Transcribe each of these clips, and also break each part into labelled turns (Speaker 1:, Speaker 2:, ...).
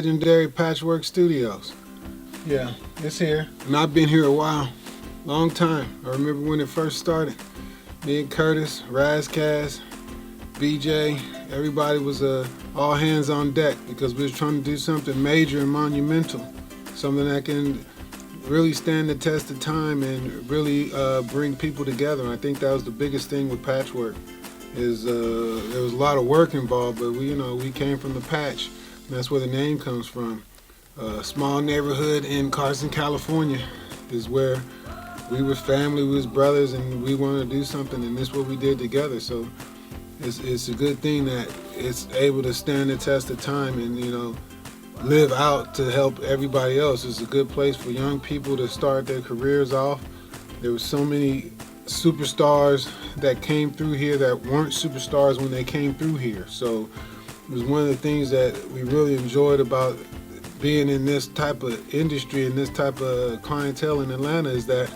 Speaker 1: legendary Patchwerk Studios. Yeah, it's here. And I've been here a while. Long time. I remember when it first started. Me and Curtis, Razkaz, BJ, everybody was all hands on deck because we was trying to do something major and monumental. Something that can really stand the test of time and really bring people together. And I think that was the biggest thing with Patchwerk. Is there was a lot of work involved, but we came from the patch, and that's where the name comes from. A small neighborhood in Carson, California, is where we were family, we was brothers, and we wanted to do something, and this is what we did together. So it's a good thing that it's able to stand the test of time and live out to help everybody else. It's a good place for young people to start their careers off. There were so many superstars that came through here that weren't superstars when they came through here. So it was one of the things that we really enjoyed about being in this type of industry and this type of clientele in Atlanta is that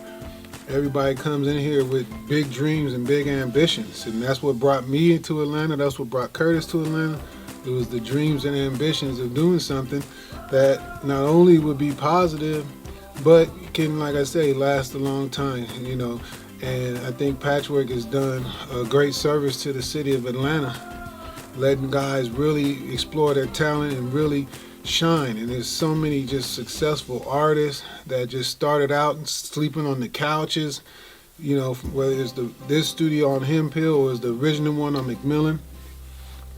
Speaker 1: everybody comes in here with big dreams and big ambitions. And that's what brought me to Atlanta. That's what brought Curtis to Atlanta. It was the dreams and ambitions of doing something that not only would be positive, but can, like I say, last a long time, And I think Patchwerk has done a great service to the city of Atlanta, letting guys really explore their talent and really shine. And there's so many just successful artists that just started out and sleeping on the couches, whether it's this studio on Hemp Hill or it's the original one on McMillan.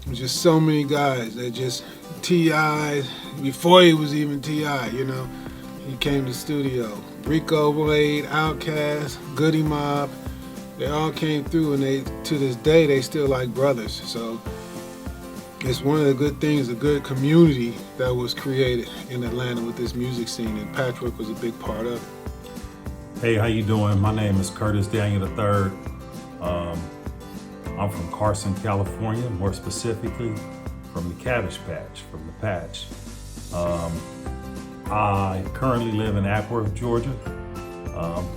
Speaker 1: There's just so many guys that just T.I. before he was even T.I., he came to the studio. Rico Blade, Outkast, Goody Mob, they all came through, and to this day they still like brothers. So it's one of the good things, a good community that was created in Atlanta with this music scene, and Patchwerk was a big part of it.
Speaker 2: Hey, how you doing? My name is Curtis Daniel III. I'm from Carson, California, more specifically from the Cabbage Patch, from the Patch. I currently live in Acworth, Georgia.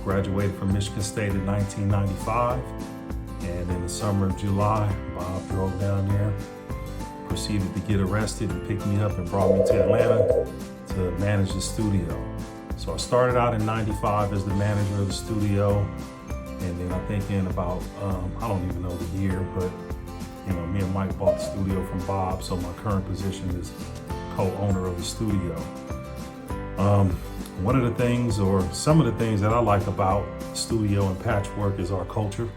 Speaker 2: Graduated from Michigan State in 1995. And in the summer of July, Bob drove down there, proceeded to get arrested and picked me up and brought me to Atlanta to manage the studio. So I started out in 95 as the manager of the studio. And then I think in about, I don't even know the year, but me and Mike bought the studio from Bob. So my current position is co-owner of the studio. One of the things, or some of the things that I like about studio and Patchwerk is our culture.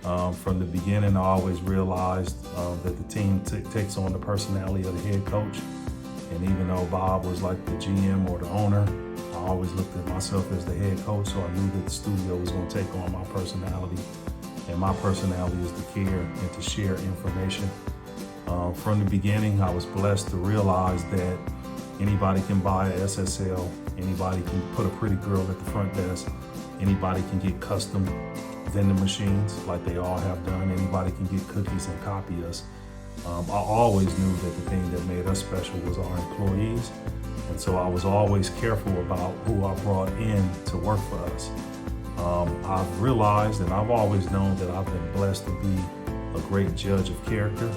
Speaker 2: From the beginning, I always realized that the team takes on the personality of the head coach. And even though Bob was like the GM or the owner, I always looked at myself as the head coach, so I knew that the studio was going to take on my personality. And my personality is to care and to share information. From the beginning, I was blessed to realize that anybody can buy a SSL, anybody can put a pretty girl at the front desk, anybody can get custom vending machines like they all have done, anybody can get cookies and copy us. I always knew that the thing that made us special was our employees, and so I was always careful about who I brought in to work for us. I've realized and I've always known that I've been blessed to be a great judge of character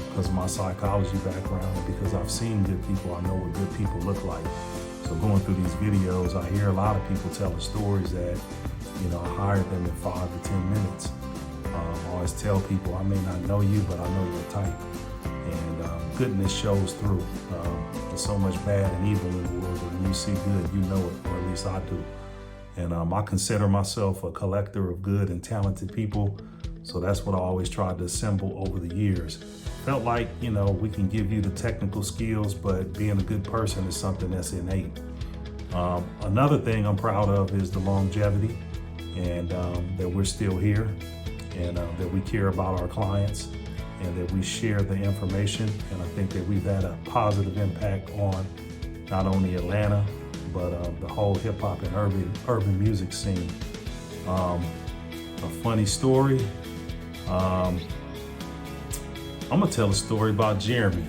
Speaker 2: because of my psychology background and because I've seen good people. I know what good people look like. So going through these videos, I hear a lot of people telling stories that, I hired them in 5 to 10 minutes. I always tell people, I may not know you, but I know your type. And goodness shows through. There's so much bad and evil in the world, but when you see good, you know it, or at least I do. And I consider myself a collector of good and talented people. So that's what I always tried to assemble over the years. Felt like, we can give you the technical skills, but being a good person is something that's innate. Another thing I'm proud of is the longevity and that we're still here and that we care about our clients and that we share the information. And I think that we've had a positive impact on not only Atlanta, but the whole hip hop and urban music scene. A funny story. I'm gonna tell a story about Jeremy.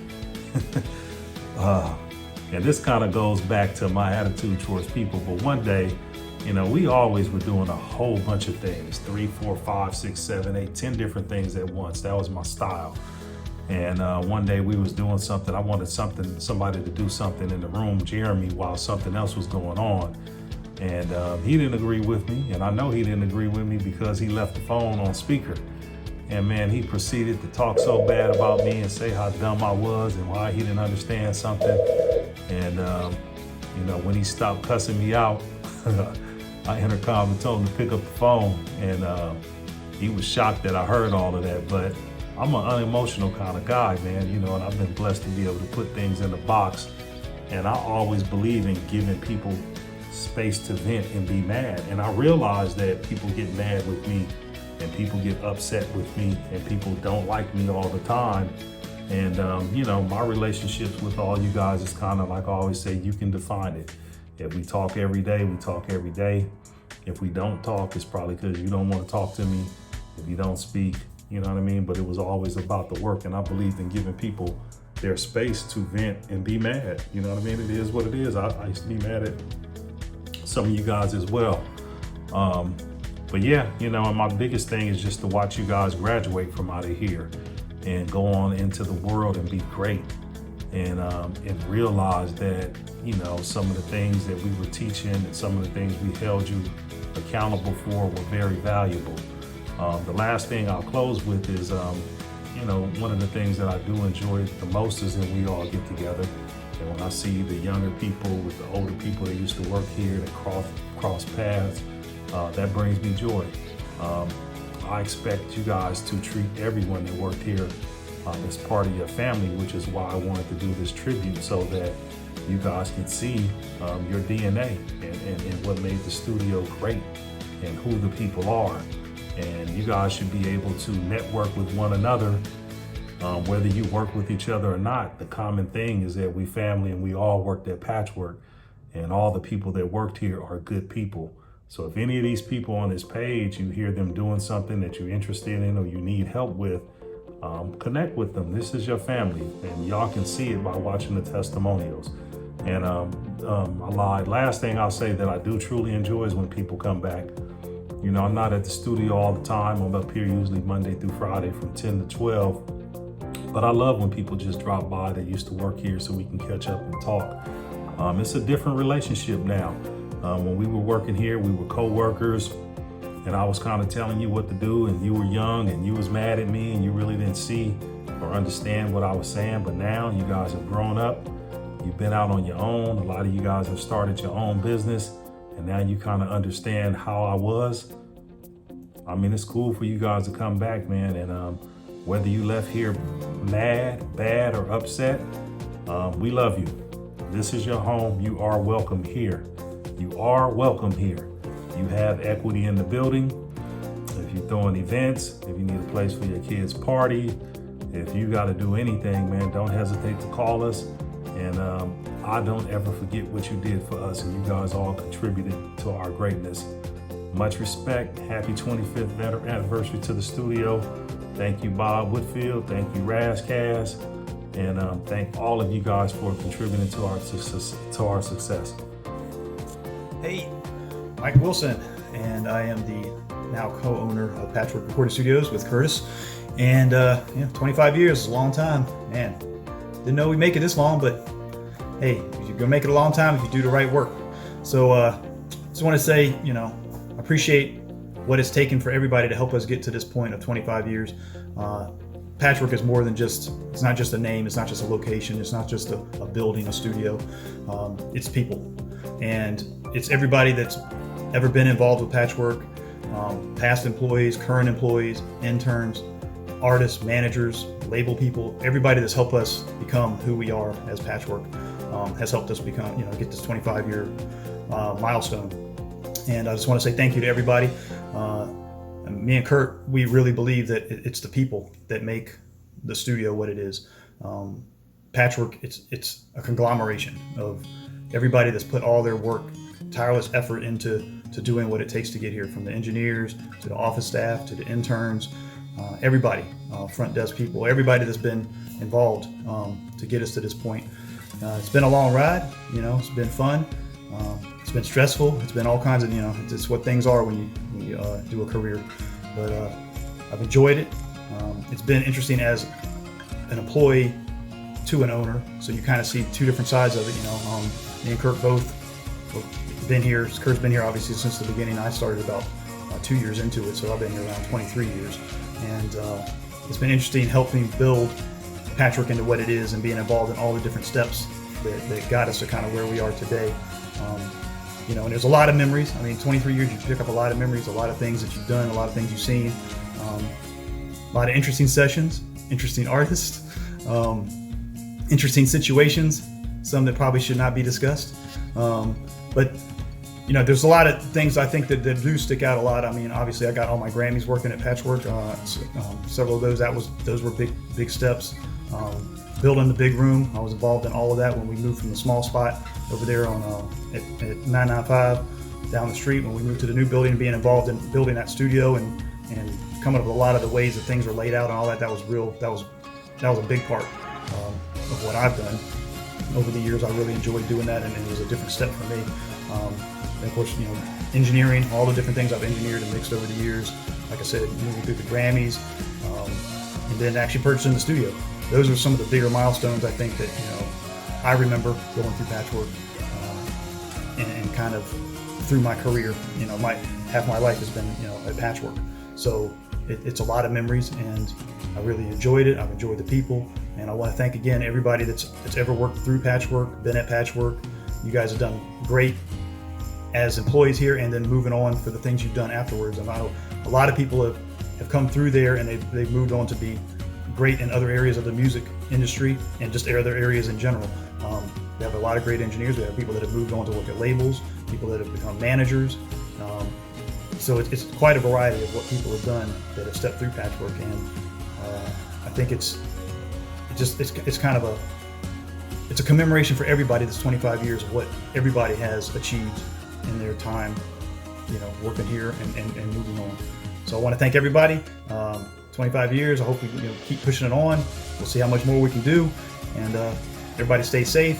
Speaker 2: And this kind of goes back to my attitude towards people. But one day, we always were doing a whole bunch of things, 3, 4, 5, 6, 7, 8, 10 different things at once. That was my style. And one day we was doing something. I wanted somebody to do something in the room, Jeremy, while something else was going on. And he didn't agree with me. And I know he didn't agree with me because he left the phone on speaker. And man, he proceeded to talk so bad about me and say how dumb I was and why he didn't understand something. And you know, when he stopped cussing me out, I intercom and told him to pick up the phone. And he was shocked that I heard all of that. But I'm an unemotional kind of guy, man, you know, and I've been blessed to be able to put things in the box. And I always believe in giving people space to vent and be mad. And I realize that people get mad with me and people get upset with me and people don't like me all the time. And, you know, my relationships with all you guys is kind of like I always say, you can define it. If we talk every day, we talk every day. If we don't talk, it's probably because you don't want to talk to me. If you don't speak, you know what I mean? But it was always about the work, and I believed in giving people their space to vent and be mad. You know what I mean? It is what it is. I used to be mad at some of you guys as well. But yeah, you know, and my biggest thing is just to watch you guys graduate from out of here and go on into the world and be great. And realize that, you know, some of the things that we were teaching and some of the things we held you accountable for were very valuable. The last thing I'll close with is, you know, one of the things that I do enjoy the most is when we all get together. And when I see the younger people with the older people that used to work here that cross paths, that brings me joy. I expect you guys to treat everyone that worked here as part of your family, which is why I wanted to do this tribute so that you guys can see your DNA and what made the studio great and who the people are. And you guys should be able to network with one another, whether you work with each other or not. The common thing is that we family and we all worked at Patchwerk, and all the people that worked here are good people. So if any of these people on this page, you hear them doing something that you're interested in or you need help with, connect with them. This is your family, and y'all can see it by watching the testimonials. And I lied. Last thing I'll say that I do truly enjoy is when people come back. You know, I'm not at the studio all the time. I'm up here usually Monday through Friday from 10 to 12. But I love when people just drop by that used to work here so we can catch up and talk. It's a different relationship now. When we were working here, we were co-workers, and I was kind of telling you what to do, and you were young and you was mad at me and you really didn't see or understand what I was saying. But now you guys have grown up. You've been out on your own. A lot of you guys have started your own business. And now you kind of understand how I was. I mean, it's cool for you guys to come back, man. And whether you left here mad, bad, or upset, we love you. This is your home. You are welcome here. You are welcome here. You have equity in the building. If you're throwing events, if you need a place for your kids' party, if you got to do anything, man, don't hesitate to call us. And I don't ever forget what you did for us, and you guys all contributed to our greatness. Much respect. Happy 25th anniversary to the studio. Thank you, Bob Whitfield. Thank you, Razcast. And thank all of you guys for contributing to our success.
Speaker 3: Hey, Mike Wilson, and I am the now co-owner of Patchwerk Recording Studios with Curtis. And 25 years is a long time, man. Didn't know we'd make it this long, but hey, you're gonna make it a long time if you do the right work. So just want to say, you know, I appreciate what it's taken for everybody to help us get to this point of 25 years. Patchwerk is more than just, it's not just a name, it's not just a location, it's not just a building, a studio, it's people. And it's everybody that's ever been involved with Patchwerk, past employees, current employees, interns, artists, managers, label people, everybody that's helped us become who we are as Patchwerk has helped us become, get this 25-year milestone. And I just want to say thank you to everybody. Me and Kurt, we really believe that it's the people that make the studio what it is. Patchwerk, it's a conglomeration of everybody that's put all their work, tireless effort into doing what it takes to get here, from the engineers to the office staff to the interns, everybody, front desk people, everybody that's been involved to get us to this point. It's been a long ride, it's been fun. It's been stressful. It's been all kinds of, it's what things are when you do a career. But I've enjoyed it. It's been interesting as an employee to an owner, so you kind of see two different sides of it. Me and Kurt both been here. Kurt's been here obviously since the beginning. I started about 2 years into it, so I've been here around 23 years, and it's been interesting helping build Patchwerk into what it is and being involved in all the different steps that got us to kind of where we are today. And there's a lot of memories. 23 years, you pick up a lot of memories, a lot of things that you've done, a lot of things you've seen, a lot of interesting sessions, interesting artists, interesting situations, some that probably should not be discussed. But there's a lot of things I think that do stick out a lot. Obviously I got all my Grammys working at Patchwerk. Several of those were big steps. Building the big room, I was involved in all of that when we moved from the small spot over there on at 995 down the street. When we moved to the new building, and being involved in building that studio and coming up with a lot of the ways that things were laid out and all that, that was a big part of what I've done over the years. I really enjoyed doing that, and it was a different step for me. And of course, engineering, all the different things I've engineered and mixed over the years. Like I said, moving through the Grammys, and then actually purchasing the studio. Those are some of the bigger milestones I think that I remember going through Patchwerk, and kind of through my career. Half my life has been at Patchwerk, so it's a lot of memories, and I really enjoyed it. I've enjoyed the people, and I want to thank again everybody that's ever worked through Patchwerk, been at Patchwerk. You guys have done great as employees here, and then moving on for the things you've done afterwards. And I know a lot of people have come through there, and they've moved on to be great in other areas of the music industry and just other areas in general. We have a lot of great engineers. We have people that have moved on to work at labels, people that have become managers. So it's quite a variety of what people have done that have stepped through Patchwerk, and I think it's kind of it's a commemoration for everybody that's 25 years of what everybody has achieved in their time, working here and moving on. So I want to thank everybody. 25 years. I hope we keep pushing it on. We'll see how much more we can do. And everybody stay safe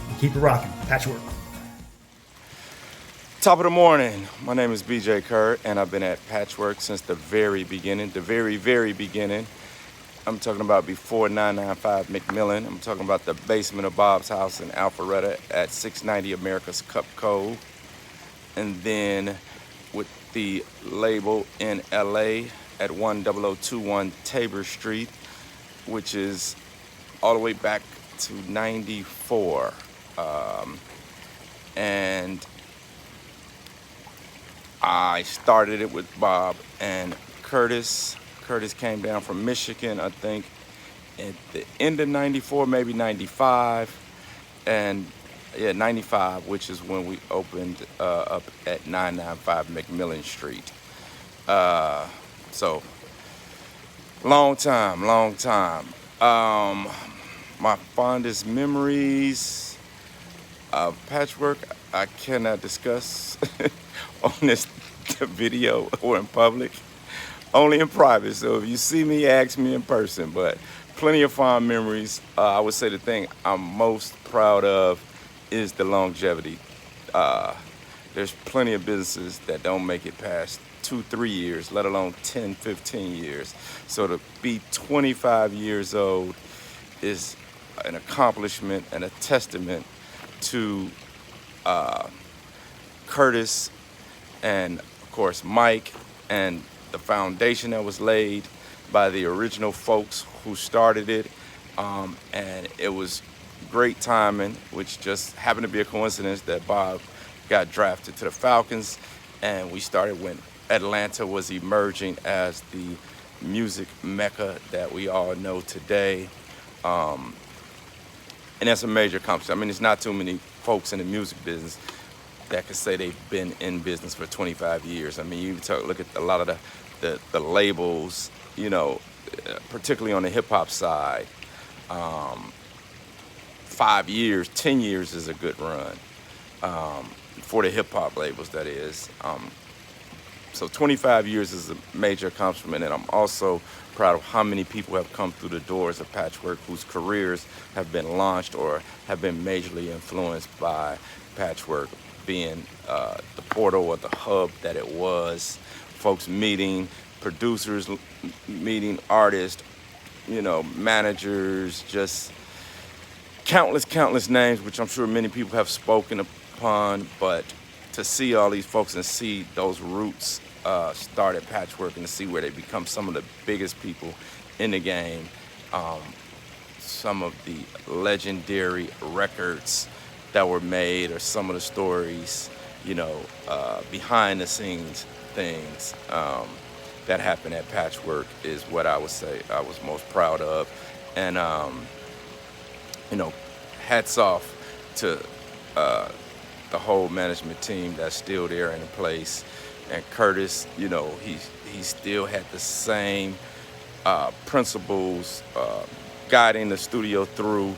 Speaker 3: and keep it rocking. Patchwerk.
Speaker 4: Top of the morning. My name is BJ Kurt, and I've been at Patchwerk since the very beginning, the very, very beginning. I'm talking about before 995 McMillan. I'm talking about the basement of Bob's house in Alpharetta at 690 America's Cup Cove. And then with the label in LA at 10021 Tabor Street, which is all the way back to 94. And I started it with Bob and Curtis. Curtis came down from Michigan, I think, at the end of 94, maybe 95. And yeah, 95, which is when we opened up at 995 McMillan Street. So, long time. My fondest memories of Patchwerk, I cannot discuss on this video or in public, only in private. So if you see me, ask me in person, but plenty of fond memories. I would say the thing I'm most proud of is the longevity. There's plenty of businesses that don't make it past 2-3 years, let alone 10-15 years. So to be 25 years old is an accomplishment and a testament to Curtis and of course Mike and the foundation that was laid by the original folks who started it. And it was great timing, which just happened to be a coincidence that Bob got drafted to the Falcons, and we started when Atlanta was emerging as the music mecca that we all know today. And that's a major accomplishment. It's not too many folks in the music business that could say they've been in business for 25 years. You look at a lot of the labels, particularly on the hip hop side. 5 years, 10 years is a good run for the hip hop labels, that is. So 25 years is a major accomplishment, and I'm also proud of how many people have come through the doors of Patchwerk whose careers have been launched or have been majorly influenced by Patchwerk being the portal or the hub that it was. Folks meeting, producers meeting artists, managers, just countless names, which I'm sure many people have spoken upon, but to see all these folks and see those roots start at Patchwerk and to see where they become some of the biggest people in the game, some of the legendary records that were made, or some of the stories, behind the scenes things that happened at Patchwerk is what I would say I was most proud of. And hats off to the whole management team that's still there and in place. And Curtis, he still had the same principles guiding the studio through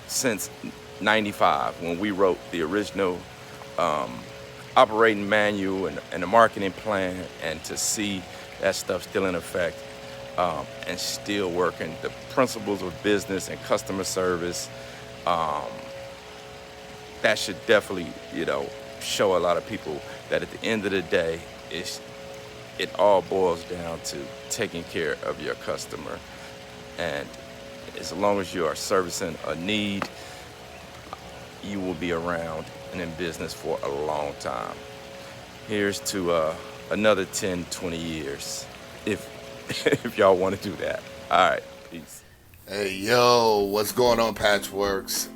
Speaker 4: since '95 when we wrote the original operating manual and the marketing plan, and to see that stuff still in effect and still working. The principles of business and customer service, that should definitely, show a lot of people that at the end of the day, it all boils down to taking care of your customer. And as long as you are servicing a need, you will be around and in business for a long time. Here's to another 10, 20 years, if y'all want to do that. All right, peace.
Speaker 5: Hey, yo, what's going on, Patchworks?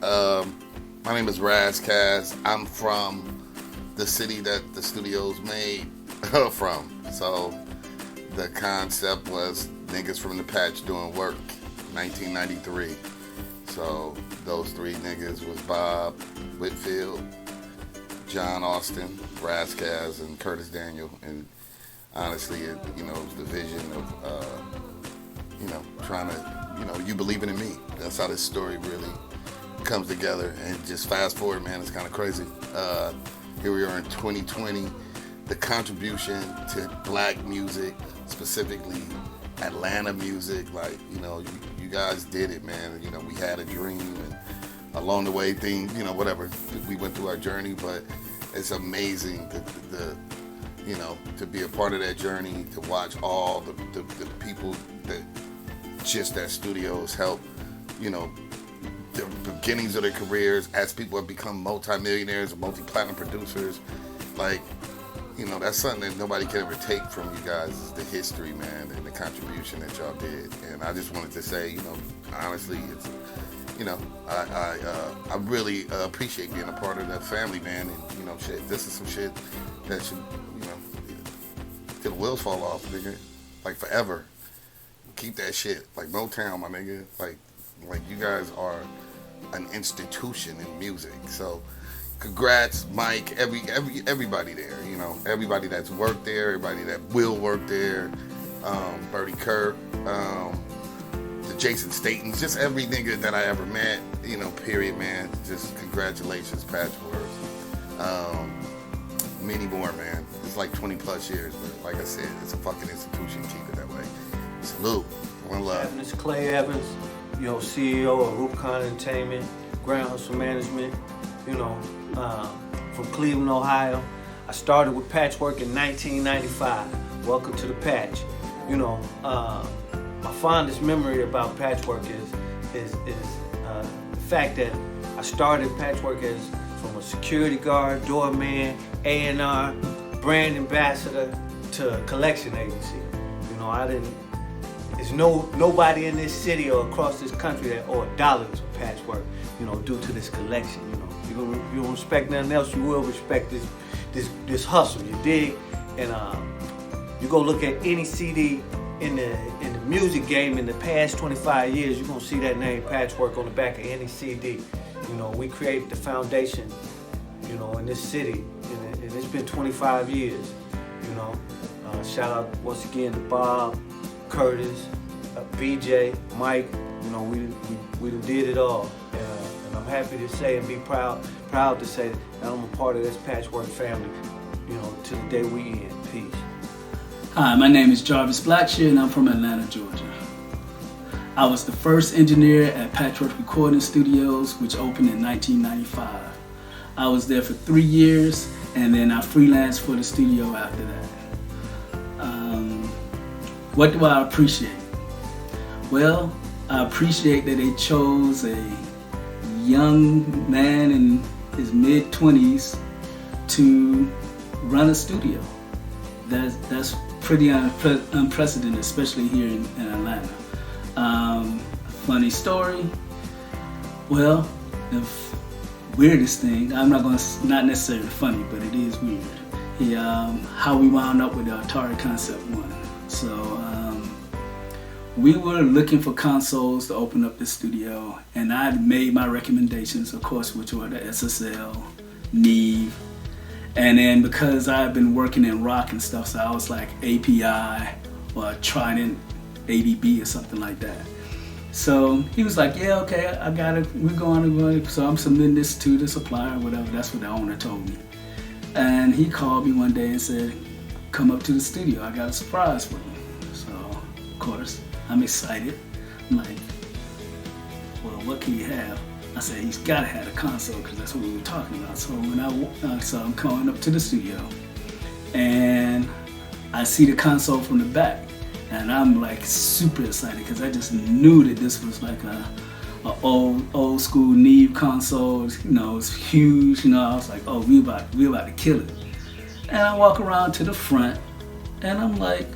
Speaker 5: My name is Razkaz. I'm from the city that the studio's made from. So the concept was niggas from the patch doing work, 1993. So those three niggas was Bob Whitfield, John Austin, Razkaz, and Curtis Daniel. And honestly, it was the vision of, trying to, you believing in me. That's how this story really comes together. And just fast forward, man, it's kind of crazy. Here we are in 2020. The contribution to black music, specifically Atlanta music, you guys did it, man. We had a dream, and along the way, whatever, we went through our journey, but it's amazing to be a part of that journey, to watch all the people that studios help, the beginnings of their careers as people have become multi-millionaires and multi-platinum producers. That's something that nobody can ever take from you guys, is the history, man, and the contribution that y'all did. And I just wanted to say, honestly, it's, I really appreciate being a part of that family, man. And, this is some shit that should, till the wheels fall off, nigga. Forever. Keep that shit. Motown, my nigga. You guys are an institution in music. So, congrats, Mike, everybody there, everybody that's worked there, everybody that will work there, Bertie Kirk, the Jason Statons, just every nigga that I ever met, period, man. Just congratulations, Patchwerk. Many more, man. It's 20 plus years, but like I said, it's a fucking institution. Keep it that way. Salute. One love.
Speaker 6: This is Clay Evans, CEO of Rubicon Entertainment, Grand Hustle Management, from Cleveland, Ohio. I started with Patchwerk in 1995. Welcome to the Patch. My fondest memory about Patchwerk is the fact that I started Patchwerk from a security guard, doorman, A&R, brand ambassador to a collection agency. There's nobody in this city or across this country that owe $1 to Patchwerk, due to this collection. You don't respect nothing else, you will respect this hustle, you dig? And you go look at any CD in the music game in the past 25 years, you're gonna see that name Patchwerk on the back of any CD. We created the foundation, in this city, and it's been 25 years. Shout out once again to Bob, Curtis, BJ, Mike. We did it all. And I'm happy to say and be proud to say that I'm a part of this Patchwerk family, to the day we end. Peace.
Speaker 7: Hi, my name is Jarvis Blackshear, and I'm from Atlanta, Georgia. I was the first engineer at Patchwerk Recording Studios, which opened in 1995. I was there for 3 years, and then I freelanced for the studio after that. What do I appreciate? Well, I appreciate that they chose a young man in his mid-20s to run a studio. That's pretty unprecedented, especially here in Atlanta. Funny story. Well, the weirdest thing, not necessarily funny, but it is weird. How we wound up with the Atari Concept 1. So we were looking for consoles to open up the studio, and I made my recommendations, of course, which were the SSL, Neve, and then because I've been working in rock and stuff, so I was like API or Trident ADB or something like that. So he was like, yeah, okay, I got it, we're going. So I'm submitting this to the supplier or whatever. That's what the owner told me. And he called me one day and said, come up to the studio, I got a surprise for you. So, of course, I'm excited. I'm like, well, what can you have? I said, he's gotta have a console, because that's what we were talking about. So so I'm coming up to the studio, and I see the console from the back, and I'm like super excited, because I just knew that this was like a old school Neve console. It's huge. I was like, oh, we about to kill it. And I walk around to the front, and I'm like,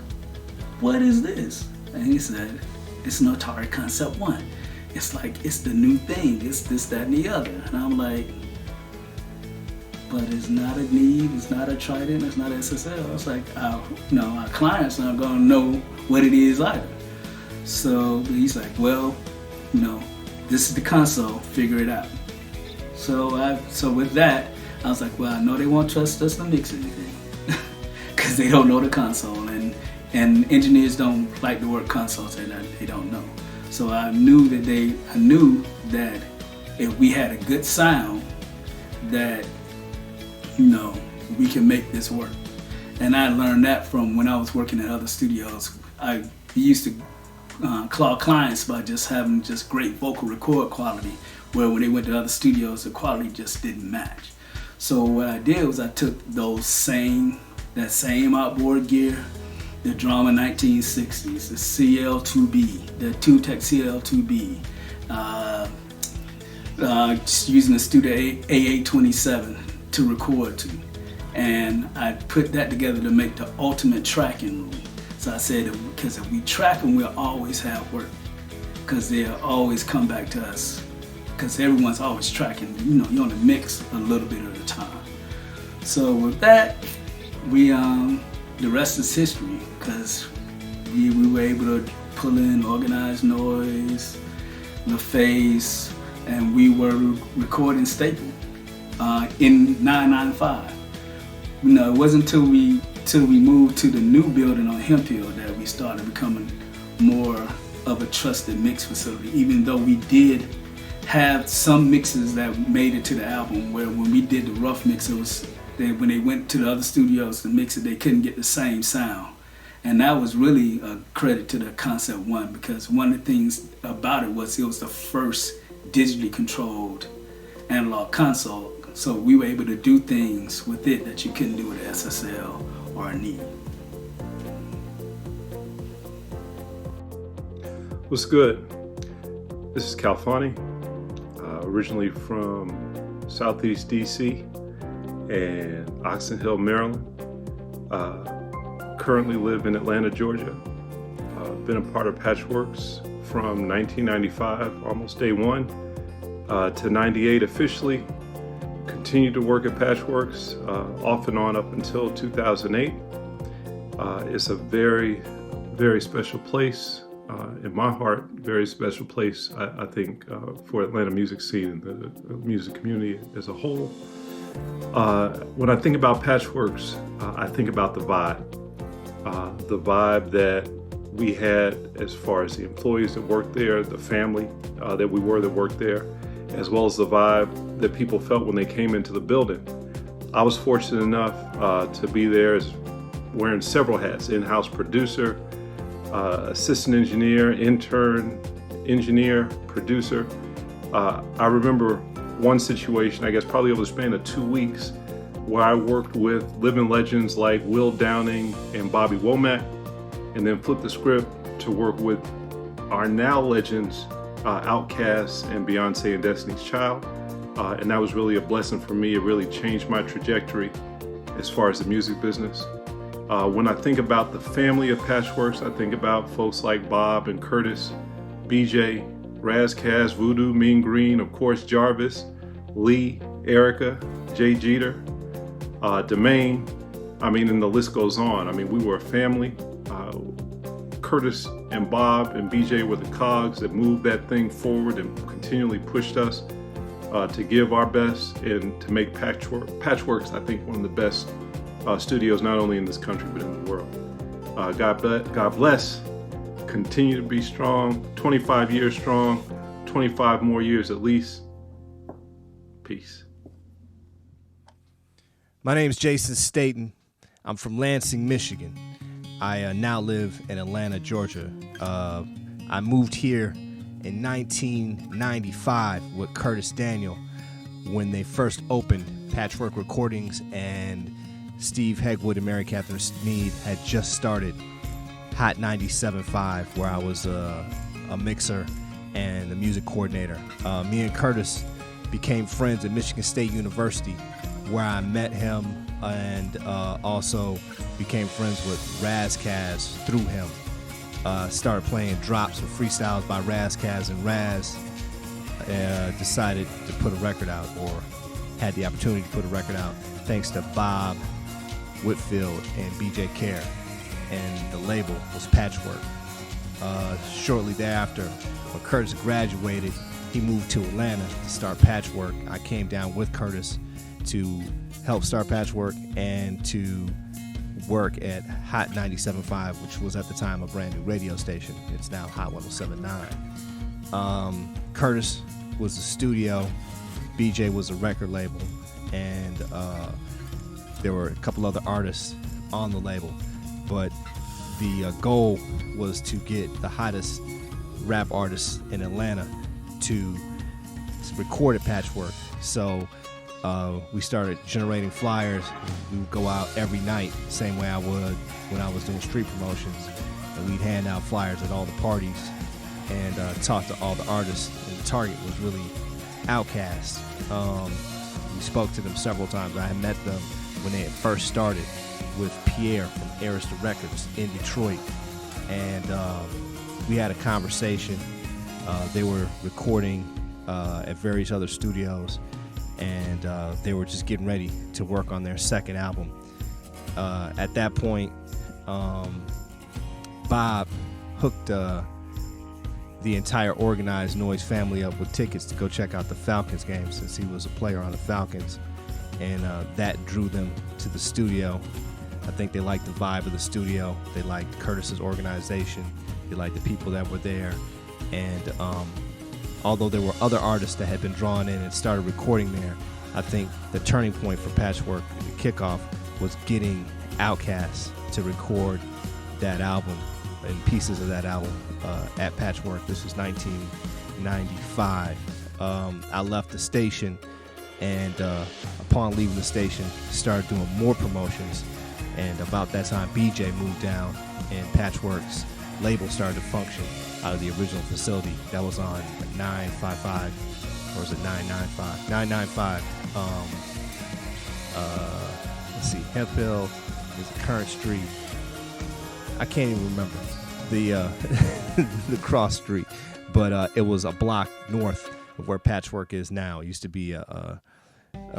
Speaker 7: what is this? And he said, it's an Atari Concept 1. It's like, it's the new thing. It's this, that, and the other. And I'm like, but it's not a Neve, it's not a Trident, it's not a SSL. I was like, our clients aren't gonna know what it is either. So he's like, well, this is the console, figure it out. So with that, I was like, well, I know they won't trust us to mix anything, because they don't know the console, and engineers don't like the word console, so they don't know. So I knew that if we had a good sound, that we can make this work. And I learned that from when I was working at other studios. I used to claw clients by just having great vocal record quality, where when they went to other studios, the quality just didn't match. So what I did was I took that same outboard gear, the Drama 1960s, the CL2B, the Tune-Tech CL2B, just using the Studio A827 to record to. And I put that together to make the ultimate tracking room. So I said, because if we track them, we'll always have work, because they'll always come back to us, because everyone's always tracking. You only mix a little bit at a time. So with that, the rest is history, because we were able to pull in organized noise, LaFace, and we were recording Staple in 995. It wasn't until we moved to the new building on Hemp Hill that we started becoming more of a trusted mix facility, even though we did have some mixes that made it to the album, where when we did the rough mix, it was when they went to the other studios to mix it, they couldn't get the same sound. And that was really a credit to the Concept 1, because one of the things about it was the first digitally controlled analog console. So we were able to do things with it that you couldn't do with an SSL or a Neve.
Speaker 2: What's good? This is Calfani, originally from Southeast DC and Oxon Hill, Maryland. Currently live in Atlanta, Georgia. Been a part of Patchwerks from 1995, almost day one, to 98 officially. Continued to work at Patchwerks off and on up until 2008. It's a very, very special place in my heart, very special place, I think, for Atlanta music scene and the music community as a whole. When I think about Patchwerks, I think about the vibe that we had as far as the employees that worked there, the family that worked there, as well as the vibe that people felt when they came into the building. I was fortunate enough to be there as wearing several hats: in-house producer, assistant engineer, intern, engineer, producer. I remember one situation, I guess probably over the span of 2 weeks, where I worked with living legends like Will Downing and Bobby Womack, and then flipped the script to work with are now legends, Outkast and Beyonce and Destiny's Child. And that was really a blessing for me. It really changed my trajectory as far as the music business. When I think about the family of Patchwerks, I think about folks like Bob and Curtis, BJ, Razkaz, Voodoo, Mean Green, of course Jarvis, Lee, Erica, Jay Jeter, Demaine. I mean, and the list goes on. I mean, we were a family. Curtis and Bob and BJ were the cogs that moved that thing forward and continually pushed us to give our best and to make Patchwerks, I think, one of the best studios, not only in this country, but in the world. God bless. Continue to be strong. 25 years strong. 25 more years at least. Peace.
Speaker 8: My name is Jason Staten. I'm from Lansing, Michigan. I now live in Atlanta, Georgia. I moved here in 1995 with Curtis Daniel when they first opened Patchwerk Recordings, and Steve Hegwood and Mary Catherine Sneed had just started Hot 97.5, where I was a mixer and the music coordinator. Me and Curtis became friends at Michigan State University, where I met him and also became friends with Razkaz through him. Started playing drops and freestyles by Razkaz, and Raz decided to put a record out, or had the opportunity to put a record out, thanks to Bob Whitfield and BJ Care, and the label was Patchwerk. Shortly thereafter, when Curtis graduated, he moved to Atlanta to start Patchwerk. I came down with Curtis to help start Patchwerk and to work at Hot 97.5, which was at the time a brand new radio station. It's now Hot 107.9. Curtis was the studio, BJ was a record label, and there were a couple other artists on the label. But the goal was to get the hottest rap artists in Atlanta to record at Patchwerk. So we started generating flyers. We would go out every night, same way I would when I was doing street promotions, and we'd hand out flyers at all the parties and talk to all the artists. And the target was really Outkast. We spoke to them several times. I had met them when they had first started with Pierre from Arista Records in Detroit, and we had a conversation. They were recording at various other studios, and they were just getting ready to work on their second album. At that point, Bob hooked the entire Organized Noise family up with tickets to go check out the Falcons game, since he was a player on the Falcons, and that drew them to the studio. I think they liked the vibe of the studio. They liked Curtis's organization. They liked the people that were there. And although there were other artists that had been drawn in and started recording there, I think the turning point for Patchwerk, the kickoff, was getting Outkast to record that album and pieces of that album at Patchwerk. This was 1995. I left the station, and upon leaving the station, started doing more promotions. And about that time, BJ moved down, and Patchwerk's label started to function out of the original facility that was on 955, or was it 995? 995. Let's see, Hemp Hill is Current Street. I can't even remember the the cross street, but it was a block north of where Patchwerk is now. It used to be a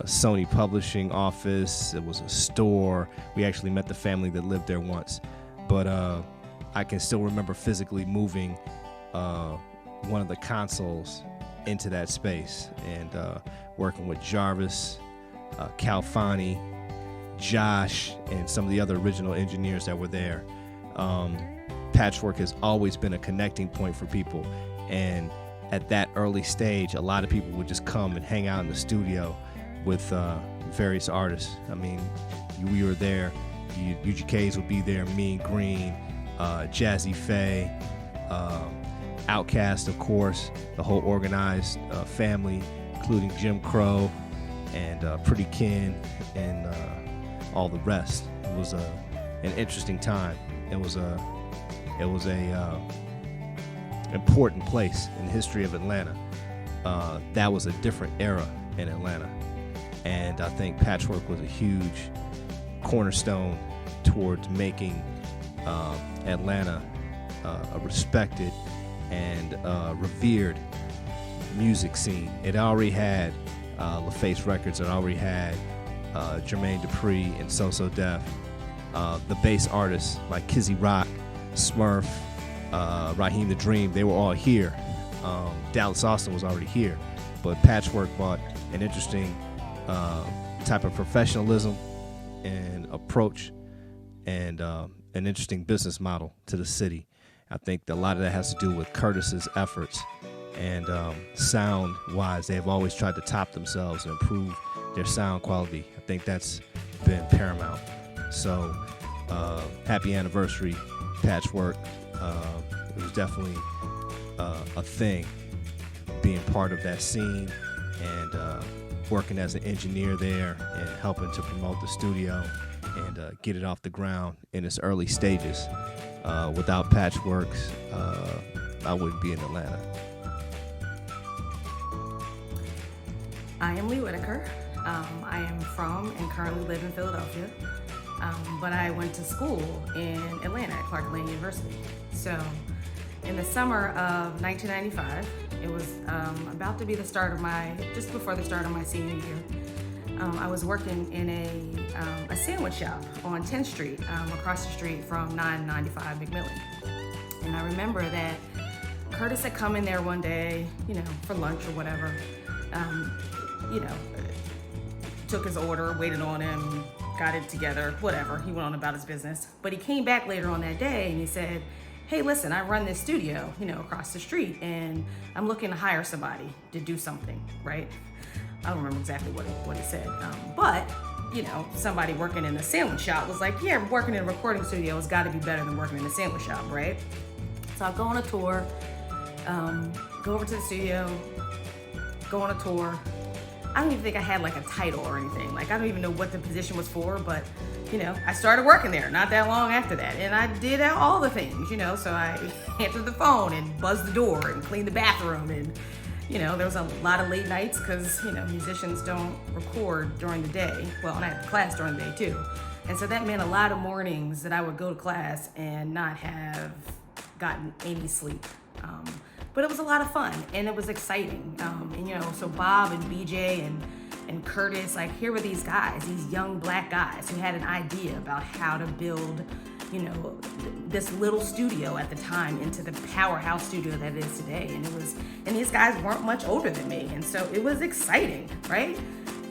Speaker 8: Sony publishing office. It was a store. We actually met the family that lived there once, but I can still remember physically moving one of the consoles into that space and working with Jarvis, Calfani, Josh, and some of the other original engineers that were there. Patchwerk has always been a connecting point for people, and at that early stage, a lot of people would just come and hang out in the studio with various artists. I mean, we were there. UGKs would be there, Mean Green, Jazzy Faye, Outkast, of course, the whole Organized family, including Jim Crow and Pretty Ken and all the rest. It was an interesting time. It was a important place in the history of Atlanta. That was a different era in Atlanta. And I think Patchwerk was a huge cornerstone towards making Atlanta a respected and revered music scene. It already had LaFace Records. It already had Jermaine Dupri and So Def. The bass artists like Kizzy Rock, Smurf, Raheem the Dream, they were all here. Dallas Austin was already here. But Patchwerk brought an interesting type of professionalism and approach and an interesting business model to the city. I think that a lot of that has to do with Curtis's efforts. And sound-wise, they've always tried to top themselves and improve their sound quality. I think that's been paramount. So, happy anniversary, Patchwerk. It was definitely a thing, being part of that scene and working as an engineer there and helping to promote the studio and get it off the ground in its early stages. Without Patchwerks, I wouldn't be in Atlanta.
Speaker 9: I am Lee Whitaker. I am from and currently live in Philadelphia, but I went to school in Atlanta at Clark Atlanta University. So in the summer of 1995, it was about to be the start of just before the start of my senior year. I was working in a sandwich shop on 10th Street, across the street from 995 McMillan. And I remember that Curtis had come in there one day, for lunch or whatever. Took his order, waited on him, got it together, whatever. He went on about his business. But he came back later on that day and he said, hey, listen, I run this studio, across the street, and I'm looking to hire somebody to do something, right? I don't remember exactly what he said. But somebody working in a sandwich shop was like, yeah, working in a recording studio has got to be better than working in a sandwich shop, right? So I'll go on a tour, go over to the studio, go on a tour. I don't even think I had like a title or anything. Like, I don't even know what the position was for, but I started working there not that long after that. And I did all the things, so I answered the phone and buzzed the door and cleaned the bathroom. And, there was a lot of late nights because, musicians don't record during the day. Well, and I had class during the day too. And so that meant a lot of mornings that I would go to class and not have gotten any sleep. But it was a lot of fun and it was exciting. So Bob and BJ and Curtis, like, here were these guys, these young black guys who had an idea about how to build, this little studio at the time into the powerhouse studio that it is today. And these guys weren't much older than me. And so it was exciting, right?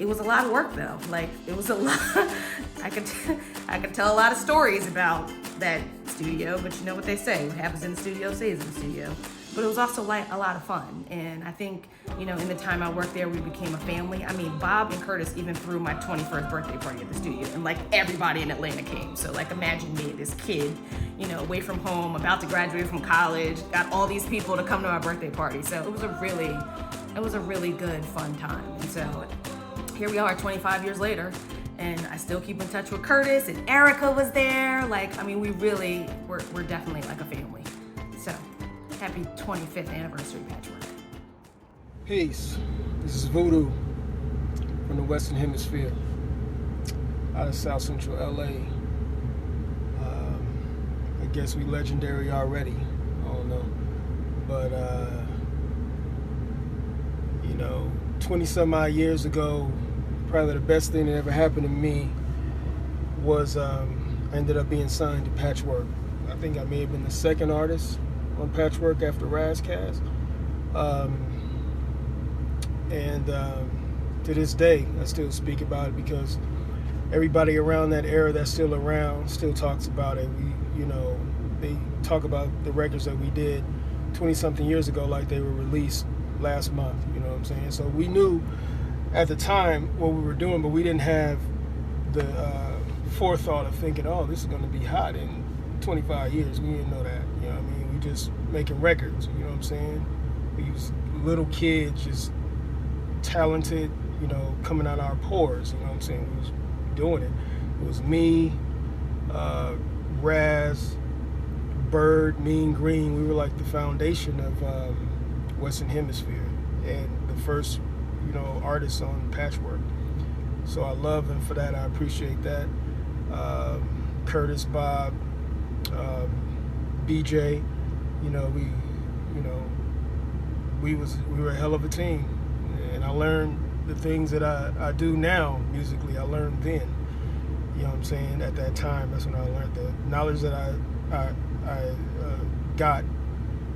Speaker 9: It was a lot of work though. Like, it was a lot. I could tell a lot of stories about that studio, but you know what they say, what happens in the studio stays in the studio. But it was also like a lot of fun. And I think, in the time I worked there, we became a family. I mean, Bob and Curtis even threw my 21st birthday party at the studio, and like everybody in Atlanta came. So like, imagine me, this kid, away from home, about to graduate from college, got all these people to come to my birthday party. So it was a really good, fun time. And so here we are 25 years later, and I still keep in touch with Curtis, and Erica was there. Like, I mean, we're definitely like a family. So happy 25th anniversary, Patchwerk.
Speaker 1: Peace. This is Voodoo from the Western Hemisphere, out of South Central LA. I guess we legendary already. I don't know. But, 20 some odd years ago, probably the best thing that ever happened to me was I ended up being signed to Patchwerk. I think I may have been the second artist on Patchwerk after Razcast. To this day, I still speak about it because everybody around that era that's still around still talks about it. They talk about the records that we did 20-something years ago like they were released last month, you know what I'm saying? So we knew at the time what we were doing, but we didn't have the forethought of thinking, oh, this is going to be hot in 25 years. We didn't know that, you know what I mean? We just making records, you know what I'm saying? These little kids, just talented, coming out of our pores, you know what I'm saying? We was doing it. It was me, Raz,
Speaker 10: Bird, Mean Green, we were like the foundation of Western Hemisphere and the first, artists on Patchwerk. So I love them for that. I appreciate that. Curtis, Bob, BJ, we were a hell of a team, and I learned the things that I do now musically. I learned then. You know what I'm saying? At that time, that's when I learned the knowledge that I got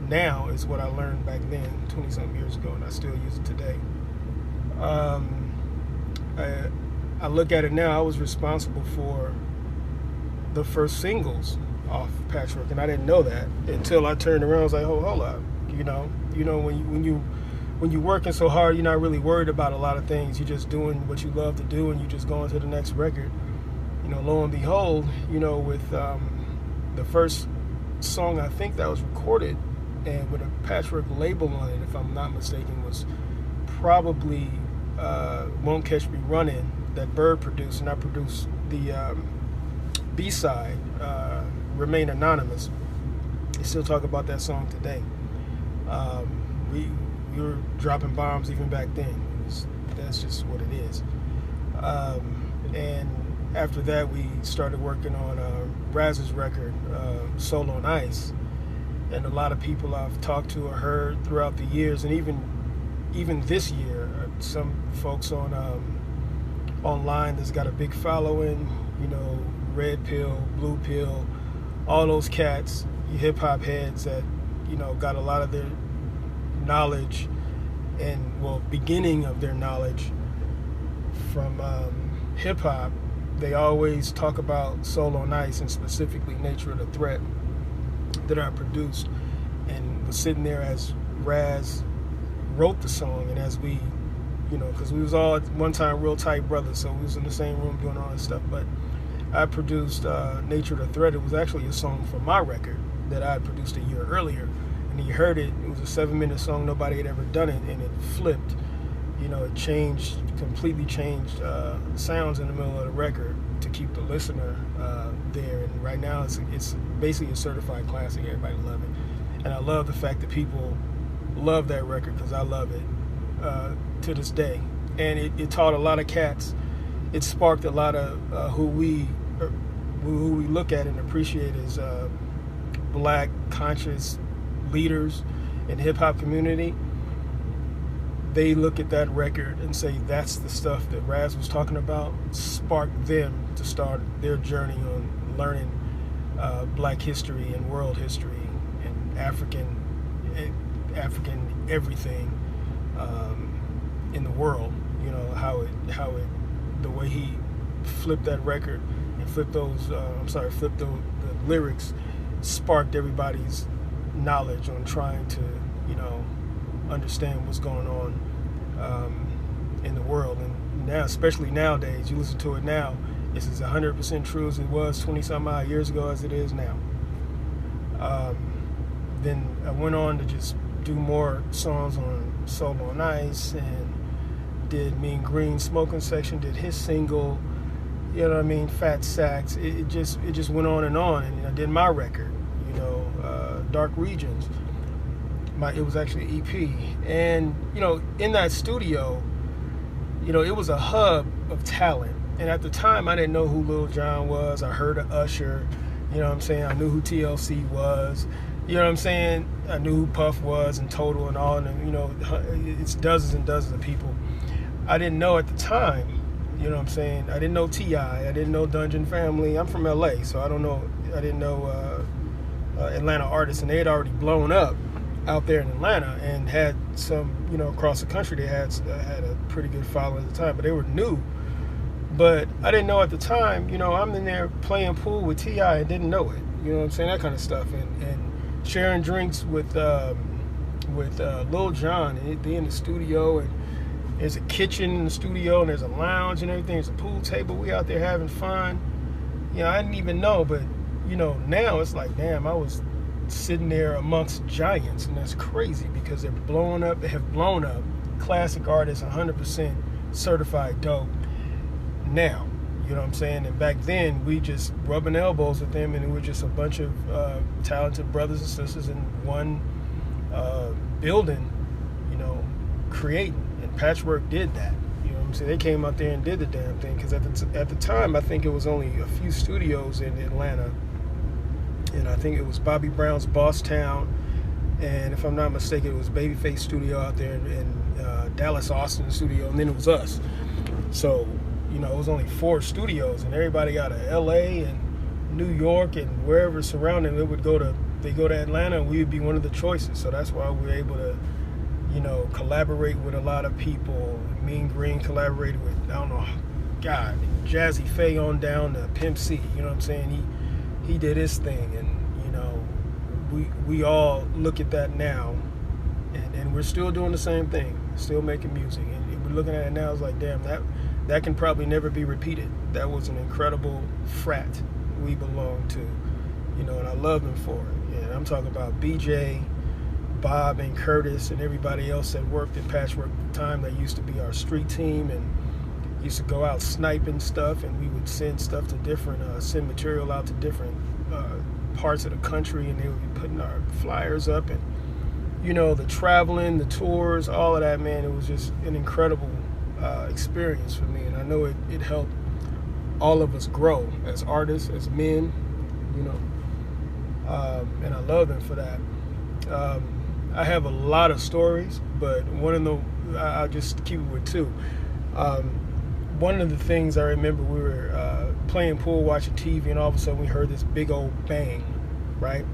Speaker 10: now is what I learned back then, 20-something years ago, and I still use it today. I look at it now. I was responsible for the first singles off Patchwerk, and I didn't know that until I turned around. I was like, "Oh, hold up!" When you're working so hard, you're not really worried about a lot of things. You're just doing what you love to do, and you just go on to the next record. Lo and behold, with the first song I think that was recorded and with a Patchwerk label on it, if I'm not mistaken, was probably Won't Catch Me Running that Bird produced, and I produced the B-side, Remain Anonymous. They still talk about that song today. We were dropping bombs even back then. That's just what it is. And after that, we started working on Raz's record, Solo on Ice. And a lot of people I've talked to or heard throughout the years, and even this year, some folks on online that's got a big following, Red Pill, Blue Pill, all those cats, hip hop heads that, got a lot of their knowledge and, beginning of their knowledge from hip hop. They always talk about Solo on Ice and specifically Nature of the Threat that I produced, and was sitting there as Raz wrote the song, and as we, because we was all at one time real tight brothers, so we was in the same room doing all this stuff. But I produced Nature of the Threat. It was actually a song for my record that I had produced a year earlier, and he heard it. It was a 7-minute song. Nobody had ever done it, and it flipped. It changed, completely changed sounds in the middle of the record to keep the listener there. And right now, it's basically a certified classic. Everybody love it, and I love the fact that people love that record because I love it to this day. And it taught a lot of cats. It sparked a lot of who we look at and appreciate as black conscious leaders in the hip hop community. They look at that record and say that's the stuff that Raz was talking about, sparked them to start their journey on learning black history and world history and African everything in the world. How it the way he flipped that record and flipped the lyrics, sparked everybody's knowledge on trying to understand what's going on in the world. And now, especially nowadays, you listen to it now, it's as 100% true as it was 20-some odd years ago as it is now. Then I went on to just do more songs on Solo on Ice, and did Mean Green Smoking Section, did his single, Fat Sacks. It just went on, and I did my record, Dark Regions. It was actually an EP, and in that studio, it was a hub of talent. And at the time, I didn't know who Lil Jon was. I heard of Usher, I knew who TLC was, I knew who Puff was, and Total, and all, and it's dozens and dozens of people. I didn't know at the time, I didn't know T.I., I didn't know Dungeon Family. I'm from LA, so I didn't know Atlanta artists, and they had already blown up out there in Atlanta and had some, across the country. They had a pretty good following at the time, but they were new. But I didn't know at the time, I'm in there playing pool with T.I. and didn't know it, that kind of stuff, and sharing drinks with Lil Jon, and they in the studio, and there's a kitchen in the studio, and there's a lounge and everything. There's a pool table. We out there having fun. I didn't even know, but now it's like, damn, I was sitting there amongst giants, and that's crazy because they have blown up classic artists, 100% certified dope now, You know what I'm saying? And back then, we just rubbing elbows with them, and it was just a bunch of talented brothers and sisters in one building, you know, creating. And Patchwerk did that. You know what I'm saying? They came out there and did the damn thing, because at the time, I think it was only a few studios in Atlanta. And I think it was Bobby Brown's Boss Town, and if I'm not mistaken, it was Babyface Studio out there in Dallas Austin Studio, and then it was us. So, you know, it was only 4 studios, and everybody out of LA and New York and wherever surrounding, they go to Atlanta, and we would be one of the choices. So that's why we were able to, you know, collaborate with a lot of people. Mean Green collaborated with, I don't know, God, Jazzy Faye on down to Pimp C. You know what I'm saying? He did his thing, and you know, we all look at that now, and we're still doing the same thing, still making music, and we're looking at it now. It's like, damn, that can probably never be repeated. That was an incredible frat we belonged to, you know, and I love them for it. And I'm talking about BJ, Bob, and Curtis, and everybody else that worked at Patchwerk at the time. That used to be our street team, and used to go out sniping stuff, and we would send stuff to different, send material out to different parts of the country, and they would be putting our flyers up, and you know, the traveling, the tours, all of that, man. It was just an incredible experience for me, and I know it helped all of us grow as artists, as men, you know, and I love them for that. I have a lot of stories, but I'll just keep it with 2. One of the things I remember, we were playing pool, watching TV, and all of a sudden we heard this big old bang, right?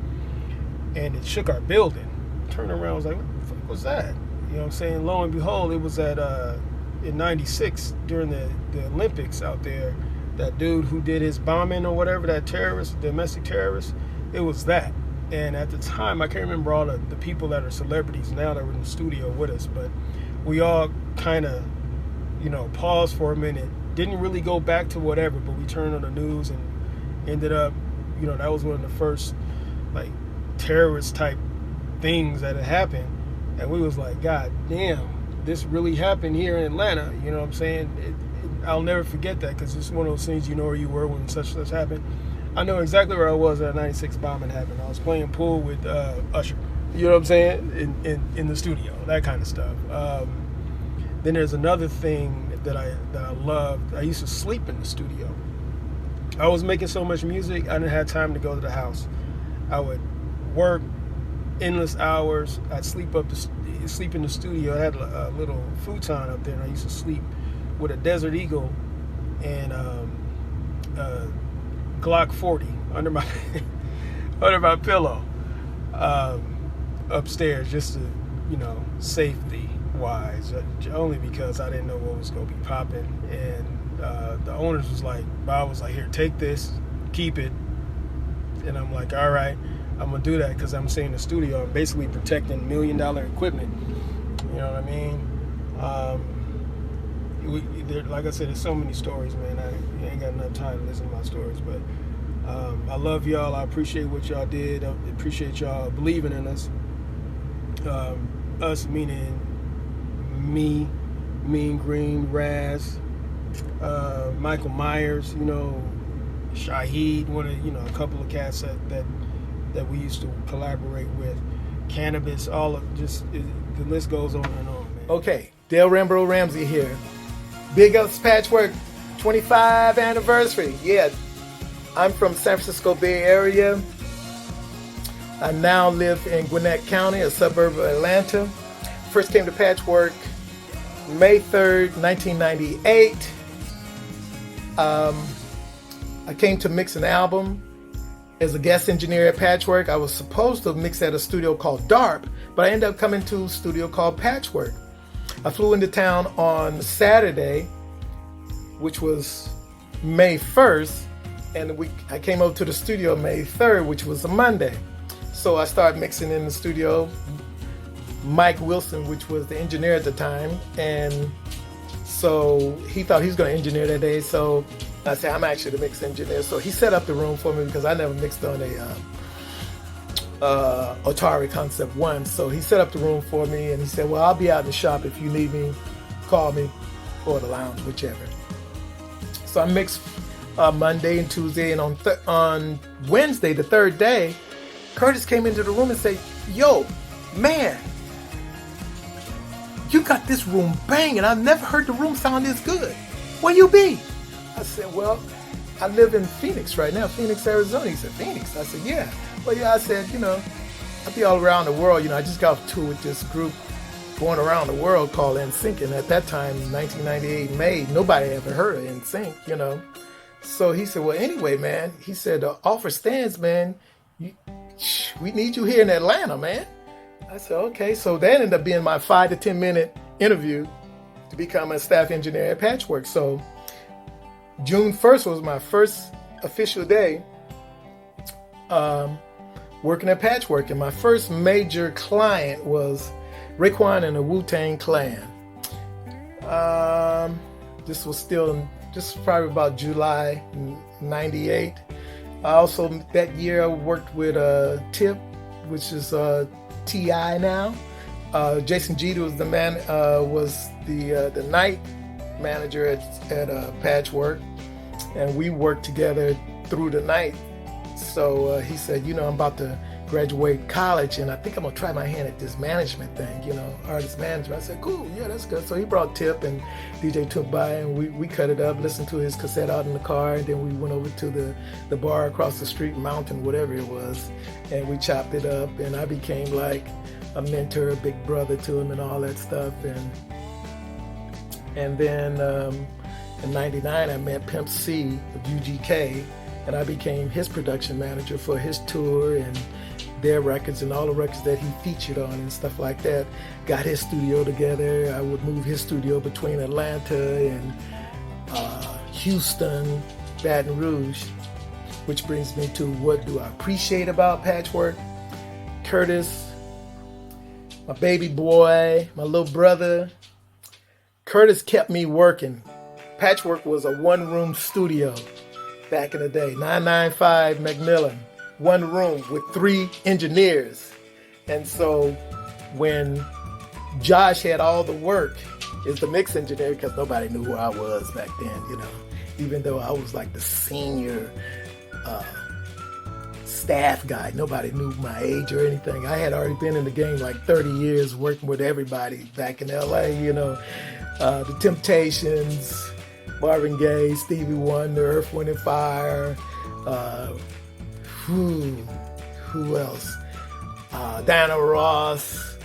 Speaker 10: And it shook our building. Turned around, I was like, what the fuck was that? You know what I'm saying? Lo and behold, it was in '96 during the Olympics out there. That dude who did his bombing or whatever, that terrorist, domestic terrorist, it was that. And at the time, I can't remember all the people that are celebrities now that were in the studio with us, but we all kind of, you know, paused for a minute, didn't really go back to whatever, but we turned on the news and ended up, you know, that was one of the first, like, terrorist type things that had happened. And we was like, God damn, this really happened here in Atlanta. You know what I'm saying? I'll never forget that, because it's one of those things, you know where you were when such happened. I know exactly where I was at '96 bombing happened. I was playing pool with Usher. You know what I'm saying? In the studio, that kind of stuff. Then there's another thing that I loved. I used to sleep in the studio. I was making so much music, I didn't have time to go to the house. I would work endless hours. I'd sleep in the studio. I had a little futon up there, and I used to sleep with a Desert Eagle and Glock 40 under my pillow upstairs, just to, you know, safety wise, only because I didn't know what was gonna be popping. And the owners was like, Bob was like, here, take this, keep it. And I'm like, all right, I'm gonna do that, because I'm staying in the studio. I'm basically protecting $1 million equipment. You know what I mean? Like I said, there's so many stories, man. I ain't got enough time to listen to my stories, but I love y'all. I appreciate what y'all did. I appreciate y'all believing in us. Us meaning me, Mean Green, Raz, Michael Myers, you know, Shaheed, a couple of cats that we used to collaborate with. Cannabis, all of the list goes on and on, man.
Speaker 11: Okay, Dale Rambo Ramsey here. Big ups Patchwerk 25 anniversary. Yeah, I'm from San Francisco Bay Area. I now live in Gwinnett County, a suburb of Atlanta. First came to Patchwerk May 3rd, 1998. I came to mix an album as a guest engineer at Patchwerk. I was supposed to mix at a studio called DARP, but I ended up coming to a studio called Patchwerk. I flew into town on Saturday, which was May 1st, and I came over to the studio May 3rd, which was a Monday. So I started mixing in the studio. Mike Wilson, which was the engineer at the time, and so he thought he was going to engineer that day. So I said, I'm actually the mix engineer. So he set up the room for me, because I never mixed on a Atari Concept 1. So he set up the room for me, and he said, well, I'll be out in the shop. If you need me, call me, or the lounge, whichever. So I mixed Monday and Tuesday, and on Wednesday, the third day, Curtis came into the room and said, "Yo, man, you got this room banging. I've never heard the room sound this good. Where you be?" I said, "Well, I live in Phoenix right now, Phoenix, Arizona." He said, "Phoenix?" I said, "Yeah." Well, yeah, I said, I be all around the world. I just got off tour with this group going around the world called NSYNC, and at that time, 1998 May, nobody ever heard of NSYNC, So he said, "Well, anyway, man," he said, "the offer stands, man. We need you here in Atlanta, man." I said, "Okay." So that ended up being my 5 to 10 minute interview to become a staff engineer at Patchwerk. So June 1st was my first official day working at Patchwerk, and my first major client was Raekwon and the Wu-Tang Clan. This was probably about July '98. I also that year I worked with Tip, which is T.I. now. Jason Jeter was the night manager at Patchwerk, and we worked together through the night. So he said, "I'm about to graduate college, and I think I'm gonna try my hand at this management thing, artist management." I said, "Cool, yeah, that's good." So he brought Tip, and DJ took by, and we cut it up, listened to his cassette out in the car, and then we went over to the bar across the street, Mountain, whatever it was, and we chopped it up, and I became like a mentor, a big brother to him, and all that stuff. And then in '99, I met Pimp C of UGK, and I became his production manager for his tour and their records and all the records that he featured on and stuff like that. Got his studio together. I would move his studio between Atlanta and Houston, Baton Rouge, which brings me to what do I appreciate about Patchwerk. Curtis, my baby boy, my little brother. Curtis kept me working. Patchwerk was a one-room studio back in the day, 995 McMillan. One room with 3 engineers. And so when Josh had all the work as the mix engineer, because nobody knew who I was back then, even though I was like the senior staff guy, nobody knew my age or anything. I had already been in the game like 30 years working with everybody back in LA, the Temptations, Marvin Gaye, Stevie Wonder, Earth, Wind and Fire, who else? Diana Ross,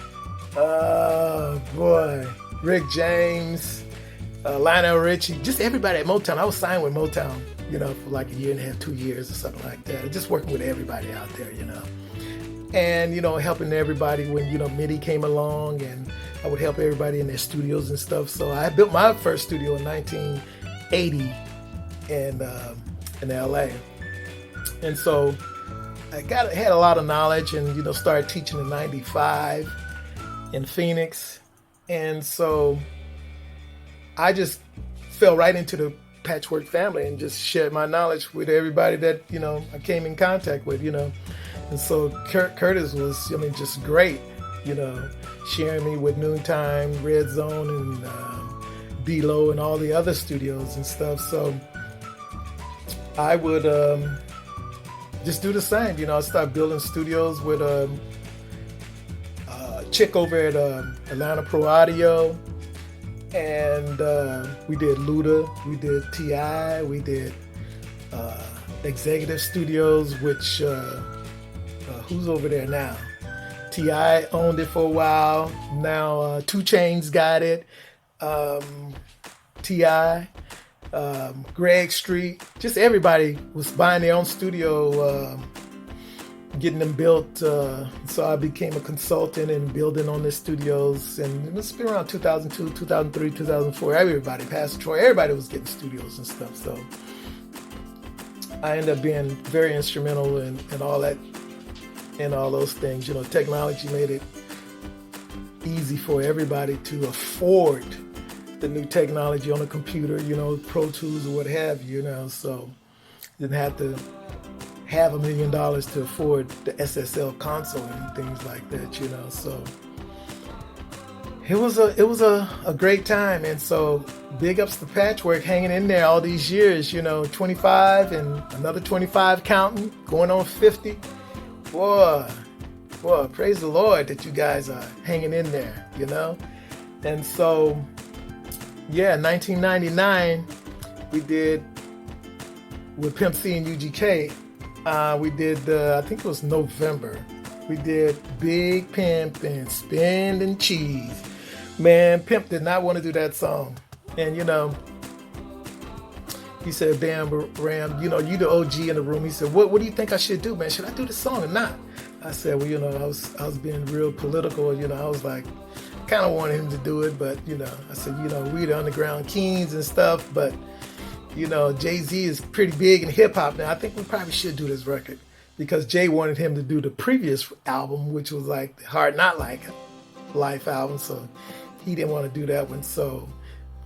Speaker 11: Rick James, Lionel Richie, just everybody at Motown. I was signed with Motown, for like a year and a half, 2 years or something like that. Just working with everybody out there, And, helping everybody when, MIDI came along, and I would help everybody in their studios and stuff. So I built my first studio in 1980 in LA. And so I had a lot of knowledge and, started teaching in 95 in Phoenix. And so I just fell right into the Patchwerk family and just shared my knowledge with everybody that, I came in contact with, And so Curtis was, just great, sharing me with Noontime, Red Zone, and B-Lo and all the other studios and stuff. So I would just do the same. I started building studios with a chick over at Atlanta Pro Audio. And we did Luda, we did T.I., we did Executive Studios, which, who's over there now? T.I. owned it for a while. Now 2 Chainz got it. T.I., Greg Street, just everybody was buying their own studio, getting them built. So I became a consultant and building on the studios. And it's been around 2002, 2003, 2004. Everybody, Pastor Troy, everybody was getting studios and stuff. So I ended up being very instrumental in all that, and all those things. Technology made it easy for everybody to afford the new technology on a computer, Pro Tools or what have you, so didn't have to have $1 million to afford the SSL console and things like that, so it was a great time. And so big ups to Patchwerk hanging in there all these years, 25 and another 25 counting, going on 50. Boy, praise the Lord that you guys are hanging in there, And so, yeah, 1999, we did, with Pimp C and UGK, we did, I think it was November, we did Big Pimp and Spending Cheese. Man, Pimp did not want to do that song. And, he said, Bam, Ram, you the OG in the room. He said, what do you think I should do, man? Should I do the song or not? I said, well, I was being real political. I was like, kind of wanted him to do it, but, I said, we the Underground Kings and stuff, but, Jay-Z is pretty big in hip hop now. I think we probably should do this record because Jay wanted him to do the previous album, which was like Hard Not Like Life album. So he didn't want to do that one. So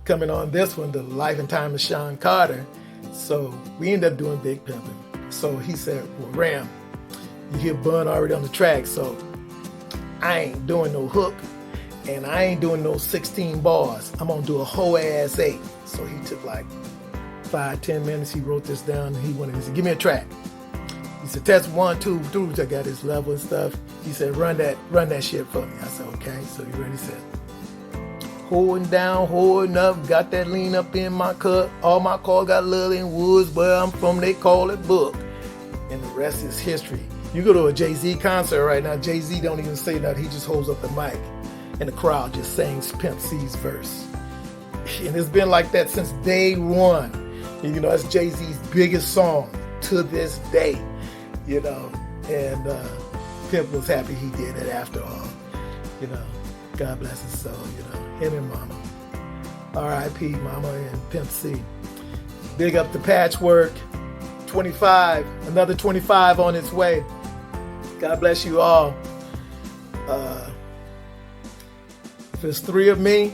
Speaker 11: coming on this one, The Life and Time of Sean Carter. So we ended up doing Big Pimpin'. So he said, well, Ram, you hear Bun already on the track, so I ain't doing no hook and I ain't doing no 16 bars. I'm gonna do a whole ass 8. So he took like 5-10 minutes. He wrote this down and he said, give me a track. He said, test 1, 2, 3. I got his level and stuff. He said, run that shit for me. I said, okay. So he ready, said, holding down, holding up, got that lean up in my cut. All my cars got little in woods, where I'm from, they call it book. And the rest is history. You go to a Jay-Z concert right now, Jay-Z don't even say nothing. He just holds up the mic and the crowd just sings Pimp C's verse. And it's been like that since day one. And, that's Jay-Z's biggest song to this day, and Pimp was happy he did it after all, God bless his soul, him and Mama. R.I.P. Mama and Pimp C. Big up to Patchwerk. 25, another 25 on its way. God bless you all. If it's 3 of me,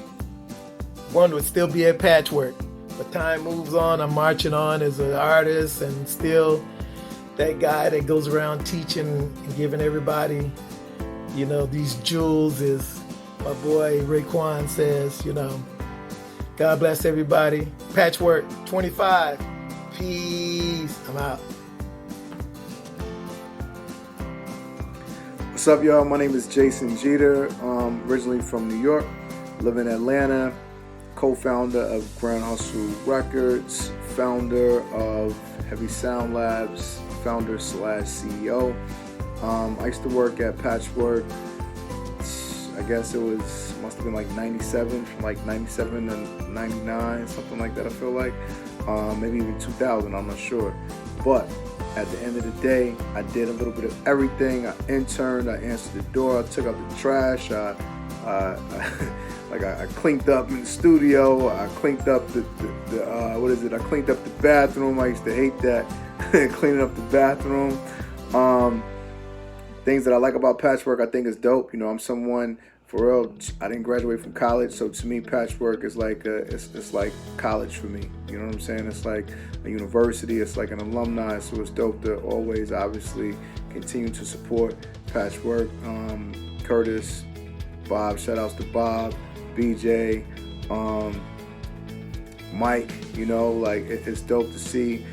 Speaker 11: 1 would still be at Patchwerk. But time moves on. I'm marching on as an artist and still that guy that goes around teaching and giving everybody, these jewels, as my boy Raekwon says, God bless everybody. Patchwerk 25. Peace. I'm out.
Speaker 12: What's up, y'all? My name is Jason Jeter. Originally from New York, live in Atlanta, co-founder of Grand Hustle Records, founder of Heavy Sound Labs, founder/CEO. I used to work at Patchwerk. I guess must have been like 97, from like 97 to 99, something like that, I feel like. Maybe even 2000, I'm not sure. But at the end of the day, I did a little bit of everything. I interned, I answered the door, I took out the trash, I cleaned up in the studio, I cleaned up I cleaned up the bathroom. I used to hate that, cleaning up the bathroom. Things that I like about Patchwerk, I think is dope. I'm someone, for real, I didn't graduate from college, so to me, Patchwerk is like it's like college for me. You know what I'm saying? It's like a university. It's like an alumni. So it's dope to always, obviously, continue to support Patchwerk. Curtis, Bob, shout outs to Bob, BJ, Mike. It's dope to see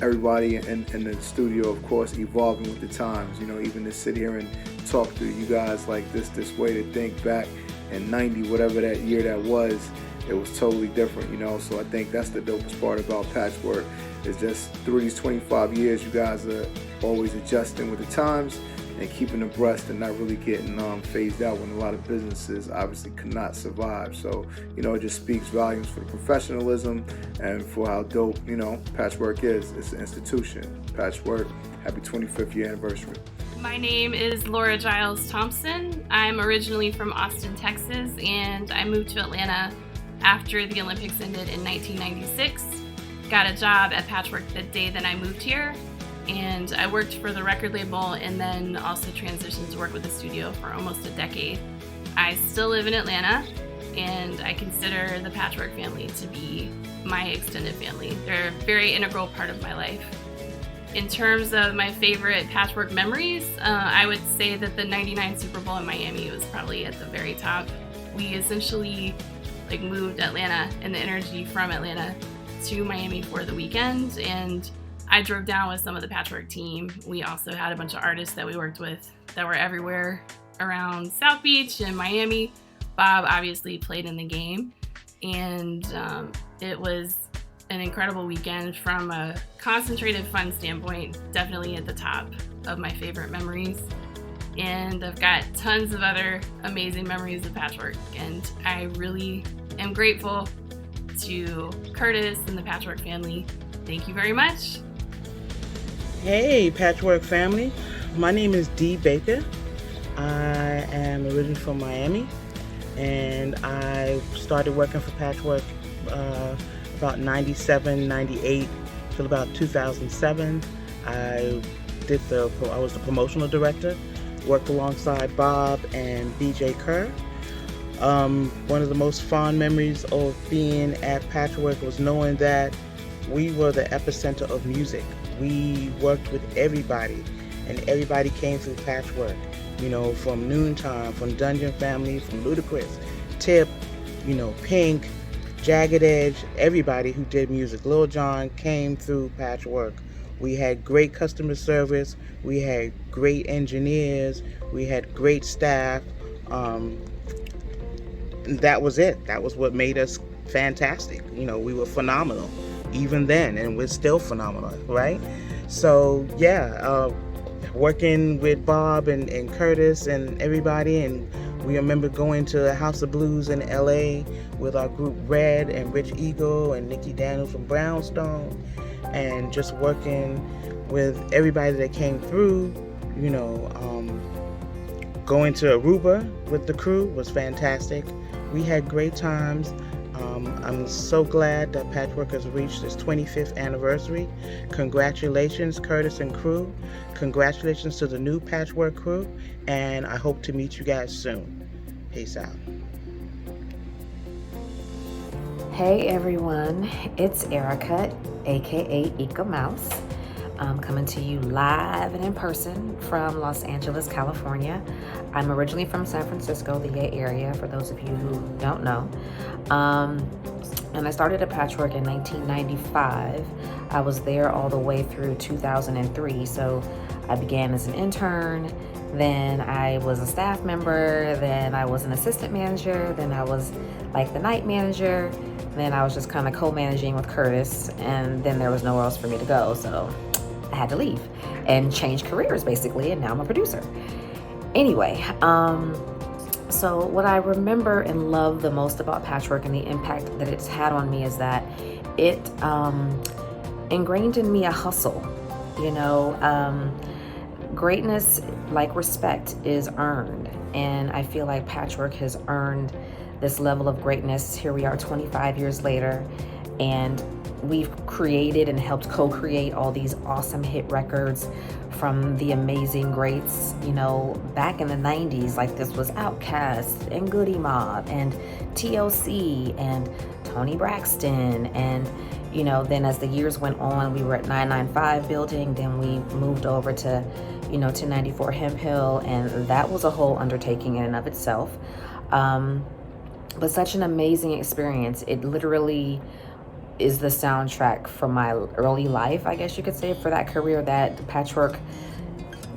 Speaker 12: everybody in the studio, of course, evolving with the times. Even to sit here and talk to you guys like this way to think back in 90, whatever that year that was, it was totally different, So I think that's the dopest part about Patchwerk, is just through these 25 years, you guys are always adjusting with the times and keeping abreast and not really getting phased out when a lot of businesses obviously could not survive. So, it just speaks volumes for the professionalism and for how dope, Patchwerk is. It's an institution. Patchwerk, happy 25th year anniversary.
Speaker 13: My name is Laura Giles Thompson. I'm originally from Austin, Texas, and I moved to Atlanta after the Olympics ended in 1996. Got a job at Patchwerk the day that I moved here, and I worked for the record label and then also transitioned to work with the studio for almost a decade. I still live in Atlanta, and I consider the Patchwerk family to be my extended family. They're a very integral part of my life. In terms of my favorite Patchwerk memories, I would say that the '99 Super Bowl in Miami was probably at the very top. we essentially like moved Atlanta and the energy from Atlanta to Miami for the weekend, and I drove down with some of the Patchwerk team. We also had a bunch of artists that we worked with that were everywhere around South Beach and Miami. Bob obviously played in the game, and it was an incredible weekend from a concentrated fun standpoint, definitely at the top of my favorite memories. And I've got tons of other amazing memories of Patchwerk, and I really am grateful to Curtis and the Patchwerk family. Thank you very much.
Speaker 14: Hey, Patchwerk family. My name is Dee Baker. I am originally from Miami, and I started working for Patchwerk about 97, 98 till about 2007. I was the promotional director, worked alongside Bob and BJ Kerr. One of the most fond memories of being at Patchwerk was knowing that we were the epicenter of music. We worked with everybody, and everybody came through Patchwerk. You know, from Noontime, from Dungeon Family, from Ludacris, Tip, you know, Pink, Jagged Edge, everybody who did music. Lil Jon came through Patchwerk. We had great customer service, we had great engineers, we had great staff. That was it. That was what made us fantastic. You know, we were phenomenal even then, and we're still phenomenal, right? So yeah, working with Bob and Curtis and everybody, and we remember going to House of Blues in LA with our group Red and Rich Eagle and Nikki Daniels from Brownstone, and just working with everybody that came through. You know, going to Aruba with the crew was fantastic. We had great times. I'm so glad that Patchwerk has reached its 25th anniversary. Congratulations, Curtis and crew. Congratulations to the new Patchwerk crew, and I hope to meet you guys soon. Peace out.
Speaker 15: Hey everyone, it's Erica, aka Ika Mouse. I'm coming to you live and in person from Los Angeles, California. I'm originally from San Francisco, the Bay Area, for those of you who don't know. And I started at Patchwerk in 1995. I was there all the way through 2003. So I began as an intern, then I was a staff member, then I was an assistant manager, then I was like the night manager, then I was just kind of co-managing with Curtis, and then there was nowhere else for me to go. So I had to leave and change careers basically, and now I'm a producer. Anyway, so what I remember and love the most about Patchwerk and the impact that it's had on me is that it ingrained in me a hustle. You know, greatness, like respect, is earned, and I feel like Patchwerk has earned this level of greatness. Here we are 25 years later, and we've created and helped co-create all these awesome hit records from the amazing greats. You know, back in the 90s, like this was Outkast and Goody Mob and TLC and Tony Braxton. And, you know, then as the years went on, we were at 995 building, then we moved over to, you know, 1094 Hemp Hill, and that was a whole undertaking in and of itself. But such an amazing experience. It literally is the soundtrack for my early life, I guess you could say, for that career. That Patchwerk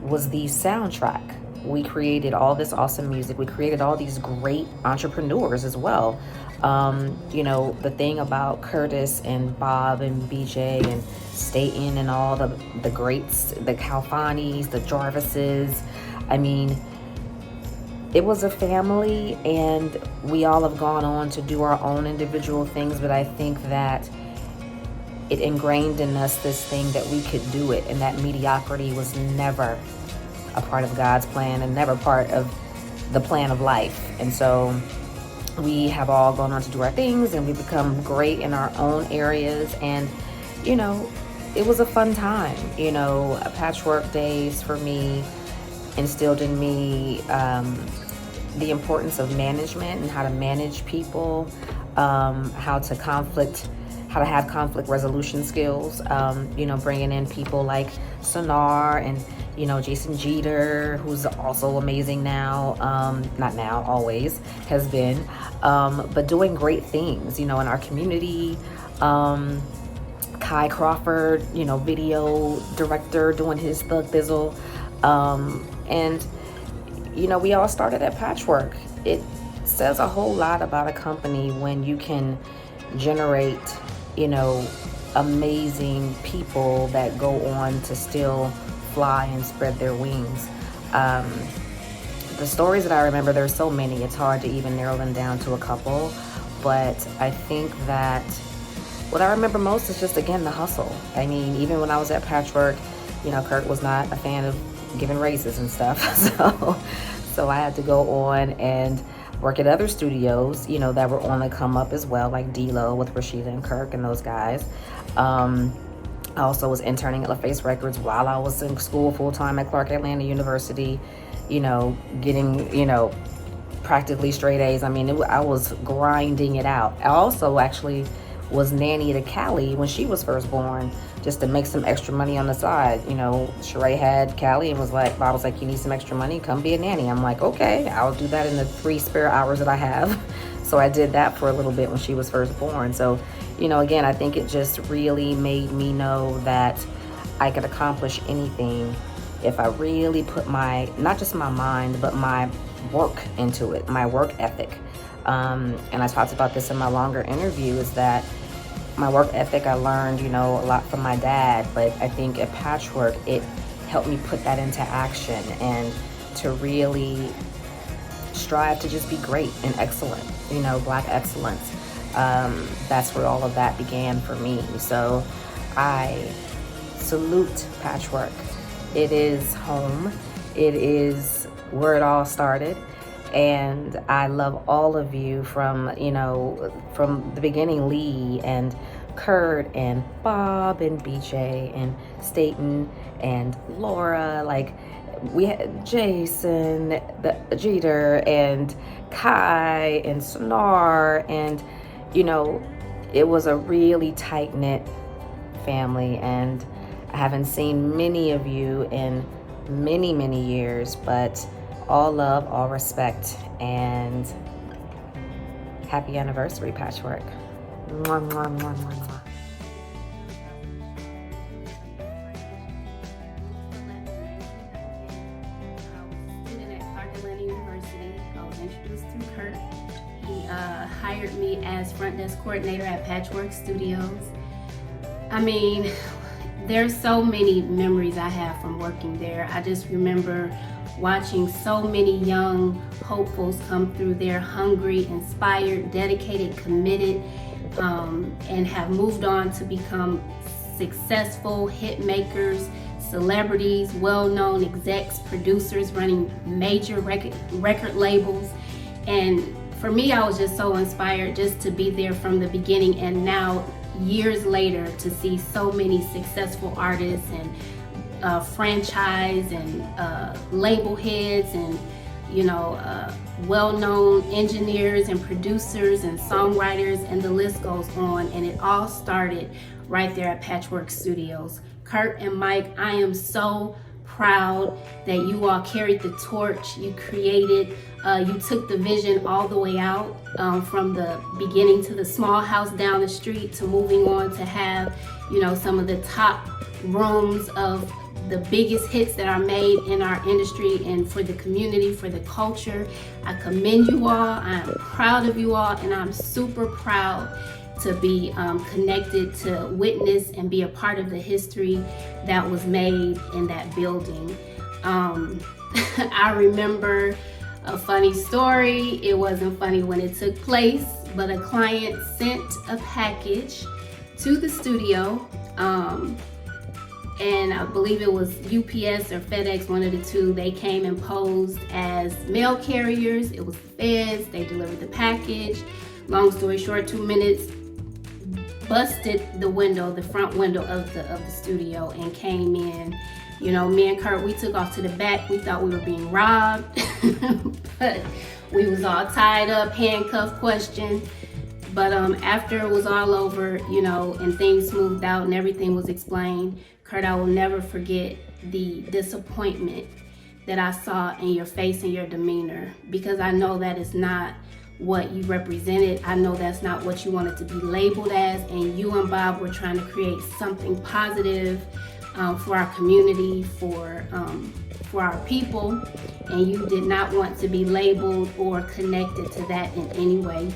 Speaker 15: was the soundtrack. We created all this awesome music. We created all these great entrepreneurs as well. You know, the thing about Curtis and Bob and BJ and Staten and all the greats, the Calfanis, the Jarvises, I mean, it was a family, and we all have gone on to do our own individual things, but I think that it ingrained in us this thing that we could do it, and that mediocrity was never a part of God's plan and never part of the plan of life. And so we have all gone on to do our things, and we've become great in our own areas, and, you know, it was a fun time. You know, Patchwerk days for me instilled in me the importance of management and how to manage people, how to conflict how to have conflict resolution skills. Bringing in people like Sonar and Jason Jeter, who's also amazing now. Not now, always has been, but doing great things, in our community. Kai Crawford, video director, doing his Thug Thizzle. And we all started at Patchwerk. It says a whole lot about a company when you can generate, amazing people that go on to still fly and spread their wings. The stories that I remember, there's so many, it's hard to even narrow them down to a couple, but I think that what I remember most is just, again, the hustle. I mean, even when I was at Patchwerk, Kurt was not a fan of giving raises and stuff, so I had to go on and work at other studios, that were on the come up as well, like D-Lo with Rashida and Kirk and those guys. I also was interning at LaFace Records while I was in school full-time at Clark Atlanta University, getting, practically straight A's. I mean, I was grinding it out. I also actually was nanny to Callie when she was first born, just to make some extra money on the side. Sheree had Callie and Bob was like, you need some extra money, come be a nanny. I'm like, okay, I'll do that in the 3 spare hours that I have. So I did that for a little bit when she was first born. So, again, I think it just really made me know that I could accomplish anything if I really put not just my mind, but my work into it, my work ethic. And I talked about this in my longer interview, is that my work ethic, I learned, a lot from my dad, but I think at Patchwerk, it helped me put that into action and to really strive to just be great and excellent, Black excellence. That's where all of that began for me. So I salute Patchwerk. It is home. It is where it all started. And I love all of you from the beginning, Lee and Kurt and Bob and BJ and Staten and Laura, we had Jason, the Jeter, and Kai and Sonar, and it was a really tight-knit family, and I haven't seen many of you in many, many years, but all love, all respect, and happy anniversary, Patchwerk. Mwah, mwah, mwah, mwah, mwah.
Speaker 13: I was introduced to Kurt. He hired me as front desk coordinator at Patchwerk Studios. I mean, there's so many memories I have from working there. I just remember watching so many young hopefuls come through there, hungry, inspired, dedicated, committed, and have moved on to become successful hit makers, celebrities, well-known execs, producers, running major record labels. And for me, I was just so inspired just to be there from the beginning, and now years later to see so many successful artists and franchise and label heads and well-known engineers and producers and songwriters, and the list goes on. And it all started right there at Patchwerk Studios. Kurt and Mike, I am so proud that you all carried the torch. You created, you took the vision all the way out, from the beginning to the small house down the street to moving on to have, some of the top rooms of the biggest hits that are made in our industry and for the community, for the culture. I commend you all. I am proud of you all, and I'm super proud to be connected, to witness and be a part of the history that was made in that building. I remember a funny story. It wasn't funny when it took place, but a client sent a package to the studio, and I believe it was UPS or FedEx, one of the two. They came and posed as mail carriers. It was the feds. They delivered the package. Long story short, 2 minutes, busted the window, the front window of the studio, and came in. Me and Kurt, we took off to the back. We thought we were being robbed, but we was all tied up, handcuffed, questioned.
Speaker 16: But after it was all over, you know, and things smoothed out and everything was explained, Kurt, I will never forget the disappointment that I saw in your face and your demeanor, because I know that is not what you represented. I know that's not what you wanted to be labeled as, and you and Bob were trying to create something positive for our community, for our people, and you did not want to be labeled or connected to that in any way.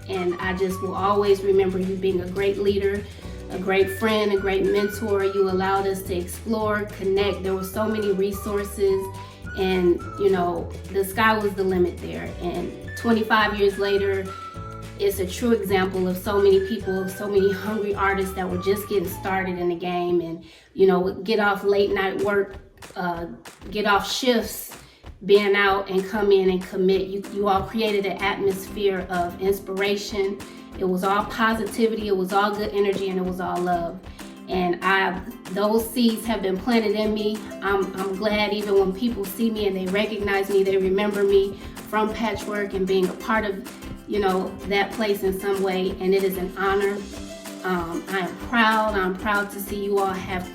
Speaker 16: And I just will always remember you being a great leader, a great friend, a great mentor. You allowed us to explore, connect. There were so many resources, and you know, the sky was the limit there. And 25 years later, it's a true example of so many people, so many hungry artists that were just getting started in the game, and you know, get off late night work, get off shifts, being out and come in and commit. You all created an atmosphere of inspiration. It was all positivity, it was all good energy, and it was all love. And those seeds have been planted in me. I'm glad even when people see me and they recognize me, they remember me from Patchwerk and being a part of, you know, that place in some way. And it is an honor. I am proud. I'm proud to see you all have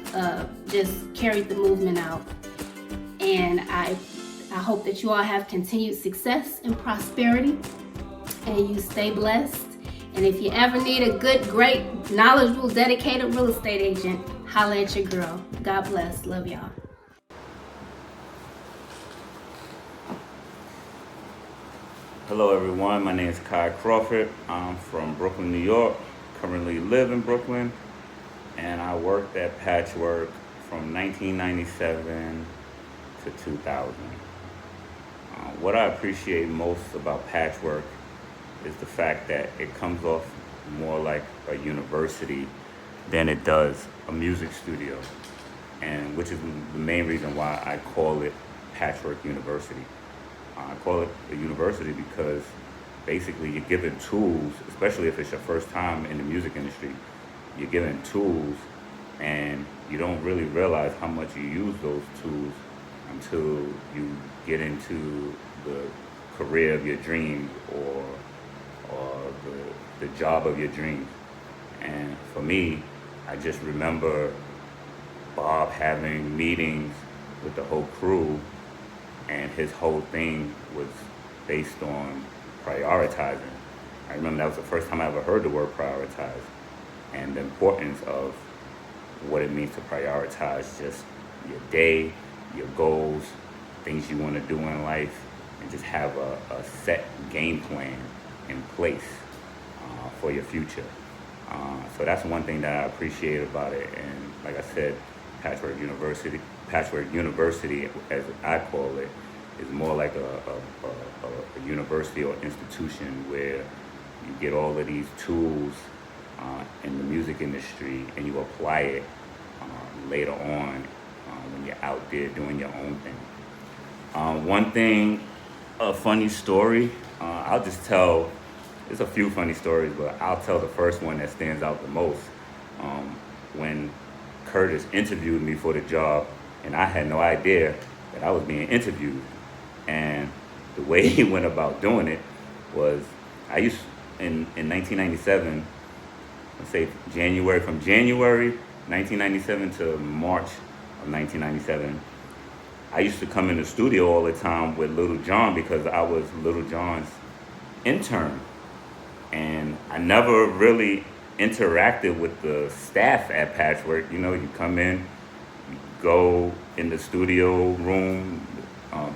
Speaker 16: just carried the movement out. And I hope that you all have continued success and prosperity, and you stay blessed. And if you ever need a good, great, knowledgeable, dedicated real estate agent, holla at your girl. God bless. Love y'all.
Speaker 17: Hello everyone, my name is Kai Crawford. I'm from Brooklyn, New York. Currently live in Brooklyn, and I worked at Patchwerk from 1997 to 2000. What I appreciate most about Patchwerk is the fact that it comes off more like a university than it does a music studio, and which is the main reason why I call it Patchwerk University. I call it a university because basically you're given tools, especially if it's your first time in the music industry, you're given tools and you don't really realize how much you use those tools until you get into the career of your dreams or the job of your dreams. And for me, I just remember Bob having meetings with the whole crew, and his whole thing was based on prioritizing. I remember that was the first time I ever heard the word prioritize, and the importance of what it means to prioritize just your day, your goals, things you want to do in life, and just have a set game plan in place for your future. So that's one thing that I appreciate about it. And like I said, Patchwerk University, as I call it, is more like a university or institution where you get all of these tools in the music industry and you apply it later on when you're out there doing your own thing. One thing, a funny story, I'll just tell, there's a few funny stories, but I'll tell the first one that stands out the most. When Curtis interviewed me for the job, and I had no idea that I was being interviewed. And the way he went about doing it was, in 1997, let's say from January 1997 to March of 1997, I used to come in the studio all the time with Little John because I was Little John's intern. And I never really interacted with the staff at Patchwerk. You know, you come in, you go in the studio room.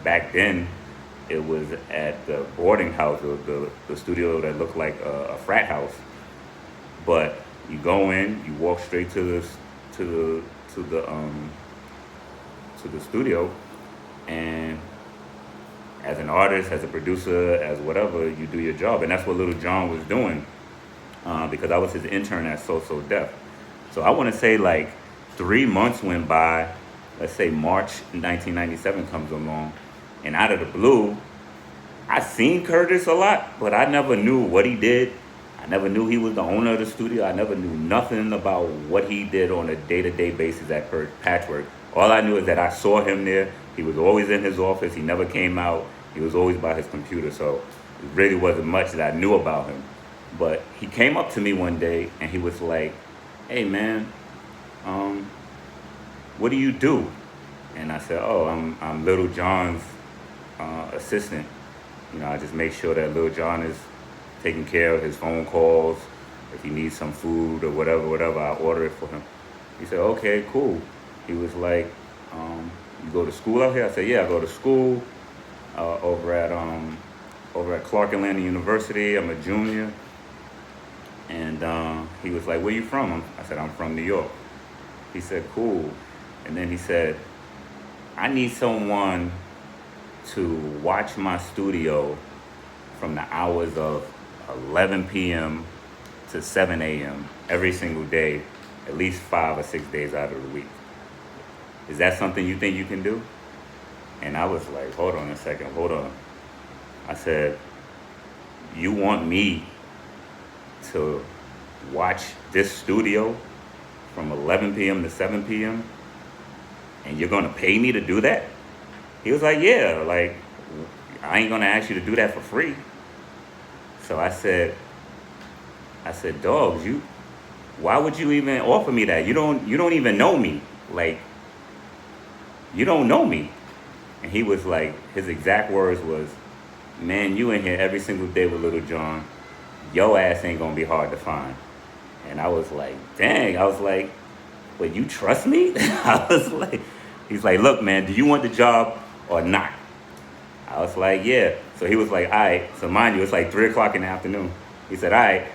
Speaker 17: Back then, it was at the boarding house, or the studio that looked like a frat house. But you go in, you walk straight to the studio, and as an artist, as a producer, as whatever, you do your job. And that's what Little John was doing, because I was his intern at So Def. So I want to say like 3 months went by. Let's say March 1997 comes along, and out of the blue, I seen Curtis a lot, but I never knew what he did. I never knew he was the owner of the studio. I never knew nothing about what he did on a day-to-day basis at Patchwerk. All I knew is that I saw him there. He was always in his office. He never came out. He was always by his computer. So it really wasn't much that I knew about him. But he came up to me one day and he was like, "Hey man, what do you do?" And I said, "Oh, I'm Little John's assistant. You know, I just make sure that Little John is taking care of his phone calls. If he needs some food or whatever, I order it for him." He said, "Okay, cool." He was like, "You go to school out here?" I said, "Yeah, I go to school over at Clark Atlanta University. I'm a junior." And he was like, "Where you from?" I said, "I'm from New York." He said, "Cool." And then he said, "I need someone to watch my studio from the hours of 11 p.m. to 7 a.m. every single day, at least 5 or 6 days out of the week. Is that something you think you can do?" And I was like, hold on a second, hold on. I said, "You want me to watch this studio from 11 p.m. to 7 p.m. and you're gonna pay me to do that?" He was like, "Yeah, like, I ain't gonna ask you to do that for free." So I said, "Dogs, why would you even offer me that? You don't even know me. Like, you don't know me." And he was like, his exact words was, "Man, you in here every single day with Little John. Your ass ain't gonna be hard to find." And I was like, dang. I was like, "But you trust me?" I was like, he's like, "Look, man, do you want the job or not?" I was like, "Yeah." So he was like, "All right." So mind you, it's like 3 o'clock in the afternoon. He said, "All right,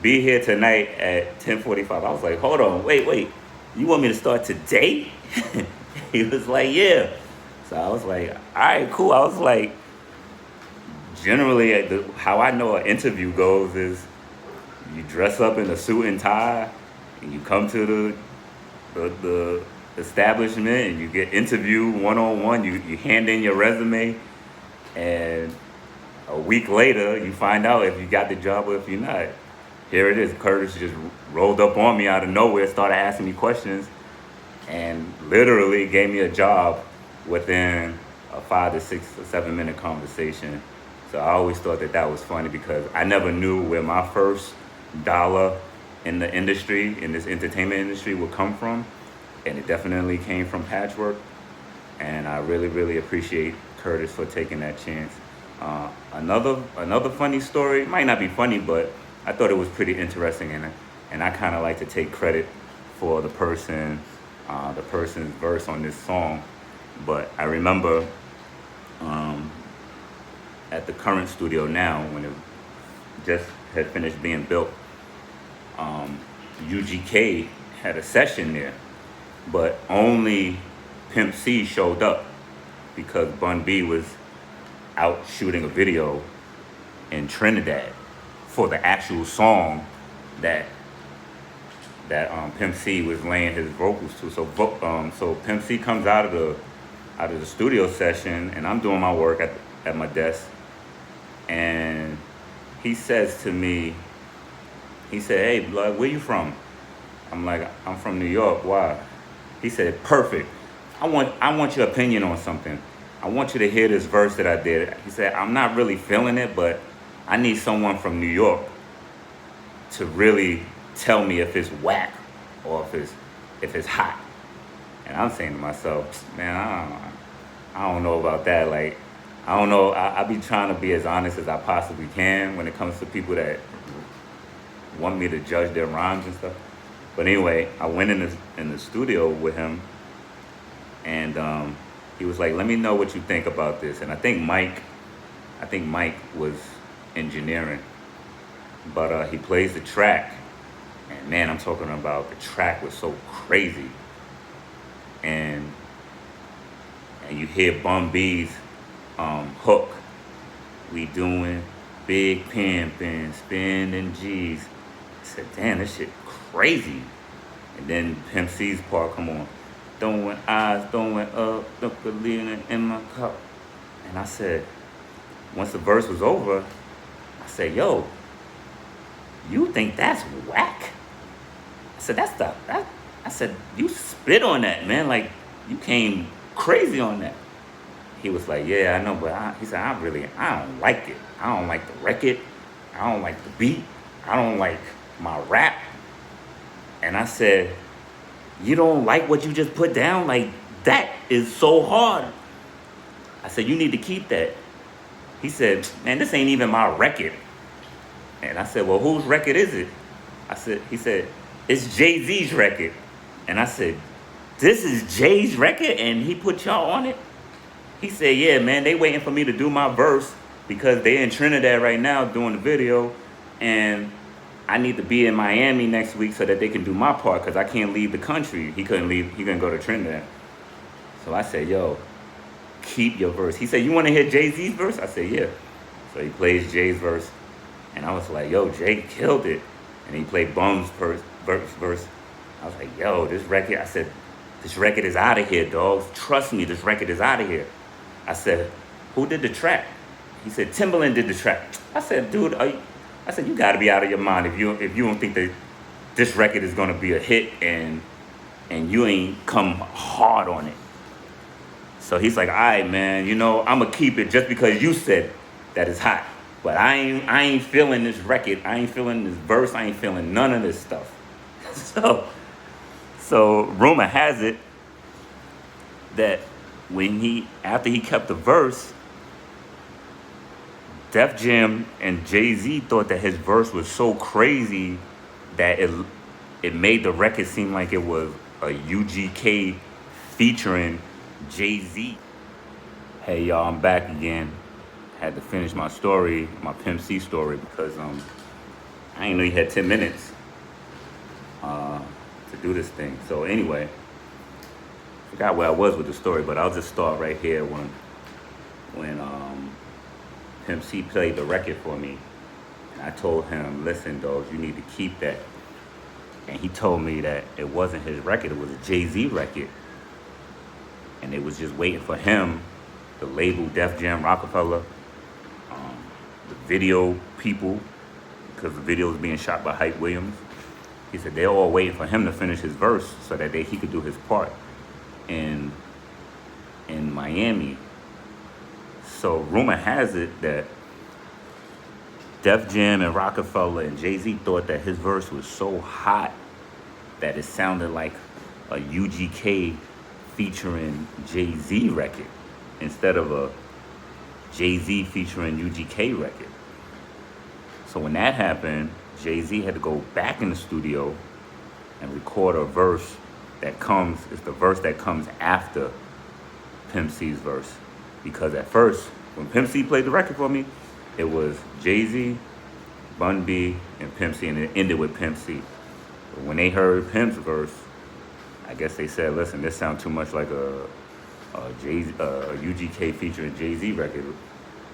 Speaker 17: be here tonight at 10:45. I was like, hold on, wait. You want me to start today? He was like, "Yeah." So I was like, all right, cool. I was like, generally, how I know an interview goes is you dress up in a suit and tie, and you come to the establishment, and you get interviewed one-on-one. You hand in your resume, and a week later, you find out if you got the job or if you're not. Here it is. Curtis just rolled up on me out of nowhere, started asking me questions, and literally gave me a job within a 5 to 6 or 7 minute conversation. So I always thought that was funny because I never knew where my first dollar in the industry, in this entertainment industry, would come from. And it definitely came from Patchwerk. And I really, really appreciate Curtis for taking that chance. Another funny story, might not be funny, but I thought it was pretty interesting, and I kind of like to take credit for the person's verse on this song. But I remember at the current studio now, when it just had finished being built, UGK had a session there, but only Pimp C showed up because Bun B was out shooting a video in Trinidad for the actual song that Pimp C was laying his vocals to. So Pimp C comes out of the studio session, and I'm doing my work at my desk, and he says to me, he said, "Hey, blood, where you from?" I'm like, "I'm from New York." "Why?" He said, "Perfect. I want your opinion on something. I want you to hear this verse that I did." He said, "I'm not really feeling it, but I need someone from New York to really tell me if it's whack or if it's hot." And I'm saying to myself, man, I don't know about that. Like, I don't know. I be trying to be as honest as I possibly can when it comes to people that want me to judge their rhymes and stuff. But anyway, I went in the studio with him, and he was like, "Let me know what you think about this." And I think Mike was engineering, but he plays the track, and man, I'm talking about the track was so crazy, and you hear Bun B's hook, "We doing big pimpin', spending G's." I said, damn, this shit crazy. And then Pimp C's part come on, "Throwing eyes, throwing up, look a leaning in my cup." And I said, once the verse was over, I said, "Yo, you think that's whack?" I said, I said, "You spit on that, man. Like, you came crazy on that." He was like, "Yeah, I know, but he said, I don't like it. I don't like the record. I don't like the beat. I don't like my rap. And I said, you don't like what you just put down? Like, that is so hard. I said, you need to keep that. He said, man, this ain't even my record. And I said, well, whose record is it? He said, it's Jay-Z's record. And I said, this is Jay's record and he put y'all on it? He said, yeah, man, they waiting for me to do my verse because they in Trinidad right now doing the video, and I need to be in Miami next week so that they can do my part because I can't leave the country. He couldn't go to Trinidad. So I said, yo, keep your verse. He said, you want to hear Jay-Z's verse? I said, yeah. So he plays Jay's verse, and I was like, yo, Jay killed it. And he played Bum's verse. I was like, yo, this record, I said, this record is out of here, dogs. Trust me, this record is out of here. I said, who did the track? He said, Timbaland did the track. I said, dude, you gotta be out of your mind if you don't think that this record is gonna be a hit and you ain't come hard on it. So he's like, all right, man, I'm gonna keep it just because you said that it's hot. But I ain't feeling this record. I ain't feeling this verse. I ain't feeling none of this stuff. So rumor has it that after he kept the verse, Def Jam and Jay-Z thought that his verse was so crazy that it made the record seem like it was a UGK featuring Jay-Z. Hey y'all, I'm back again. Had to finish my story, my Pimp C story, because I didn't know you had 10 minutes to do this thing. So anyway, forgot where I was with the story, but I'll just start right here when Pimp C played the record for me. And I told him, listen, dogs, you need to keep that. And he told me that it wasn't his record, it was a Jay-Z record. And they was just waiting for him, the label Def Jam Rockefeller, the video people, because the video was being shot by Hype Williams. He said they're all waiting for him to finish his verse so that he could do his part in Miami. So rumor has it that Def Jam and Rockefeller and Jay-Z thought that his verse was so hot that it sounded like a UGK featuring Jay-Z record instead of a Jay-Z featuring UGK record. So when that happened, Jay-Z had to go back in the studio and record a verse it's the verse that comes after Pimp C's verse. Because at first, when Pimp C played the record for me, it was Jay-Z, Bun B, and Pimp C, and it ended with Pimp C. But when they heard Pimp's verse, I guess they said, listen, this sounds too much like a UGK featuring Jay-Z record.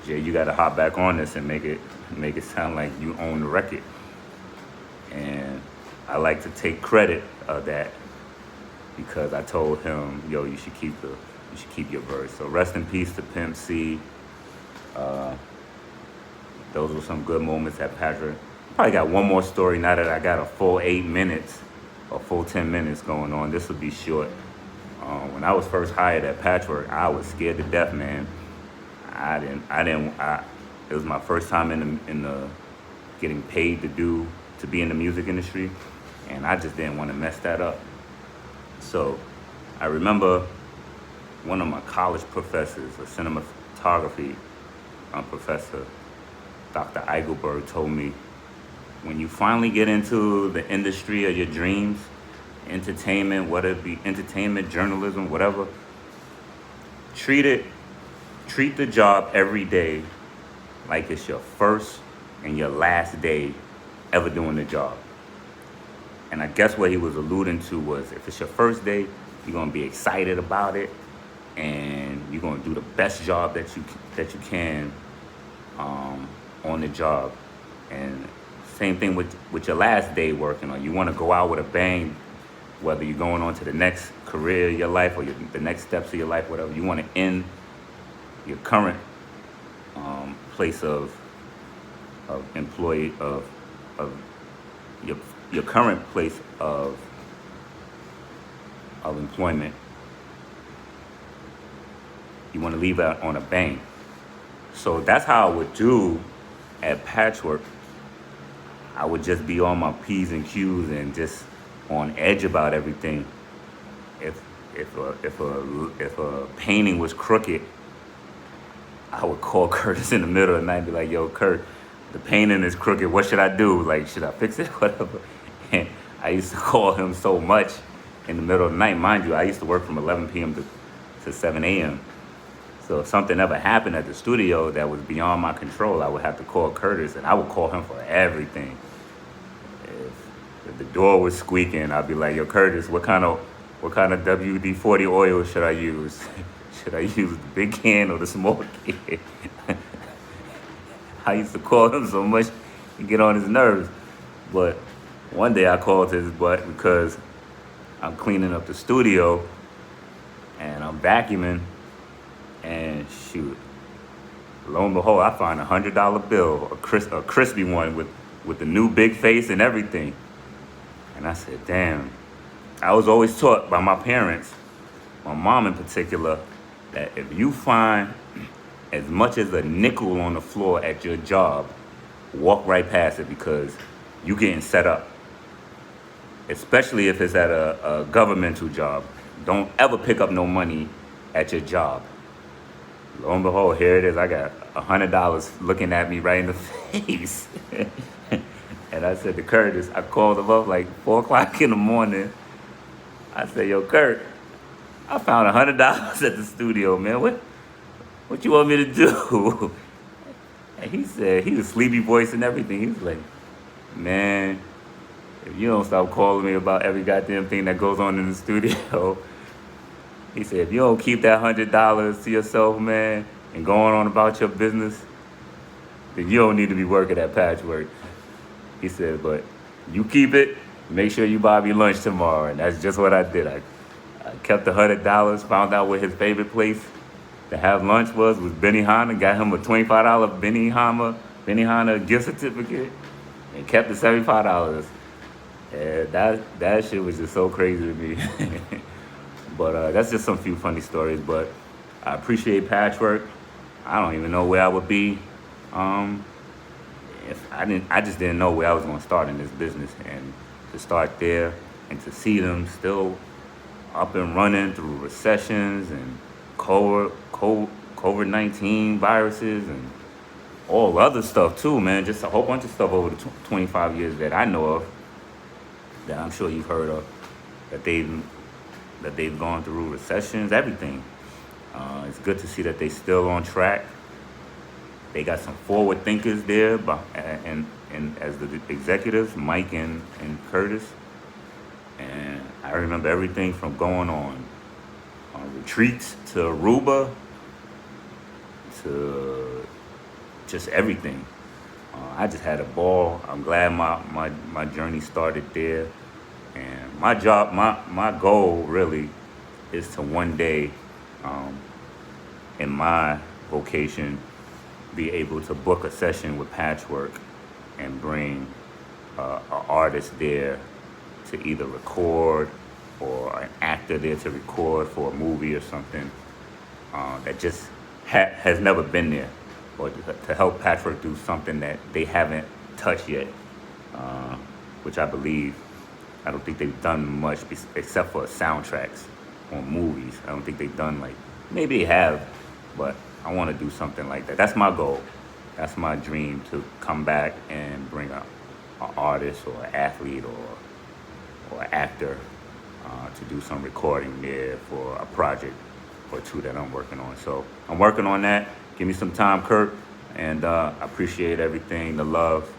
Speaker 17: Jay, you got to hop back on this and make it sound like you own the record. And I like to take credit of that because I told him, yo, you should keep your verse. So rest in peace to Pimp C. Those were some good moments at Patchwerk. Probably got one more story now that I got a full 8 minutes or full 10 minutes going on. This will be short. When I was first hired at Patchwerk, I was scared to death, man. It was my first time in the getting paid to be in the music industry, and I just didn't want to mess that up. So I remember one of my college professors, a cinematography professor, Dr. Eigelberg, told me, when you finally get into the industry of your dreams, entertainment, whether it be entertainment, journalism, whatever, treat the job every day like it's your first and your last day ever doing the job. And I guess what he was alluding to was, if it's your first day, you're gonna be excited about it, and you're gonna do the best job that you can on the job. And same thing with your last day working on. You want to go out with a bang, whether you're going on to the next career of your life or the next steps of your life, whatever. You want to end your current place of employee of your current place of employment. You want to leave out on a bang. So that's how I would do at Patchwerk. I would just be on my P's and Q's and just on edge about everything. If a painting was crooked, I would call Curtis in the middle of the night and be like, yo, Kurt, the painting is crooked. What should I do? Like, should I fix it? Whatever. And I used to call him so much in the middle of the night. Mind you, I used to work from 11 p.m. to 7 a.m. So if something ever happened at the studio that was beyond my control, I would have to call Curtis, and I would call him for everything. If the door was squeaking, I'd be like, yo, Curtis, what kind of WD-40 oil should I use? Should I use the big can or the small can? I used to call him so much to get on his nerves. But one day I called his butt because I'm cleaning up the studio and I'm vacuuming, and shoot, lo and behold, I find $100 bill, a crispy one with the new big face and everything. And I said, damn. I was always taught by my parents, my mom in particular, that if you find as much as a nickel on the floor at your job, walk right past it because you getting set up. Especially if it's at a governmental job. Don't ever pick up no money at your job. Lo and behold, here it is. I got $100 looking at me right in the face. And I said to Curtis, I called him up like 4 o'clock in the morning. I said, yo, Kurt, I found $100 at the studio, man. What you want me to do? And he said, he was sleepy voice and everything. He was like, man, if you don't stop calling me about every goddamn thing that goes on in the studio, he said, if you don't keep that $100 to yourself, man, and going on about your business, then you don't need to be working at Patchwerk. He said, but you keep it, make sure you buy me lunch tomorrow. And that's just what I did. I kept the $100, found out what his favorite place to have lunch was Benihana, got him a $25 Benihana gift certificate, and kept the $75. And that shit was just so crazy to me. But that's just some few funny stories. But I appreciate Patchwerk. I don't even know where I would be if I just didn't know where I was going to start in this business. And to start there and to see them still up and running through recessions and COVID-19 viruses and all other stuff too, man. Just a whole bunch of stuff over the 25 years that I know of, that I'm sure you've heard of, that they've gone through recessions, everything. It's good to see that they still on track. They got some forward thinkers there, and as the executives, Mike and Curtis. And I remember everything from going on retreats to Aruba to just everything. I just had a ball. I'm glad my journey started there. And my goal really is to one day, in my vocation, be able to book a session with Patchwerk and bring an artist there to either record or an actor there to record for a movie or something that just has never been there, or to help Patchwerk do something that they haven't touched yet, which I don't think they've done much except for soundtracks on movies. I don't think they've done, like, maybe they have, but I want to do something like that. That's my goal. That's my dream, to come back and bring an artist or an athlete or an actor to do some recording there for a project or two that I'm working on. So I'm working on that. Give me some time, Kurt, and I appreciate everything, the love,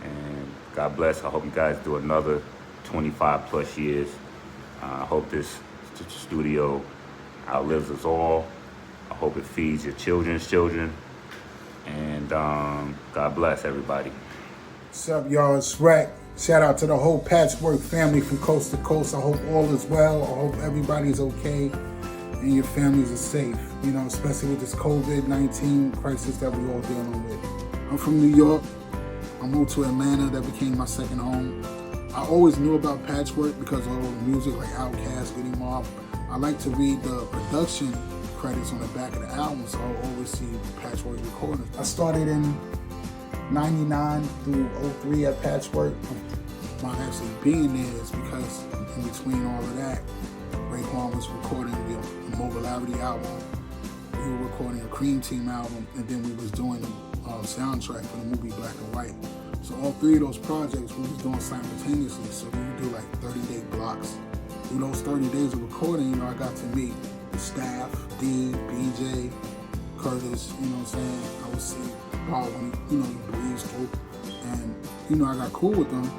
Speaker 17: and God bless. I hope you guys do another 25 plus years. I hope this studio outlives us all. I hope it feeds your children's children. And God bless everybody.
Speaker 18: What's up, y'all? It's Rack. Shout out to the whole Patchwerk family from coast to coast. I hope all is well. I hope everybody's okay and your families are safe, especially with this COVID-19 crisis that we all dealing with. I'm from New York. I moved to Atlanta. That became my second home. I always knew about Patchwerk because of all the music like Outkast, Goody Mob. I like to read the production credits on the back of the album, so I'll always see Patchwerk recordings. I started in 99 through 03 at Patchwerk. My actually being there is because in between all of that, Raekwon was recording the Mobilarity album. We were recording a Cream Team album, and then we was doing the soundtrack for the movie Black and White. So all three of those projects we was doing simultaneously. So we would do like 30-day blocks. Through those 30 days of recording, I got to meet the staff, D, BJ, Curtis, you know what I'm saying? I would see Paul when he breezed through. And, I got cool with them,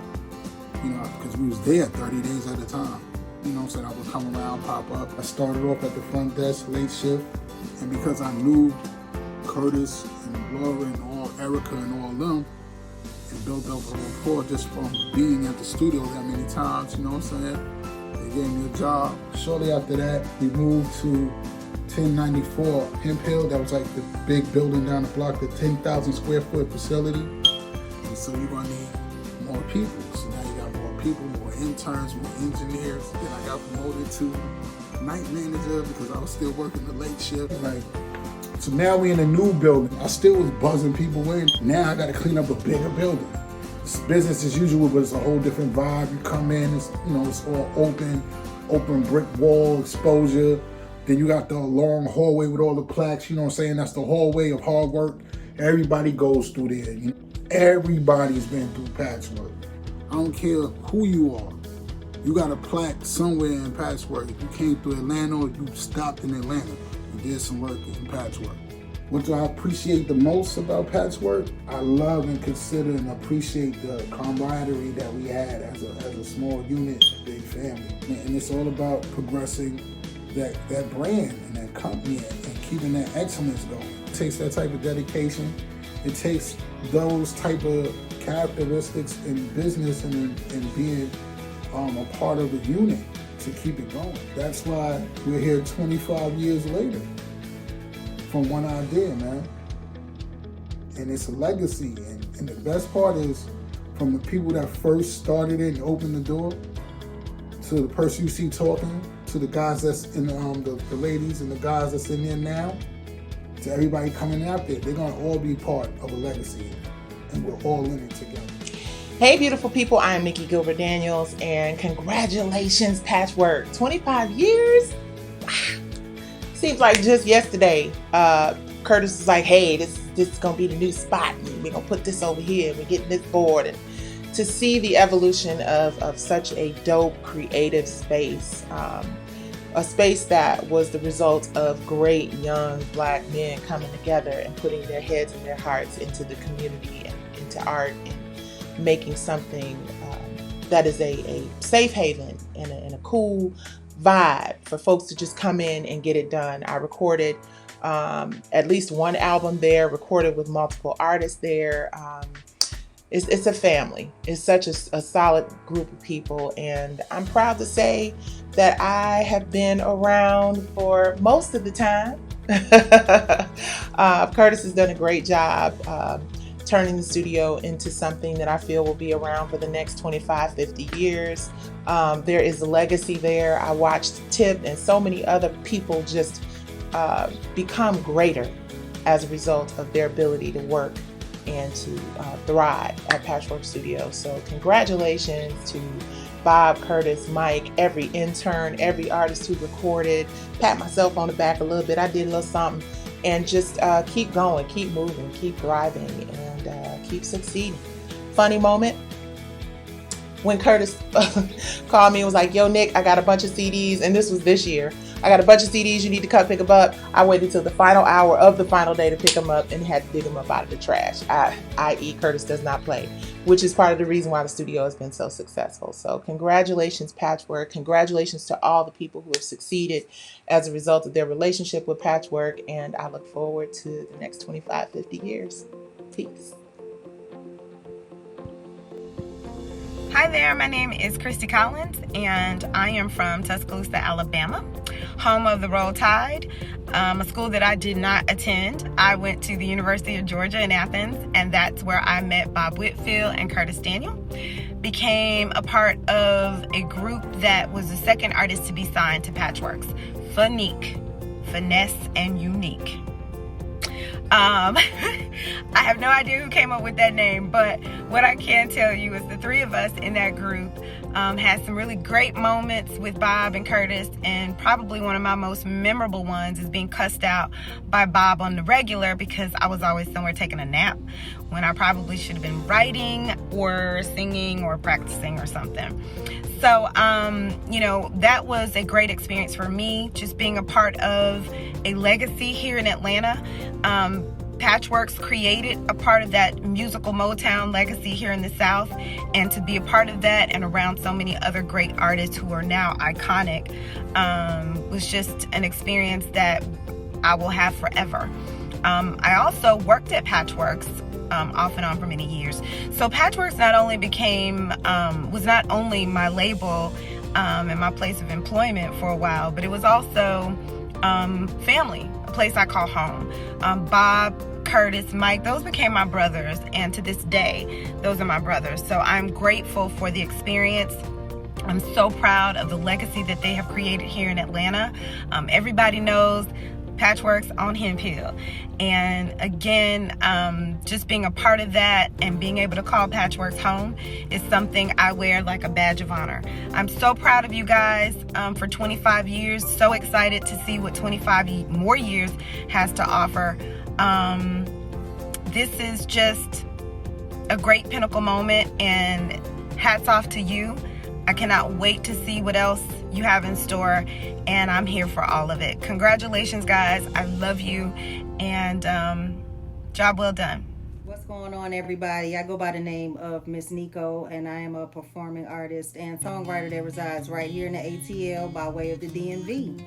Speaker 18: because we was there 30 days at a time. You know what I'm saying? I would come around, pop up. I started off at the front desk, late shift. And because I knew Curtis and Laura and all Erica and all them, and built up a rapport just from being at the studio that many times, you know what I'm saying? They gave me a job. Shortly after that, we moved to 1094 Hemp Hill. That was like the big building down the block, the 10,000 square foot facility. And so you're gonna need more people. So now you got more people, more interns, more engineers. Then I got promoted to night manager because I was still working the late shift. So now we in a new building. I still was buzzing people in. Now I gotta clean up a bigger building. It's business as usual, but it's a whole different vibe. You come in, it's all open brick wall, exposure. Then you got the long hallway with all the plaques, you know what I'm saying? That's the hallway of hard work. Everybody goes through there. Everybody's been through Patchwerk. I don't care who you are. You got a plaque somewhere in Patchwerk. If you came through Atlanta or you stopped in Atlanta, you did some work in Patchwerk. What do I appreciate the most about Patchwerk? I love and consider and appreciate the camaraderie that we had as a small unit, a big family. And it's all about progressing that brand and that company and keeping that excellence going. It takes that type of dedication. It takes those type of characteristics in business and being a part of a unit to keep it going. That's why we're here 25 years later from one idea, man. And it's a legacy. And the best part is from the people that first started it and opened the door to the person you see talking, to the guys that's in the ladies and the guys that's in there now, to everybody coming out there, they're gonna all be part of a legacy, and we're all in it together.
Speaker 19: Hey beautiful people, I'm Nikki Gilbert Daniels, and congratulations Patchwerk, 25 years? Seems like just yesterday, Curtis was like, hey, this is gonna be the new spot, and we're gonna put this over here, and we're getting this board. And to see the evolution of such a dope creative space, a space that was the result of great young Black men coming together and putting their heads and their hearts into the community and into art and making something that is a safe haven and a cool vibe for folks to just come in and get it done. I recorded at least one album there, recorded with multiple artists there. It's a family. It's such a solid group of people, and I'm proud to say that I have been around for most of the time. Curtis has done a great job turning the studio into something that I feel will be around for the next 25, 50 years. There is a legacy there. I watched Tip and so many other people just become greater as a result of their ability to work and to thrive at Patchwerk Studios. So congratulations to Bob, Curtis, Mike, every intern, every artist who recorded. Pat myself on the back a little bit. I did a little something. And just keep going, keep moving, keep thriving, and keep succeeding. Funny moment, when Curtis called me and was like, yo, Nick, I got a bunch of CDs, and this was this year. I got a bunch of CDs, you need to come pick them up. I waited till the final hour of the final day to pick them up and had to dig them up out of the trash, i.e. Curtis does not play, which is part of the reason why the studio has been so successful. So congratulations, Patchwerk. Congratulations to all the people who have succeeded as a result of their relationship with Patchwerk, and I look forward to the next 25, 50 years. Peace.
Speaker 20: Hi there, my name is Christy Collins, and I am from Tuscaloosa, Alabama, home of the Roll Tide, a school that I did not attend. I went to the University of Georgia in Athens, and that's where I met Bob Whitfield and Curtis Daniel. Became a part of a group that was the second artist to be signed to Patchwerk's, Fanique, Finesse and Unique. I have no idea who came up with that name, but what I can tell you is the three of us in that group had some really great moments with Bob and Curtis, and probably one of my most memorable ones is being cussed out by Bob on the regular because I was always somewhere taking a nap when I probably should have been writing or singing or practicing or something. So, you know, that was a great experience for me, just being a part of a legacy here in Atlanta. Patchwerk's created a part of that musical Motown legacy here in the South, and to be a part of that and around so many other great artists who are now iconic was just an experience that I will have forever. I also worked at Patchwerk's off and on for many years. So Patchwerk's not only was not only my label and my place of employment for a while, but it was also family, a place I call home. Bob, Curtis, Mike, those became my brothers, and to this day, those are my brothers. So I'm grateful for the experience. I'm so proud of the legacy that they have created here in Atlanta. Everybody knows Patchwerk's on Hemp Hill. And again, just being a part of that and being able to call Patchwerk's home is something I wear like a badge of honor. I'm so proud of you guys for 25 years. So excited to see what 25 more years has to offer. This is just a great pinnacle moment, and hats off to you. I cannot wait to see what else you have in store, and I'm here for all of it. Congratulations, guys. I love you, and job well done.
Speaker 21: What's going on, everybody? I go by the name of Miss Nico, and I am a performing artist and songwriter that resides right here in the ATL by way of the DMV.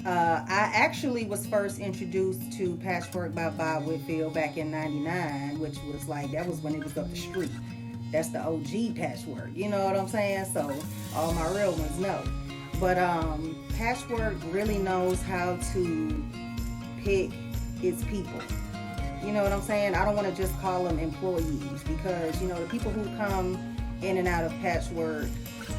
Speaker 21: I actually was first introduced to Patchwerk by Bob Whitfield back in '99, which was like, that was when it was up the street. That's the OG Patchwerk, you know what I'm saying? So all my real ones know. But Patchwerk really knows how to pick its people. You know what I'm saying? I don't want to just call them employees, because, you know, the people who come in and out of Patchwerk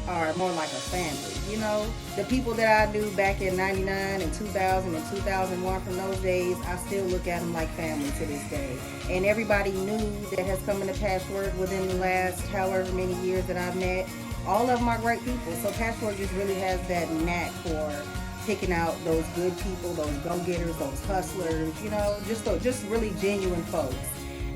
Speaker 21: are more like a family, you know? The people that I knew back in 99 and 2000 and 2001, from those days, I still look at them like family to this day. And everybody new that has come into Patchwerk within the last however many years that I've met, all of them are great people. So Patchwerk just really has that knack for picking out those good people, those go-getters, those hustlers, you know, just really genuine folks.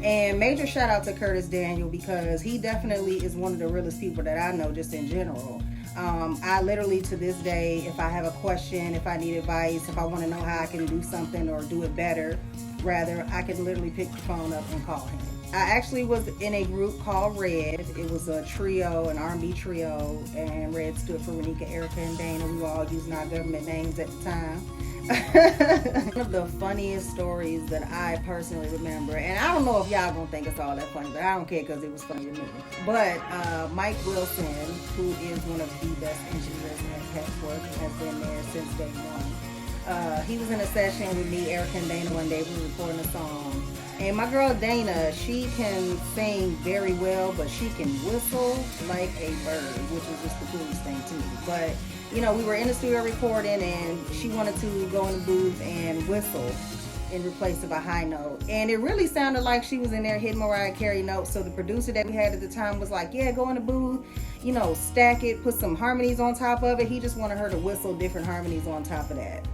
Speaker 21: And major shout out to Curtis Daniel, because he definitely is one of the realest people that I know just in general. I literally, to this day, if I have a question, if I need advice, if I want to know how I can do something or do it better, rather, I can literally pick the phone up and call him. I actually was in a group called Red. It was a trio, an R&B trio, and Red stood for Renika, Erica, and Dana. We were all using our government names at the time. One of the funniest stories that I personally remember, and I don't know if y'all gonna think it's all that funny, but I don't care because it was funny to me. But Mike Wilson, who is one of the best engineers at Patchwerk, has been there since day one. He was in a session with me, Erica, and Dana one day. We were recording a song. And my girl Dana, she can sing very well, but she can whistle like a bird, which is just the coolest thing to me. But, you know, we were in the studio recording, and she wanted to go in the booth and whistle in replace of a high note. And it really sounded like she was in there hitting Mariah Carey notes. So the producer that we had at the time was like, yeah, go in the booth, you know, stack it, put some harmonies on top of it. He just wanted her to whistle different harmonies on top of that.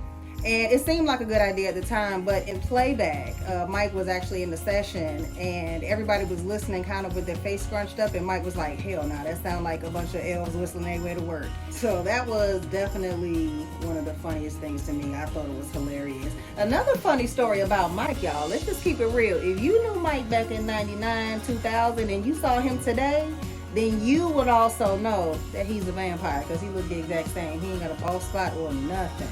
Speaker 21: And it seemed like a good idea at the time, but in playback, Mike was actually in the session, and everybody was listening kind of with their face scrunched up, and Mike was like, hell nah, that sounded like a bunch of elves whistling their way to work. So that was definitely one of the funniest things to me. I thought it was hilarious. Another funny story about Mike, y'all, let's just keep it real. If you knew Mike back in 99, 2000, and you saw him today, then you would also know that he's a vampire, because he looked the exact same. He ain't got a bald spot or nothing.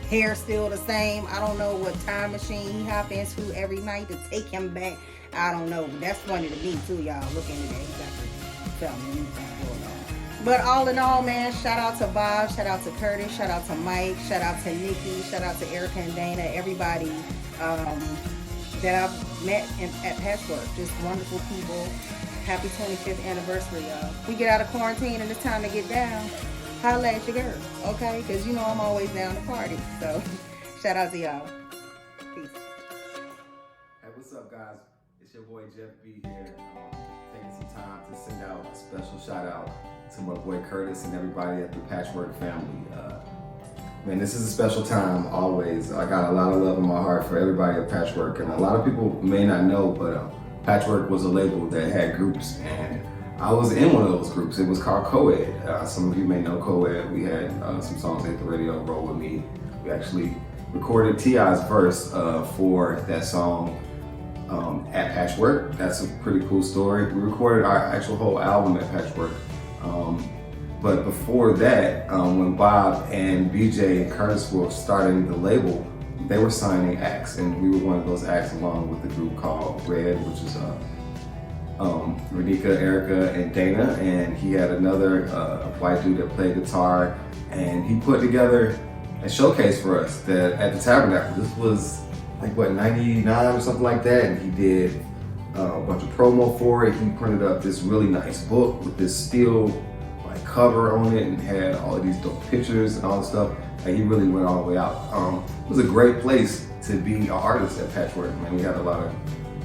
Speaker 21: Hair still the same. I don't know what time machine he hop into every night to take him back. I don't know. That's funny to me too, y'all. Looking at that, he got the family going on. But all in all, man, shout out to Bob, shout out to Curtis, shout out to Mike, shout out to Nikki, shout out to Erica and Dana, everybody that I've met at Patchwerk. Just wonderful people. Happy 25th anniversary, y'all. We get out of quarantine and it's time to get down. Holla at your girl, okay? Because you know I'm always down to party. So, shout out to y'all. Peace.
Speaker 3: what's up, guys? It's your boy Jeff B here. Taking some time to send out a special shout out to my boy Curtis and everybody at the Patchwerk family. Man, this is a special time always. I got a lot of love in my heart for everybody at Patchwerk, and a lot of people may not know, but Patchwerk was a label that had groups, and I was in one of those groups. It was called Co-Ed. Some of you may know Co-Ed. We had some songs that hit the radio, Roll With Me. We actually recorded T.I.'s verse for that song at Patchwerk. That's a pretty cool story. We recorded our actual whole album at Patchwerk. But before that, when Bob and BJ and Curtis were starting the label, they were signing acts, and we were one of those acts along with the group called Red, which is Renika, Erica, and Dana, and he had another white dude that played guitar, and he put together a showcase for us that at the Tabernacle. This was like what, 99 or something like that, and he did a bunch of promo for it. He printed up this really nice book with this steel cover on it and had all of these dope pictures and all this stuff. Like, he really went all the way out. It was a great place to be an artist at Patchwerk, man. We had a lot of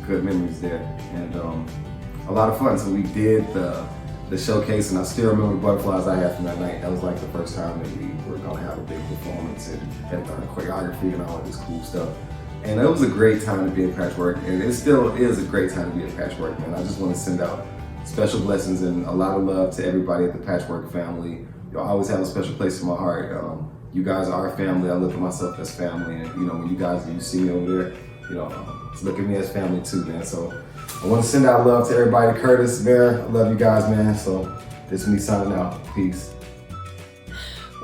Speaker 3: good memories there and a lot of fun. So we did the showcase, and I still remember the butterflies I had from that night. That was like the first time that we were gonna have a big performance and had our choreography and all of this cool stuff. And it was a great time to be at Patchwerk, and it still is a great time to be at Patchwerk, man. I just want to send out special blessings and a lot of love to everybody at the Patchwerk family. You always have a special place in my heart. You guys are our family. I look at myself as family, and when you see me over there, look at me as family too, man. So I want to send out love to everybody. Curtis, Vera, I love you guys, man. So this is me signing out. Peace.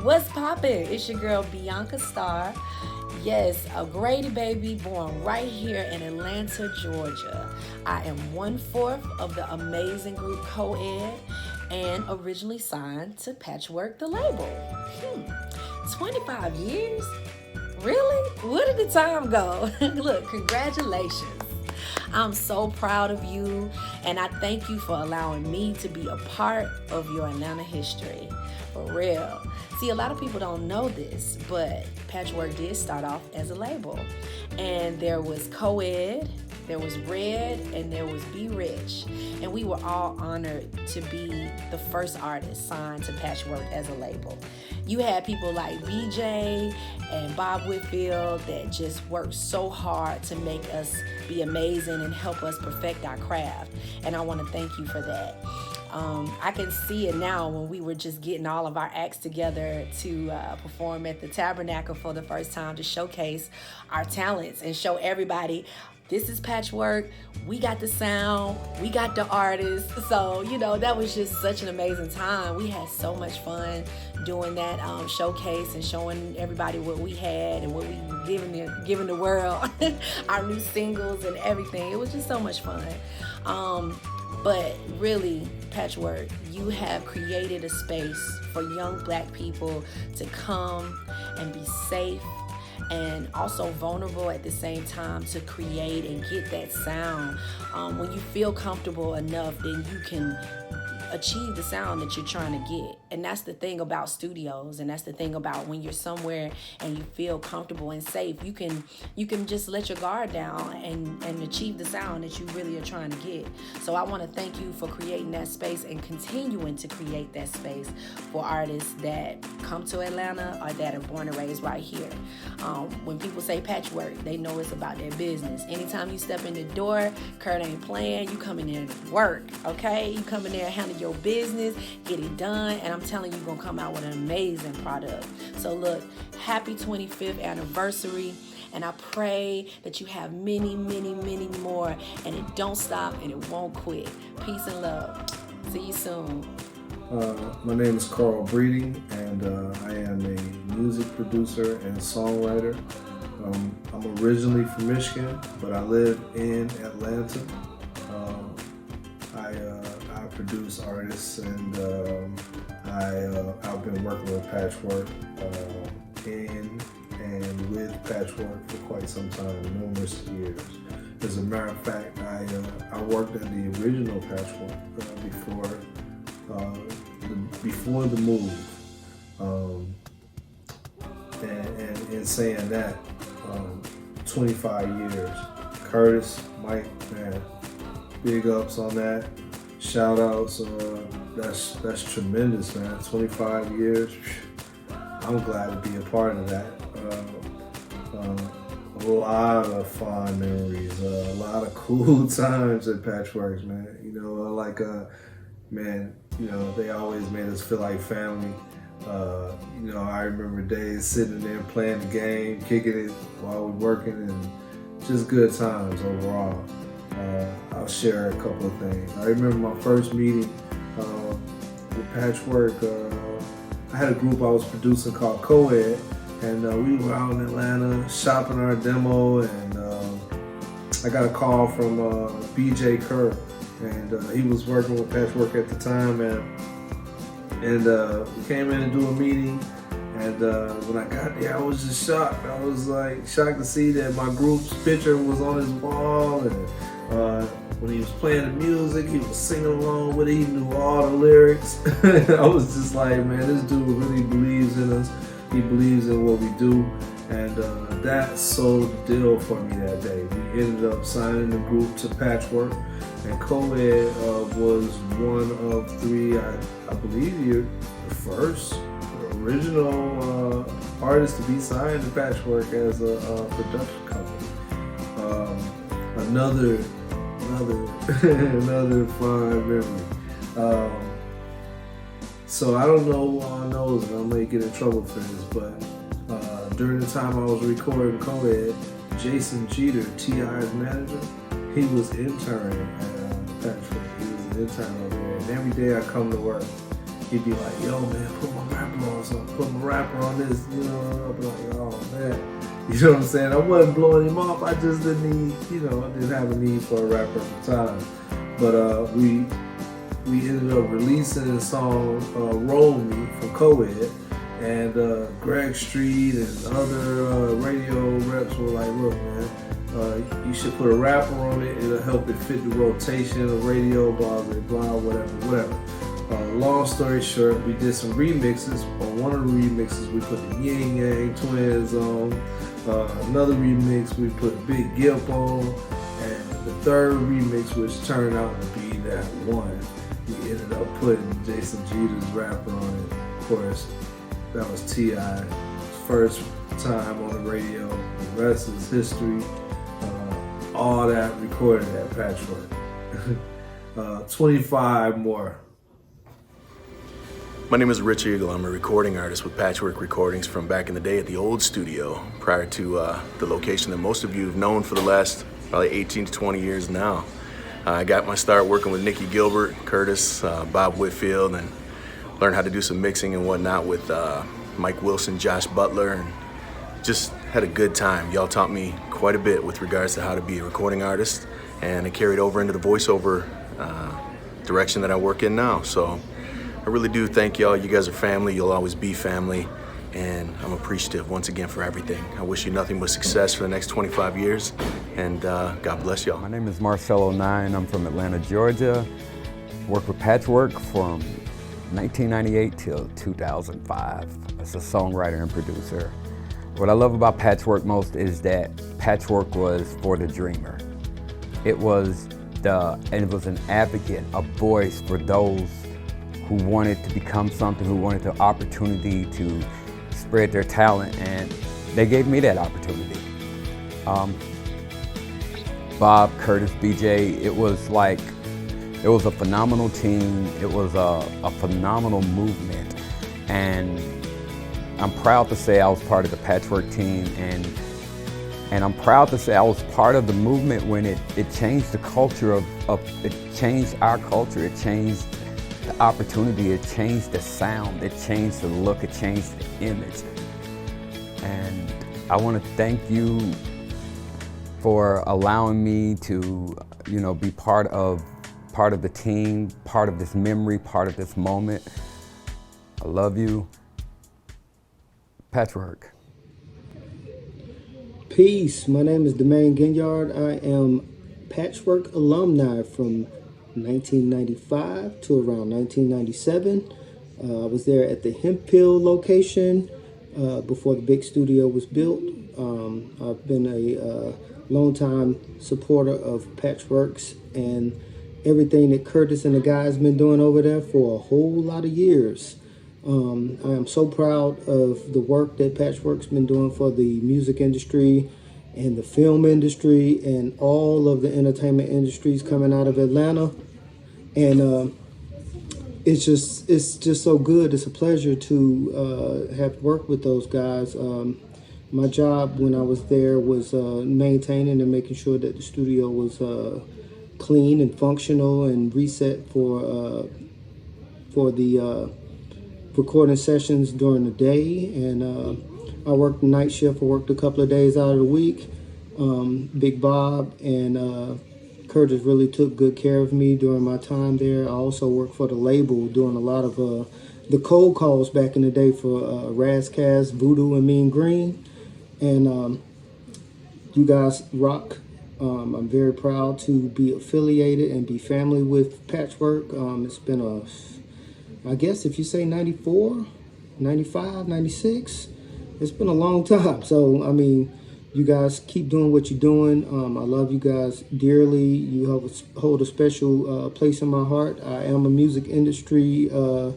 Speaker 15: What's poppin'? It's your girl Bianca Starr. Yes, a Grady baby born right here in Atlanta, Georgia. I am 1/4 of the amazing group Co-Ed and originally signed to Patchwerk, the label. 25 years? Really? Where did the time go? Look, congratulations. I'm so proud of you, and I thank you for allowing me to be a part of your Atlanta history. For real. See, a lot of people don't know this, but Patchwerk did start off as a label. And there was Co-Ed, there was Red, and there was Be Rich. And we were all honored to be the first artist signed to Patchwerk as a label. You had people like BJ and Bob Whitfield that just worked so hard to make us be amazing and help us perfect our craft. And I want to thank you for that. I can see it now when we were just getting all of our acts together to perform at the Tabernacle for the first time to showcase our talents and show everybody, this is Patchwerk, we got the sound, we got the artists. So, that was just such an amazing time. We had so much fun doing that showcase and showing everybody what we had and what we were giving the world, our new singles and everything. It was just so much fun. But really, Patchwerk, you have created a space for young Black people to come and be safe and also vulnerable at the same time to create and get that sound. When you feel comfortable enough, then you can achieve the sound that you're trying to get. And that's the thing about studios, and that's the thing about when you're somewhere and you feel comfortable and safe, you can just let your guard down and achieve the sound that you really are trying to get. So I want to thank you for creating that space and continuing to create that space for artists that come to Atlanta or that are born and raised right here. When people say Patchwerk, they know it's about their business. Anytime you step in the door, Kurt ain't playing. You come in there to work, okay? You come in there, handle your business, get it done, and I'm telling you, you're gonna come out with an amazing product. So look, happy 25th anniversary, and I pray that you have many, many, many more, and it don't stop and it won't quit. Peace and love. See you soon.
Speaker 22: My name is Carl Breeding, and I am a music producer and songwriter. I'm originally from Michigan, but I live in Atlanta. I produce artists, and I've been working with Patchwerk in and with Patchwerk for quite some time, numerous years. As a matter of fact, I worked at the original Patchwerk before the move. And in saying that, 25 years Curtis, Mike, man, big ups on that. Shout outs, that's tremendous, man. 25 years. I'm glad to be a part of that. A lot of fond memories, a lot of cool times at Patchwerk, man. You know, man, you know, they always made us feel like family. You know, I remember days sitting there playing the game, kicking it while we're working, and just good times overall. I'll share a couple of things. I remember my first meeting with Patchwerk. I had a group I was producing called Co-Ed, and we were out in Atlanta shopping our demo, and I got a call from BJ Kerr, and he was working with Patchwerk at the time, and we came in to do a meeting, and when I got there, I was just shocked. I was like shocked to see that my group's picture was on his wall, and when he was playing the music, he was singing along with it. He knew all the lyrics. I was just like, man, this dude really believes in us. He believes in what we do, and that sold the deal for me that day. We ended up signing the group to Patchwerk, and Co-Ed was one of three, I believe you're the first original artist to be signed to Patchwerk as a production company. Another fond memory. So I don't know who all knows, and I may get in trouble for this, but during the time I was recording Co-Ed, Jason Jeter, T.I.'s manager, he was interning at Patchwerk. He was an intern over there, and every day I come to work, he'd be like, yo man, put my rapper on something, put my rapper on this, you know, I'd be like, oh man. You know what I'm saying? I wasn't blowing him off, I just didn't need, you know, I didn't have a need for a rapper at the time. But we ended up releasing the song Roll Me from Co-Ed, and Greg Street and other radio reps were like, look man, you should put a rapper on it, it'll help it fit the rotation of radio, blah, blah, blah, whatever. Long story short, we did some remixes. On one of the remixes, we put the Yin Yang Twins on. Another remix, we put Big Gip on. And the third remix, which turned out to be that one, we ended up putting Jason Jeter's rapper on it. Of course, that was T.I.'s first time on the radio. The rest is history. All that recorded at Patchwerk. 25 more.
Speaker 4: My name is Rich Eagle. I'm a recording artist with Patchwerk Recordings from back in the day at the old studio, prior to the location that most of you have known for the last probably 18 to 20 years now. I got my start working with Nicky Gilbert, Curtis, Bob Whitfield, and learned how to do some mixing and whatnot with Mike Wilson, Josh Butler, and just had a good time. Y'all taught me quite a bit with regards to how to be a recording artist, and it carried over into the voiceover direction that I work in now. So I really do thank y'all. You guys are family. You'll always be family. And I'm appreciative once again for everything. I wish you nothing but success for the next 25 years. And God bless y'all.
Speaker 5: My name is Marcelo Nine. I'm from Atlanta, Georgia. Worked with Patchwerk from 1998 till 2005 as a songwriter and producer. What I love about Patchwerk most is that Patchwerk was for the dreamer. It was an advocate, a voice for those who wanted to become something, who wanted the opportunity to spread their talent, and they gave me that opportunity. Bob, Curtis, BJ, it was a phenomenal team. It was a phenomenal movement, and I'm proud to say I was part of the Patchwerk team, and I'm proud to say I was part of the movement when it changed the culture it changed our culture, it changed the opportunity, it changed the sound, it changed the look, it changed the image. And I want to thank you for allowing me to, be part of the team, part of this memory, part of this moment. I love you. Patchwerk.
Speaker 23: Peace, my name is Demaine Ginyard. I am Patchwerk alumni from 1995 to around 1997. I was there at the Hemp Hill location before the big studio was built. I've been a longtime supporter of Patchwerks and everything that Curtis and the guys been doing over there for a whole lot of years. I am so proud of the work that Patchwerk's been doing for the music industry and the film industry and all of the entertainment industries coming out of Atlanta. And it's just so good. It's a pleasure to have worked with those guys. My job when I was there was maintaining and making sure that the studio was clean and functional and reset for the recording sessions during the day. And I worked the night shift. I worked a couple of days out of the week. Big Bob and Curtis really took good care of me during my time there. I also worked for the label doing a lot of the cold calls back in the day for Razzcast, Voodoo, and Mean Green. And you guys rock. I'm very proud to be affiliated and be family with Patchwerk. It's been I guess if you say 94, 95, 96, it's been a long time. So, I mean, you guys keep doing what you're doing. I love you guys dearly. You hold a special place in my heart. I am a music entertainment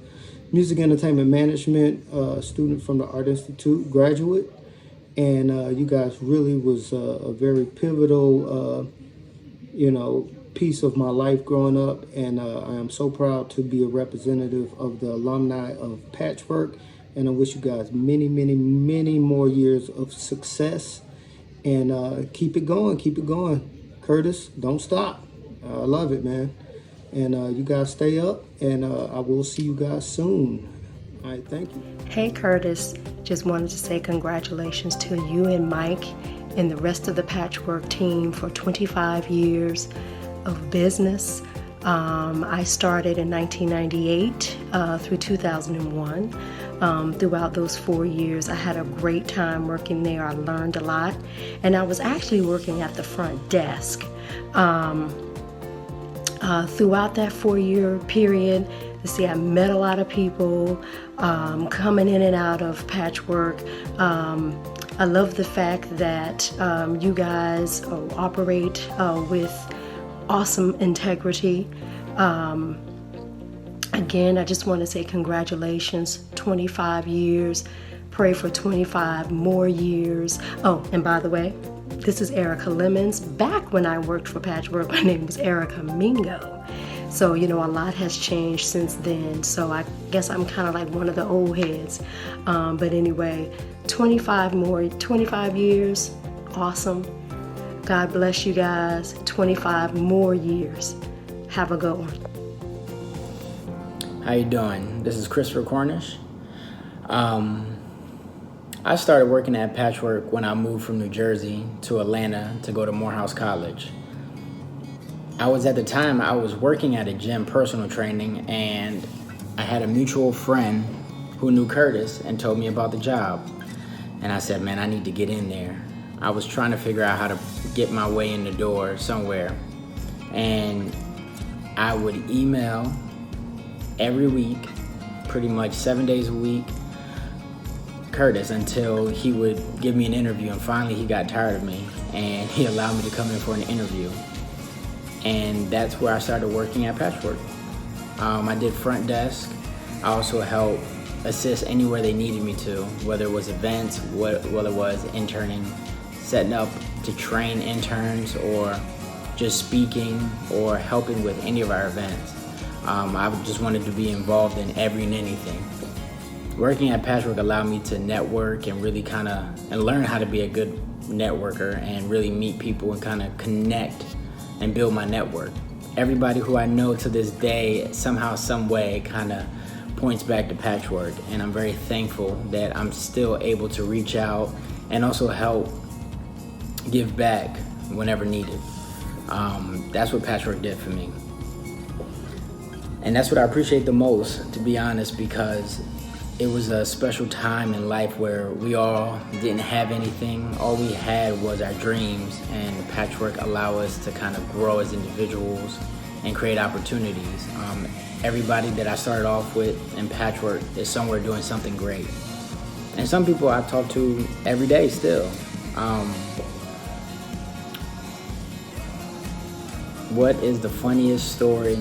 Speaker 23: management student from the Art Institute, graduate. And you guys really was a very pivotal, piece of my life growing up. And I am so proud to be a representative of the alumni of Patchwerk. And I wish you guys many, many, many more years of success. And keep it going, keep it going. Curtis, don't stop. I love it, man. And you guys stay up, and I will see you guys soon. All right, thank you.
Speaker 2: Hey, Curtis. Just wanted to say congratulations to you and Mike and the rest of the Patchwerk team for 25 years of business. I started in 1998 through 2001. Throughout those 4 years, I had a great time working there. I learned a lot. And I was actually working at the front desk. Throughout that 4-year period, I met a lot of people coming in and out of Patchwerk. I love the fact that you guys operate with awesome integrity. Again, I just want to say congratulations, 25 years. Pray for 25 more years. Oh, and by the way, this is Erica Lemons. Back when I worked for Patchwerk, my name was Erica Mingo. So, a lot has changed since then. So I guess I'm kind of like one of the old heads. But anyway, 25 years, awesome. God bless you guys. 25 more years. Have a good one.
Speaker 6: How you doing? This is Christopher Cornish. I started working at Patchwerk when I moved from New Jersey to Atlanta to go to Morehouse College. I was working at a gym, personal training, and I had a mutual friend who knew Curtis and told me about the job. And I said, man, I need to get in there. I was trying to figure out how to get my way in the door somewhere. And I would email every week, pretty much 7 days a week, Curtis, until he would give me an interview. And finally he got tired of me and he allowed me to come in for an interview. And that's where I started working at Patchwerk. I did front desk. I also helped assist anywhere they needed me to, whether it was events, whether it was interning, setting up to train interns, or just speaking or helping with any of our events. I just wanted to be involved in every and anything. Working at Patchwerk allowed me to network and really and learn how to be a good networker and really meet people and kind of connect and build my network. Everybody who I know to this day, somehow, some way, kind of points back to Patchwerk, and I'm very thankful that I'm still able to reach out and also help give back whenever needed. That's what Patchwerk did for me. And that's what I appreciate the most, to be honest, because it was a special time in life where we all didn't have anything. All we had was our dreams, and Patchwerk allowed us to kind of grow as individuals and create opportunities. Everybody that I started off with in Patchwerk is somewhere doing something great. And some people I talk to every day still. what is the funniest story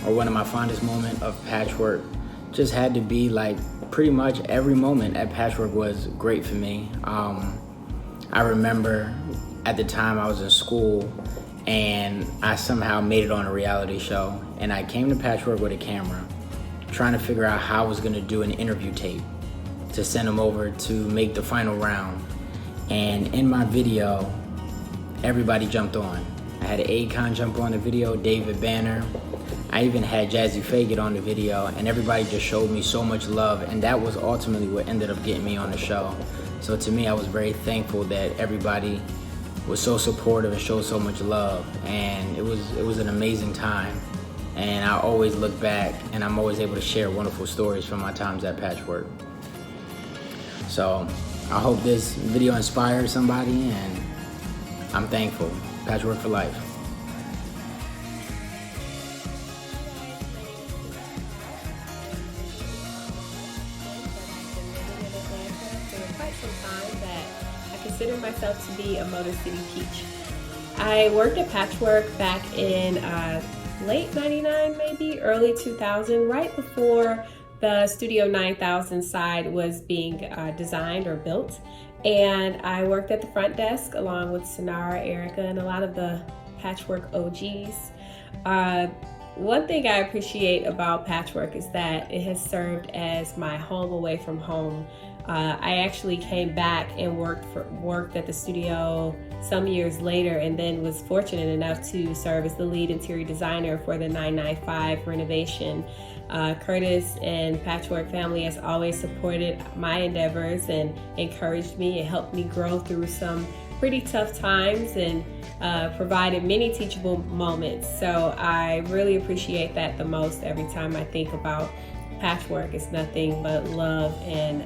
Speaker 6: or one of my fondest moments of Patchwerk just had to be like pretty much every moment at Patchwerk was great for me. I remember at the time I was in school and I somehow made it on a reality show, and I came to Patchwerk with a camera trying to figure out how I was gonna do an interview tape to send them over to make the final round. And in my video, everybody jumped on. I had Akon jump on the video, David Banner. I even had Jazzy Faye get on the video, and everybody just showed me so much love, and that was ultimately what ended up getting me on the show. So to me, I was very thankful that everybody was so supportive and showed so much love, and it was an amazing time. And I always look back, and I'm always able to share wonderful stories from my times at Patchwerk. So I hope this video inspires somebody, and I'm thankful. Patchwerk for life.
Speaker 7: I consider myself to be a Motor City peach. I worked at Patchwerk back in late 99, maybe early 2000, right before the Studio 9000 side was being designed or built. And I worked at the front desk along with Sonara, Erica, and a lot of the Patchwerk OGs. One thing I appreciate about Patchwerk is that it has served as my home away from home. I actually came back and worked at the studio some years later, and then was fortunate enough to serve as the lead interior designer for the 995 renovation. Curtis and Patchwerk family has always supported my endeavors and encouraged me and helped me grow through some pretty tough times, and provided many teachable moments. So I really appreciate that the most every time I think about Patchwerk. It's nothing but love and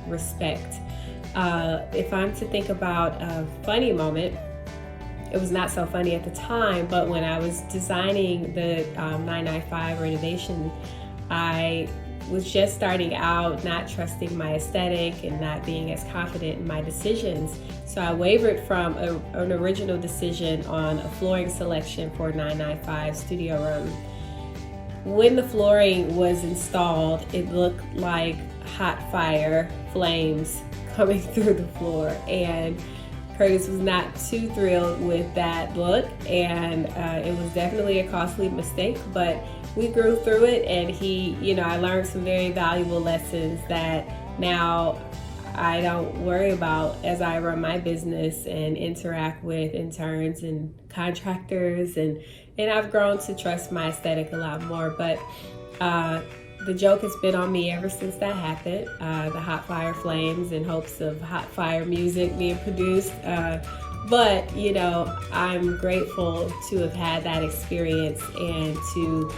Speaker 7: respect. If I'm to think about a funny moment, it was not so funny at the time, but when I was designing the 995 renovation, I was just starting out, not trusting my aesthetic and not being as confident in my decisions. So I wavered from an original decision on a flooring selection for 995 studio room. When the flooring was installed, it looked like hot fire flames coming through the floor, and Curtis was not too thrilled with that look, and it was definitely a costly mistake, but we grew through it, and I learned some very valuable lessons that now I don't worry about as I run my business and interact with interns and contractors, and I've grown to trust my aesthetic a lot more. But the joke has been on me ever since that happened, the hot fire flames in hopes of hot fire music being produced. But I'm grateful to have had that experience and to,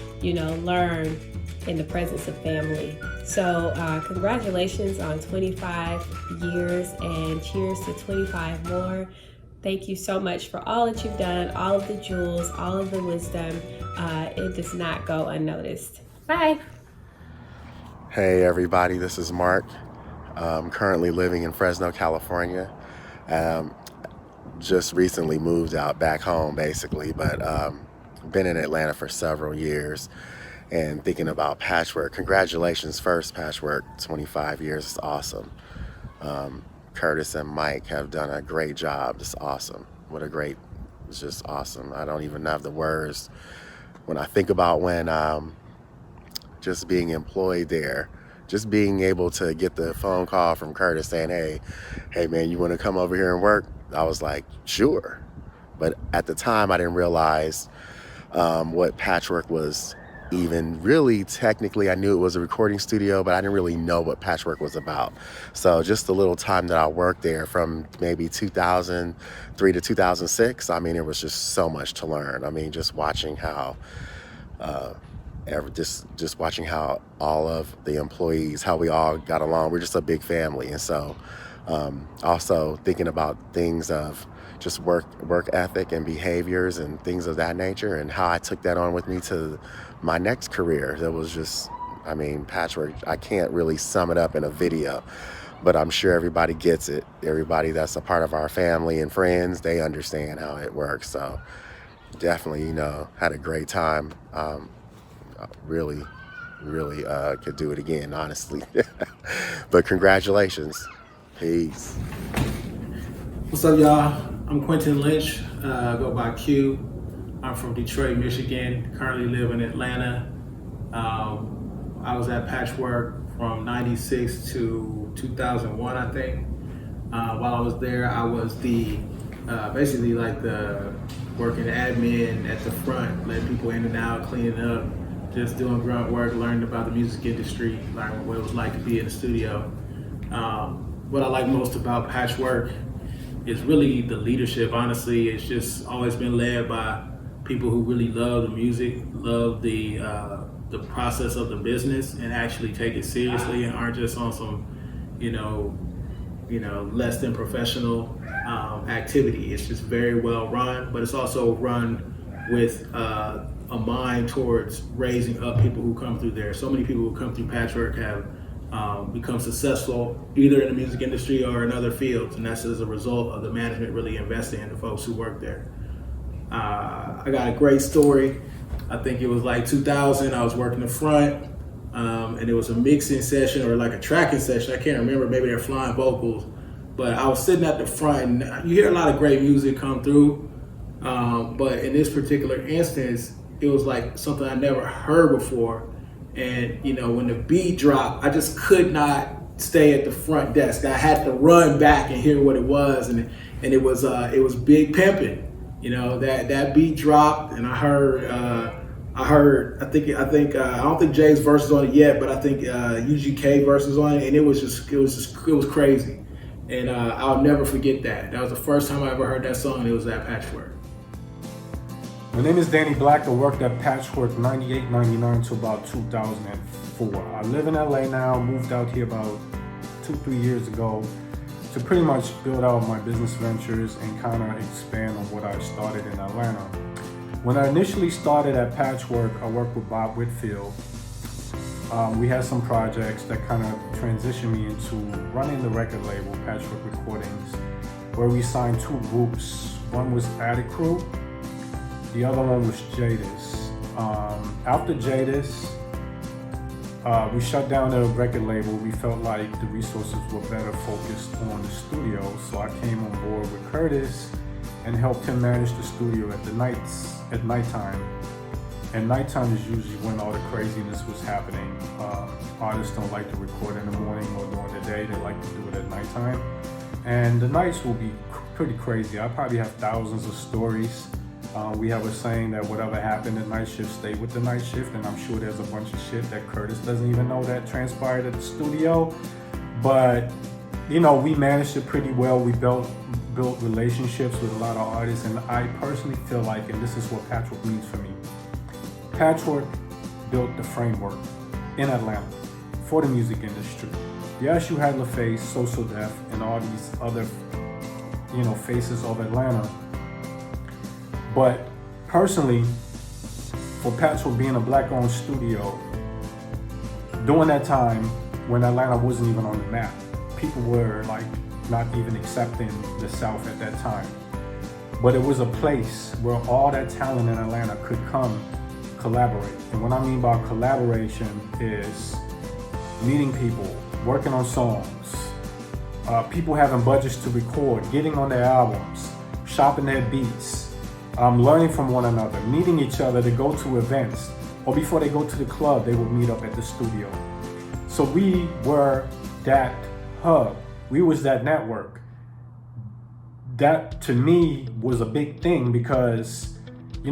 Speaker 7: learn in the presence of family. So congratulations on 25 years and cheers to 25 more. Thank you so much for all that you've done, all of the jewels, all of the wisdom. It does not go unnoticed. Bye.
Speaker 8: Hey everybody, this is Mark. I'm currently living in Fresno, California. Just recently moved out back home basically, but been in Atlanta for several years and thinking about Patchwerk. Congratulations first, Patchwerk, 25 years, it's awesome. Curtis and Mike have done a great job, it's awesome. It's just awesome. I don't even have the words. When I think about when just being employed there, just being able to get the phone call from Curtis saying, hey man, you wanna come over here and work? I was like, sure. But at the time I didn't realize what Patchwerk was even really. Technically I knew it was a recording studio, but I didn't really know what Patchwerk was about. So just the little time that I worked there from maybe 2003 to 2006, I mean, it was just so much to learn. I mean, just watching how just watching how all of the employees, how we all got along. We're just a big family. And so also thinking about things of just work ethic and behaviors and things of that nature, and how I took that on with me to my next career. That was just, I mean, Patchwerk, I can't really sum it up in a video, but I'm sure everybody gets it. Everybody that's a part of our family and friends, they understand how it works. So definitely, had a great time. Really could do it again, honestly. But congratulations. Peace.
Speaker 1: What's up, y'all? I'm Quentin Lynch, go by Q. I'm from Detroit, Michigan, currently live in Atlanta. I was at Patchwerk from 96 to 2001, I think. While I was there, I was basically like the working admin at the front, letting people in and out, cleaning up, just doing grunt work, learning about the music industry, learning what it was like to be in the studio. What I like most about Patchwerk is really the leadership. Honestly, it's just always been led by people who really love the music, love the process of the business, and actually take it seriously and aren't just on some, less than professional activity. It's just very well run, but it's also run with a mind towards raising up people who come through there. So many people who come through Patchwerk have become successful either in the music industry or in other fields, and that's as a result of the management really investing in the folks who work there. I got a great story. I think it was like 2000, I was working the front, and it was a mixing session or like a tracking session. I can't remember, maybe they're flying vocals, but I was sitting at the front, and you hear a lot of great music come through, but in this particular instance, it was like something I never heard before. And when the beat dropped, I just could not stay at the front desk. I had to run back and hear what it was, and it was Big Pimpin'. That beat dropped, and I don't think Jay's verse is on it yet, but I think UGK verse is on it, and it was crazy. And I'll never forget that. That was the first time I ever heard that song, and it was at Patchwerk.
Speaker 9: My name is Danny Black. I worked at Patchwerk 98, 99 to about 2004. I live in LA now, moved out here about 2-3 years ago to pretty much build out my business ventures and kind of expand on what I started in Atlanta. When I initially started at Patchwerk, I worked with Bob Whitfield. We had some projects that kind of transitioned me into running the record label, Patchwerk Recordings, where we signed 2 groups. One was Attic Crew, the other one was Jadis. After Jadis, we shut down the record label. We felt like the resources were better focused on the studio, so I came on board with Curtis and helped him manage the studio at nighttime. And nighttime is usually when all the craziness was happening. Artists don't like to record in the morning or during the day, they like to do it at nighttime. And the nights will be pretty crazy. I probably have thousands of stories. We have a saying that whatever happened at night shift stayed with the night shift, and I'm sure there's a bunch of shit that Curtis doesn't even know that transpired at the studio. But we managed it pretty well. We built relationships with a lot of artists, and I personally feel like, and this is what Patchwerk means for me, Patchwerk built the framework in Atlanta for the music industry. Yes, you had LaFace, Social Def, and all these other faces of Atlanta. But personally, for Patchwerk being a black-owned studio, during that time when Atlanta wasn't even on the map, people were like not even accepting the South at that time. But it was a place where all that talent in Atlanta could come collaborate. And what I mean by collaboration is meeting people, working on songs, people having budgets to record, getting on their albums, shopping their beats, learning from one another, meeting each other to go to events, or before they go to the club, they would meet up at the studio. So we were that hub. We was that network. That to me was a big thing because,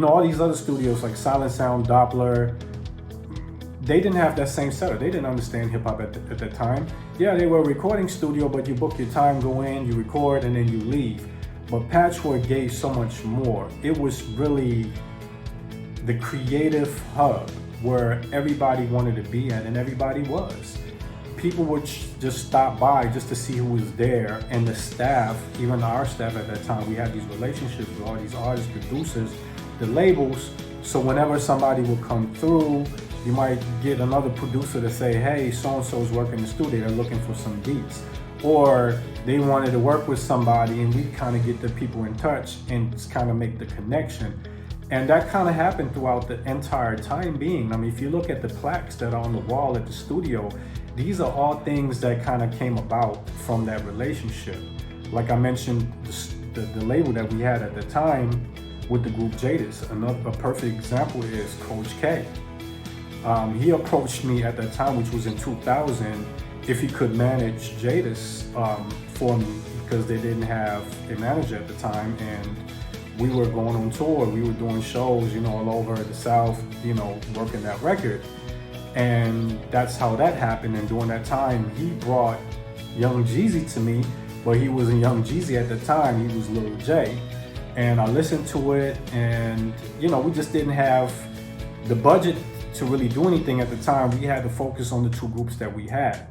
Speaker 9: all these other studios like Silent Sound, Doppler, they didn't have that same setup. They didn't understand hip hop at that time. Yeah, they were a recording studio, but you book your time, go in, you record, and then you leave. But Patchwerk gave so much more. It was really the creative hub where everybody wanted to be at, and everybody was. People would just stop by just to see who was there, and the staff, even our staff at that time, we had these relationships with all these artists, producers, the labels. So whenever somebody would come through, you might get another producer to say, hey, so-and-so is working in the studio, they're looking for some beats. Or they wanted to work with somebody, and we kind of get the people in touch and just kind of make the connection. And that kind of happened throughout the entire time being. I mean, if you look at the plaques that are on the wall at the studio, these are all things that kind of came about from that relationship. Like I mentioned, the label that we had at the time with the group Jadis. A perfect example is Coach K. He approached me at that time, which was in 2000, if he could manage Jadis for me, because they didn't have a manager at the time, and we were going on tour. We were doing shows, all over the South, working that record. And that's how that happened. And during that time, he brought Young Jeezy to me, but he wasn't Young Jeezy at the time. He was Lil J. And I listened to it, and, we just didn't have the budget to really do anything at the time. We had to focus on the two groups that we had.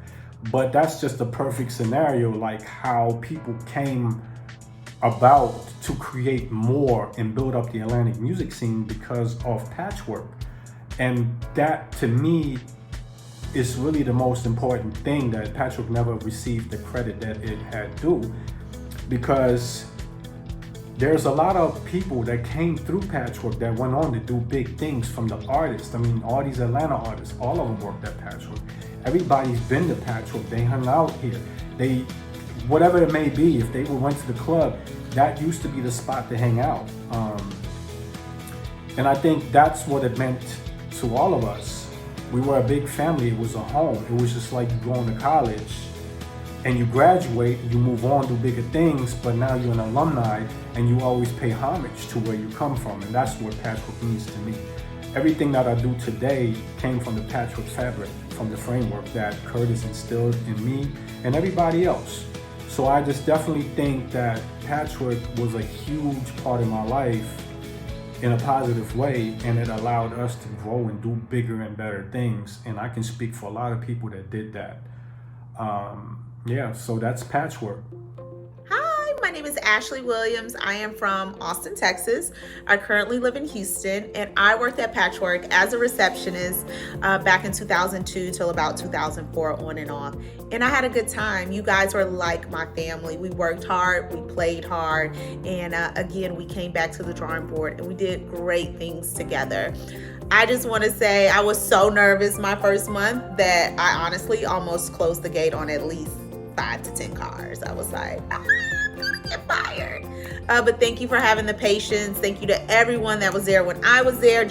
Speaker 9: But that's just a perfect scenario, like how people came about to create more and build up the Atlantic music scene because of Patchwerk. And that, to me, is really the most important thing, that Patchwerk never received the credit that it had due, because there's a lot of people that came through Patchwerk that went on to do big things from the artists. I mean, all these Atlanta artists, all of them worked at Patchwerk. Everybody's been to Patchwerk. They hung out here. Whatever it may be, if they went to the club, that used to be the spot to hang out. And I think that's what it meant to all of us. We were a big family. It was a home. It was just like going to college and you graduate, you move on, do bigger things, but now you're an alumni and you always pay homage to where you come from. And that's what Patchwerk means to me. Everything that I do today came from the Patchwerk fabric, from the framework that Curtis instilled in me and everybody else. So I just definitely think that Patchwerk was a huge part of my life in a positive way, and it allowed us to grow and do bigger and better things. And I can speak for a lot of people that did that. So that's Patchwerk.
Speaker 10: Hi, my name is Ashley Williams. I am from Austin, Texas. I currently live in Houston, and I worked at Patchwerk as a receptionist back in 2002 till about 2004, on and off. And I had a good time. You guys were like my family. We worked hard, we played hard, and again, we came back to the drawing board and we did great things together. I just want to say I was so nervous my first month that I honestly almost closed the gate on at least 5 to 10 cars. I was like, I'm gonna get fired. But thank you for having the patience. Thank you to everyone that was there when I was there,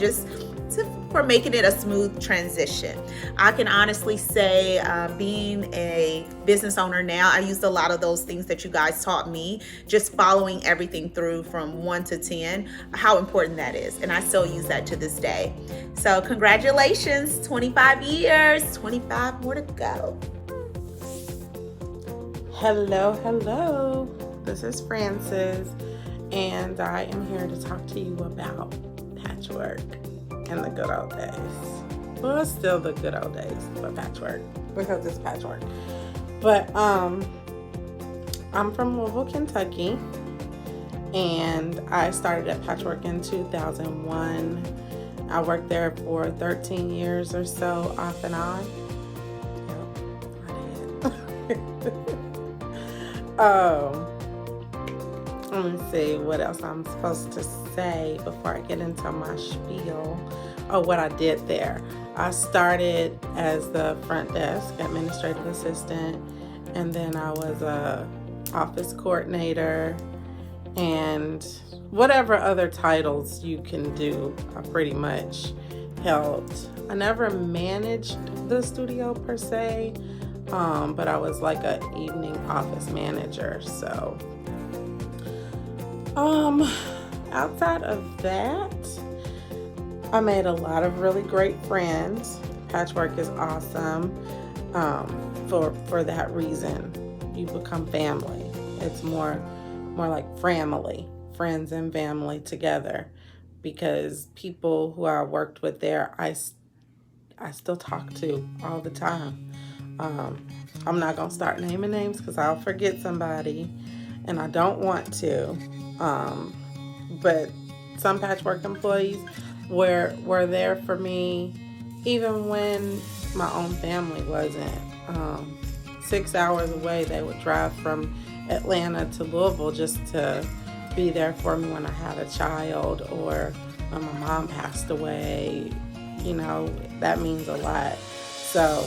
Speaker 10: for making it a smooth transition. I can honestly say, being a business owner now, I used a lot of those things that you guys taught me, just following everything through from 1 to 10, how important that is. And I still use that to this day. So congratulations, 25 years, 25 more to go.
Speaker 11: Hello. This is Frances, and I am here to talk to you about Patchwerk and the good old days. Well, it's still the good old days for Patchwerk because it's Patchwerk. But I'm from Louisville, Kentucky, and I started at Patchwerk in 2001. I worked there for 13 years or so, off and on. Yep, I did. Let me see what else I'm supposed to say before I get into my spiel. What I did there. I started as the front desk administrative assistant, and then I was a office coordinator, and whatever other titles you can do, I pretty much helped. I never managed the studio per se, but I was like an evening office manager. So outside of that, I made a lot of really great friends. Patchwerk is awesome for that reason. You become family. It's more like family, friends and family together, because people who I worked with there, I still talk to all the time. I'm not gonna start naming names because I'll forget somebody, and I don't want to. But some Patchwerk employees were there for me even when my own family wasn't. 6 hours away, they would drive from Atlanta to Louisville just to be there for me when I had a child, or when my mom passed away. You know, that means a lot. So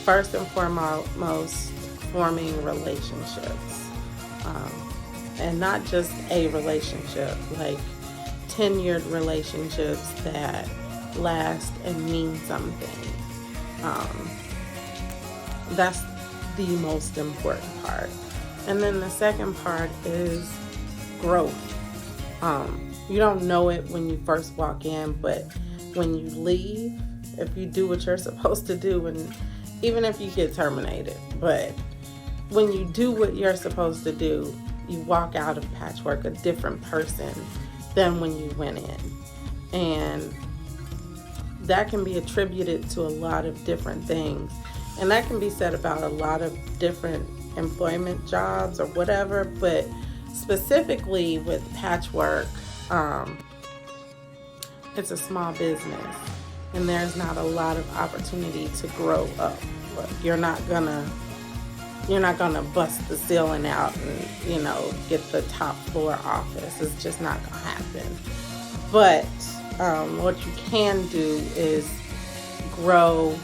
Speaker 11: first and foremost, forming relationships. And not just a relationship, like tenured relationships that last and mean something. That's the most important part. And then the second part is growth. You don't know it when you first walk in, but when you leave, if you do what you're supposed to do, and even if you get terminated, but when you do what you're supposed to do, you walk out of Patchwerk a different person than when you went in. And that can be attributed to a lot of different things. And that can be said about a lot of different employment jobs or whatever, but specifically with Patchwerk, it's a small business and there's not a lot of opportunity to grow up. Look, you're not gonna bust the ceiling out and, you know, get the top floor office. It's just not gonna happen. But what you can do is grow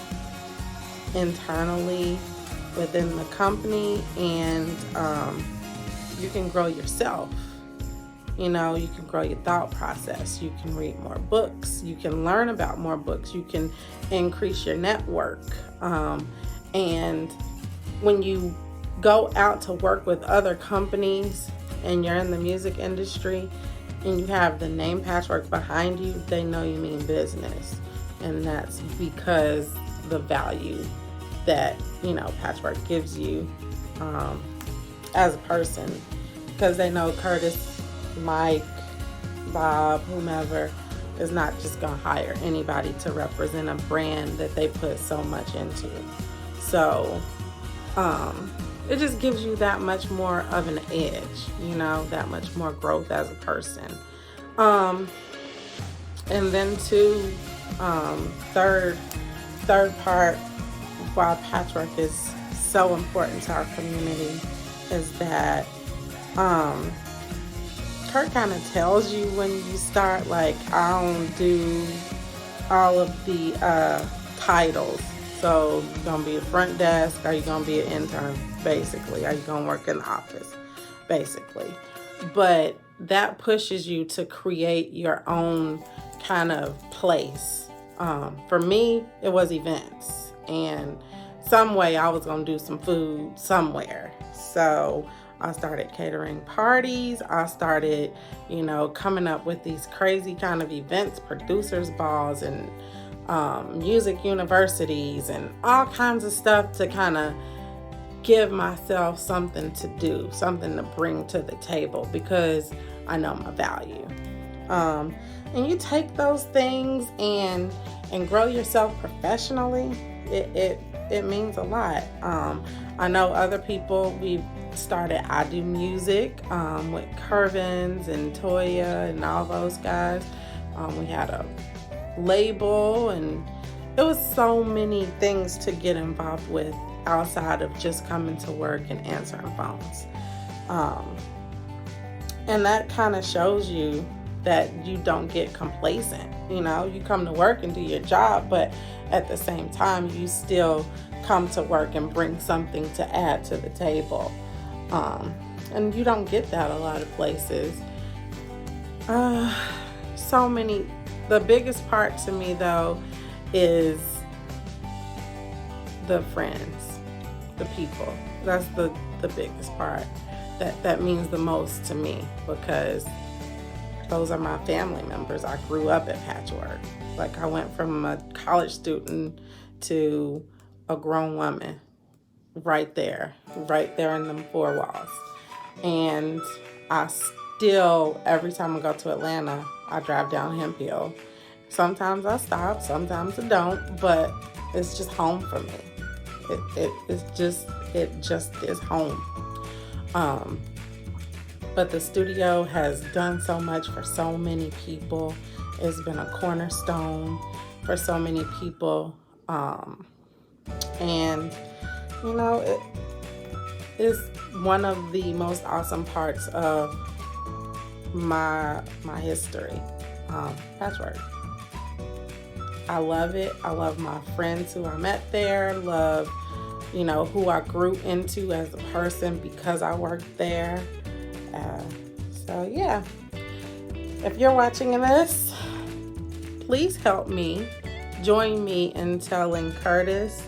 Speaker 11: internally within the company, and you can grow yourself. You know, you can grow your thought process. You can read more books. You can learn about more books. You can increase your network. And when you go out to work with other companies and you're in the music industry and you have the name Patchwerk behind you, they know you mean business. And that's because the value that, you know, Patchwerk gives you as a person, because they know Curtis, Mike, Bob, whomever is not just gonna hire anybody to represent a brand that they put so much into. So it just gives you that much more of an edge, you know, that much more growth as a person. And then third part, why Patchwerk is so important to our community, is that Kurt kind of tells you when you start, like, I don't do all of the titles. So you're gonna be a front desk, or you're gonna be an intern, basically. Are you gonna work in the office, basically. But that pushes you to create your own kind of place. For me, it was events, and some way I was gonna do some food somewhere. So I started catering parties. I started, you know, coming up with these crazy kind of events, producers balls and music universities and all kinds of stuff to kind of give myself something to do, something to bring to the table, because I know my value. And you take those things and grow yourself professionally, it means a lot. I know other people, we've started I Do Music with Curvins and Toya and all those guys. We had a label, and it was so many things to get involved with outside of just coming to work and answering phones. And that kind of shows you that you don't get complacent. You know, you come to work and do your job, but at the same time, you still come to work and bring something to add to the table. And you don't get that a lot of places. So many. The biggest part to me, though, is the friends, the people. That's the biggest part. That means the most to me, because those are my family members. I grew up at Patchwerk. Like, I went from a college student to a grown woman right there in them four walls. And I still, every time I go to Atlanta, I drive down Hemp Hill. Sometimes I stop, sometimes I don't, but it's just home for me. It just is home. But the studio has done so much for so many people. It's been a cornerstone for so many people. And, you know, it is one of the most awesome parts of my history. Patchwerk. I love it. I love my friends who I met there, love, who I grew into as a person because I worked there. So yeah, if you're watching this, please help me. Join me in telling Curtis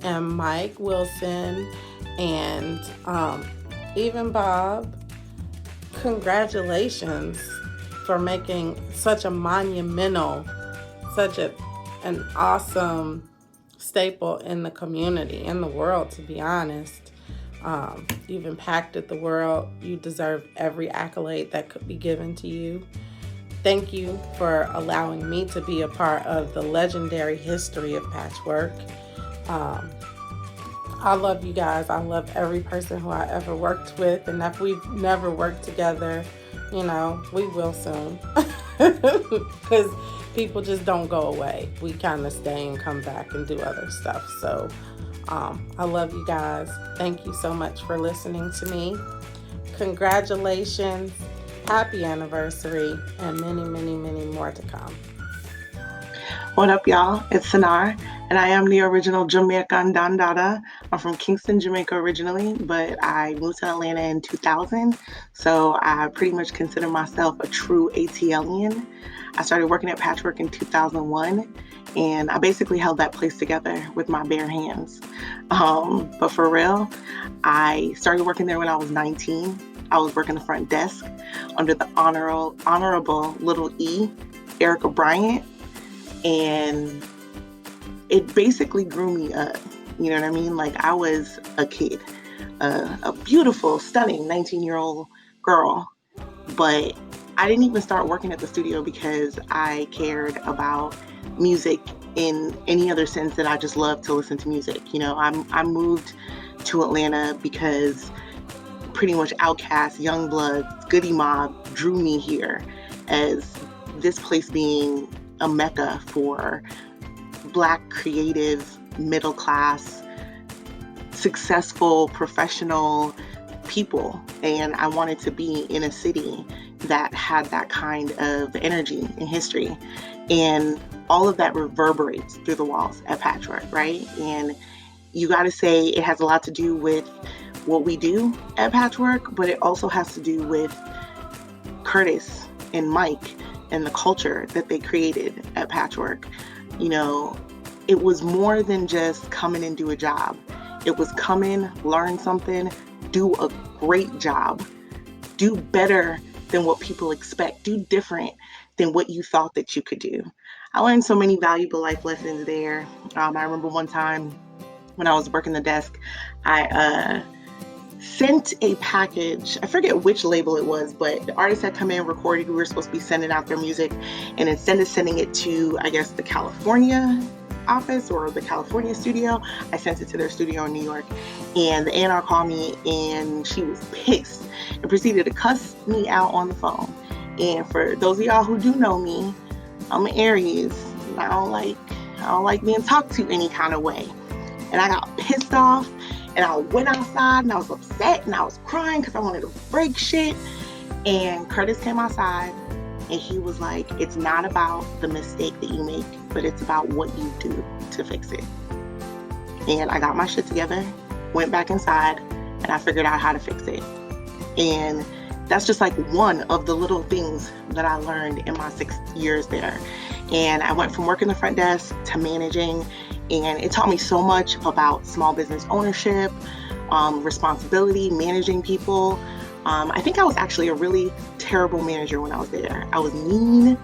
Speaker 11: and Mike Wilson and even Bob, congratulations for making such a monumental, an awesome staple in the community, in the world, to be honest. You've impacted the world. You deserve every accolade that could be given to you. Thank you for allowing me to be a part of the legendary history of Patchwerk. I love you guys. I love every person who I ever worked with. And if we've never worked together, we will soon. Because people just don't go away. We kind of stay and come back and do other stuff. So I love you guys. Thank you so much for listening to me. Congratulations. Happy anniversary, and many, many, many more to come.
Speaker 12: What up, y'all? It's Sanar, and I am the original Jamaican Dandada. I'm from Kingston, Jamaica originally, but I moved to Atlanta in 2000, so I pretty much consider myself a true ATLian. I started working at Patchwerk in 2001, and I basically held that place together with my bare hands. But for real, I started working there when I was 19. I was working the front desk under the honorable little E, Erica Bryant, and it basically grew me up. You know what I mean? Like, I was a kid, a beautiful, stunning 19-year-old girl, but I didn't even start working at the studio because I cared about music in any other sense than I just loved to listen to music. I moved to Atlanta because pretty much Outkast, Youngblood, Goody Mob drew me here as this place being a mecca for Black, creative, middle class, successful, professional people. And I wanted to be in a city that had that kind of energy and history. And all of that reverberates through the walls at Patchwerk, right? And you got to say it has a lot to do with what we do at Patchwerk, but it also has to do with Curtis and Mike and the culture that they created at Patchwerk. It was more than just come in and do a job. It was come in, learn something, do a great job, do better than what people expect, do different than what you thought that you could do. I learned so many valuable life lessons there. I remember one time when I was working the desk, I sent a package. I forget which label it was, but the artist had come in, recorded. We were supposed to be sending out their music, and instead of sending it to, I guess, the California office or the California studio, I sent it to their studio in New York. And the A&R called me, and she was pissed and proceeded to cuss me out on the phone. And for those of y'all who do know me, I'm an Aries. I don't like being talked to any kind of way. And I got pissed off. And I went outside and I was upset and I was crying because I wanted to break shit. And Curtis came outside and he was like, it's not about the mistake that you make, but it's about what you do to fix it. And I got my shit together, went back inside, and I figured out how to fix it. And that's just like one of the little things that I learned in my 6 years there. And I went from working the front desk to managing. And it taught me so much about small business ownership, responsibility, managing people. I think I was actually a really terrible manager when I was there. I was mean.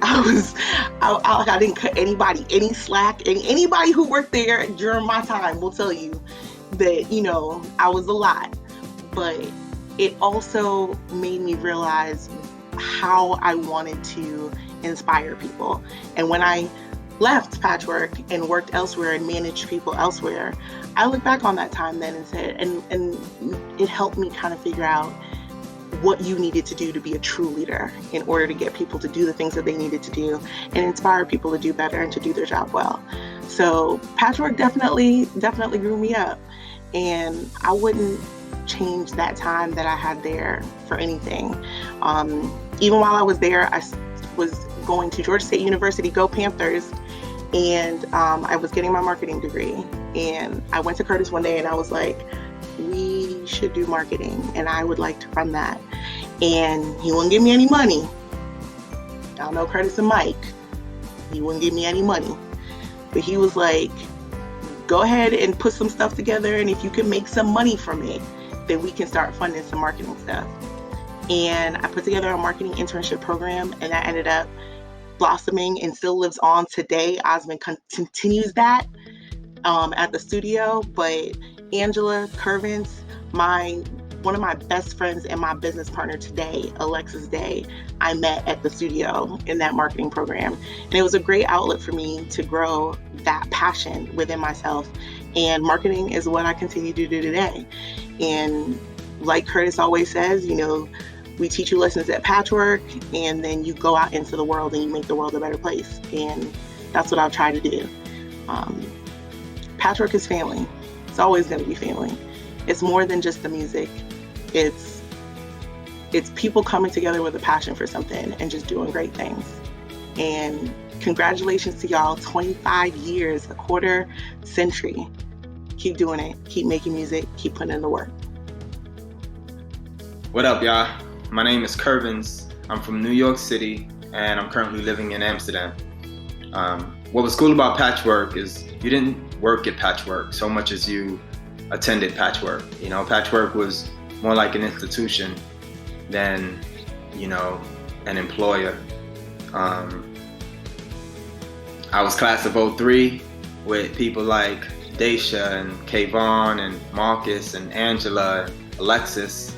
Speaker 12: I didn't cut anybody any slack. And anybody who worked there during my time will tell you that, I was a lot. But it also made me realize how I wanted to inspire people. And when I left Patchwerk and worked elsewhere and managed people elsewhere, I look back on that time then and said, and it helped me kind of figure out what you needed to do to be a true leader in order to get people to do the things that they needed to do and inspire people to do better and to do their job well. So Patchwerk definitely grew me up, and I wouldn't change that time that I had there for anything. Even while I was there, I was going to Georgia State University, go Panthers, and I was getting my marketing degree. And I went to Curtis one day and I was like, we should do marketing and I would like to run that. And he wouldn't give me any money. Y'all know Curtis and Mike. He wouldn't give me any money. But he was like, go ahead and put some stuff together, and if you can make some money from it, then we can start funding some marketing stuff. And I put together a marketing internship program, and that ended up blossoming and still lives on today. Osmond continues that at the studio, but Angela Curvins, one of my best friends and my business partner today, Alexis Day, I met at the studio in that marketing program. And it was a great outlet for me to grow that passion within myself. And marketing is what I continue to do today. And like Curtis always says, you know, we teach you lessons at Patchwerk, and then you go out into the world and you make the world a better place. And that's what I've tried to do. Patchwerk is family. It's always going to be family. It's more than just the music. It's people coming together with a passion for something and just doing great things. And congratulations to y'all, 25 years, a quarter century. Keep doing it, keep making music, keep putting in the work.
Speaker 13: What up, y'all? My name is Curvins. I'm from New York City and I'm currently living in Amsterdam. What was cool about Patchwerk is you didn't work at Patchwerk so much as you attended Patchwerk. You know, Patchwerk was more like an institution than, you know, an employer. I was class of 03 with people like Daisha and Kayvon and Marcus and Angela, and Alexis.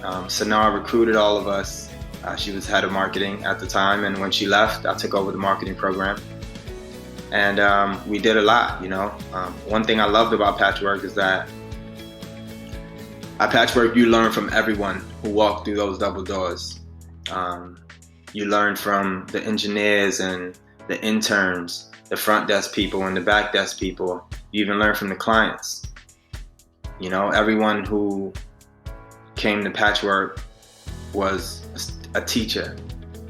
Speaker 13: Sanar recruited all of us. She was head of marketing at the time, and when she left, I took over the marketing program. And we did a lot, you know. One thing I loved about Patchwerk is that at Patchwerk, you learn from everyone who walked through those double doors. You learn from the engineers and the interns, the front desk people and the back desk people. You even learn from the clients. You know, everyone who came to Patchwerk was a teacher,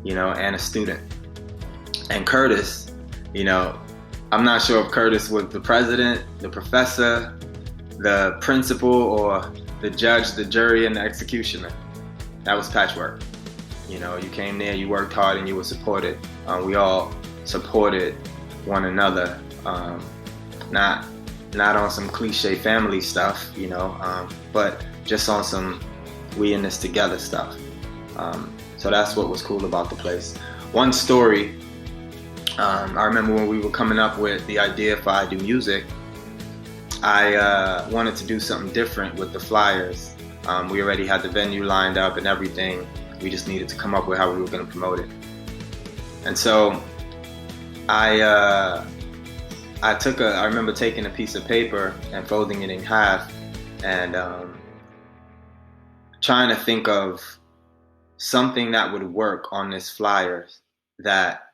Speaker 13: you know, and a student. And Curtis, you know, I'm not sure if Curtis was the president, the professor, the principal, or the judge, the jury, and the executioner. That was Patchwerk. You know, you came there, you worked hard, and you were supported. We all supported one another, not on some cliche family stuff, you know, but just on some we in this together stuff. So that's what was cool about the place. One story, I remember when we were coming up with the idea for I Do Music, I wanted to do something different with the flyers. We already had the venue lined up and everything. We just needed to come up with how we were going to promote it. And so I remember taking a piece of paper and folding it in half and trying to think of something that would work on this flyer that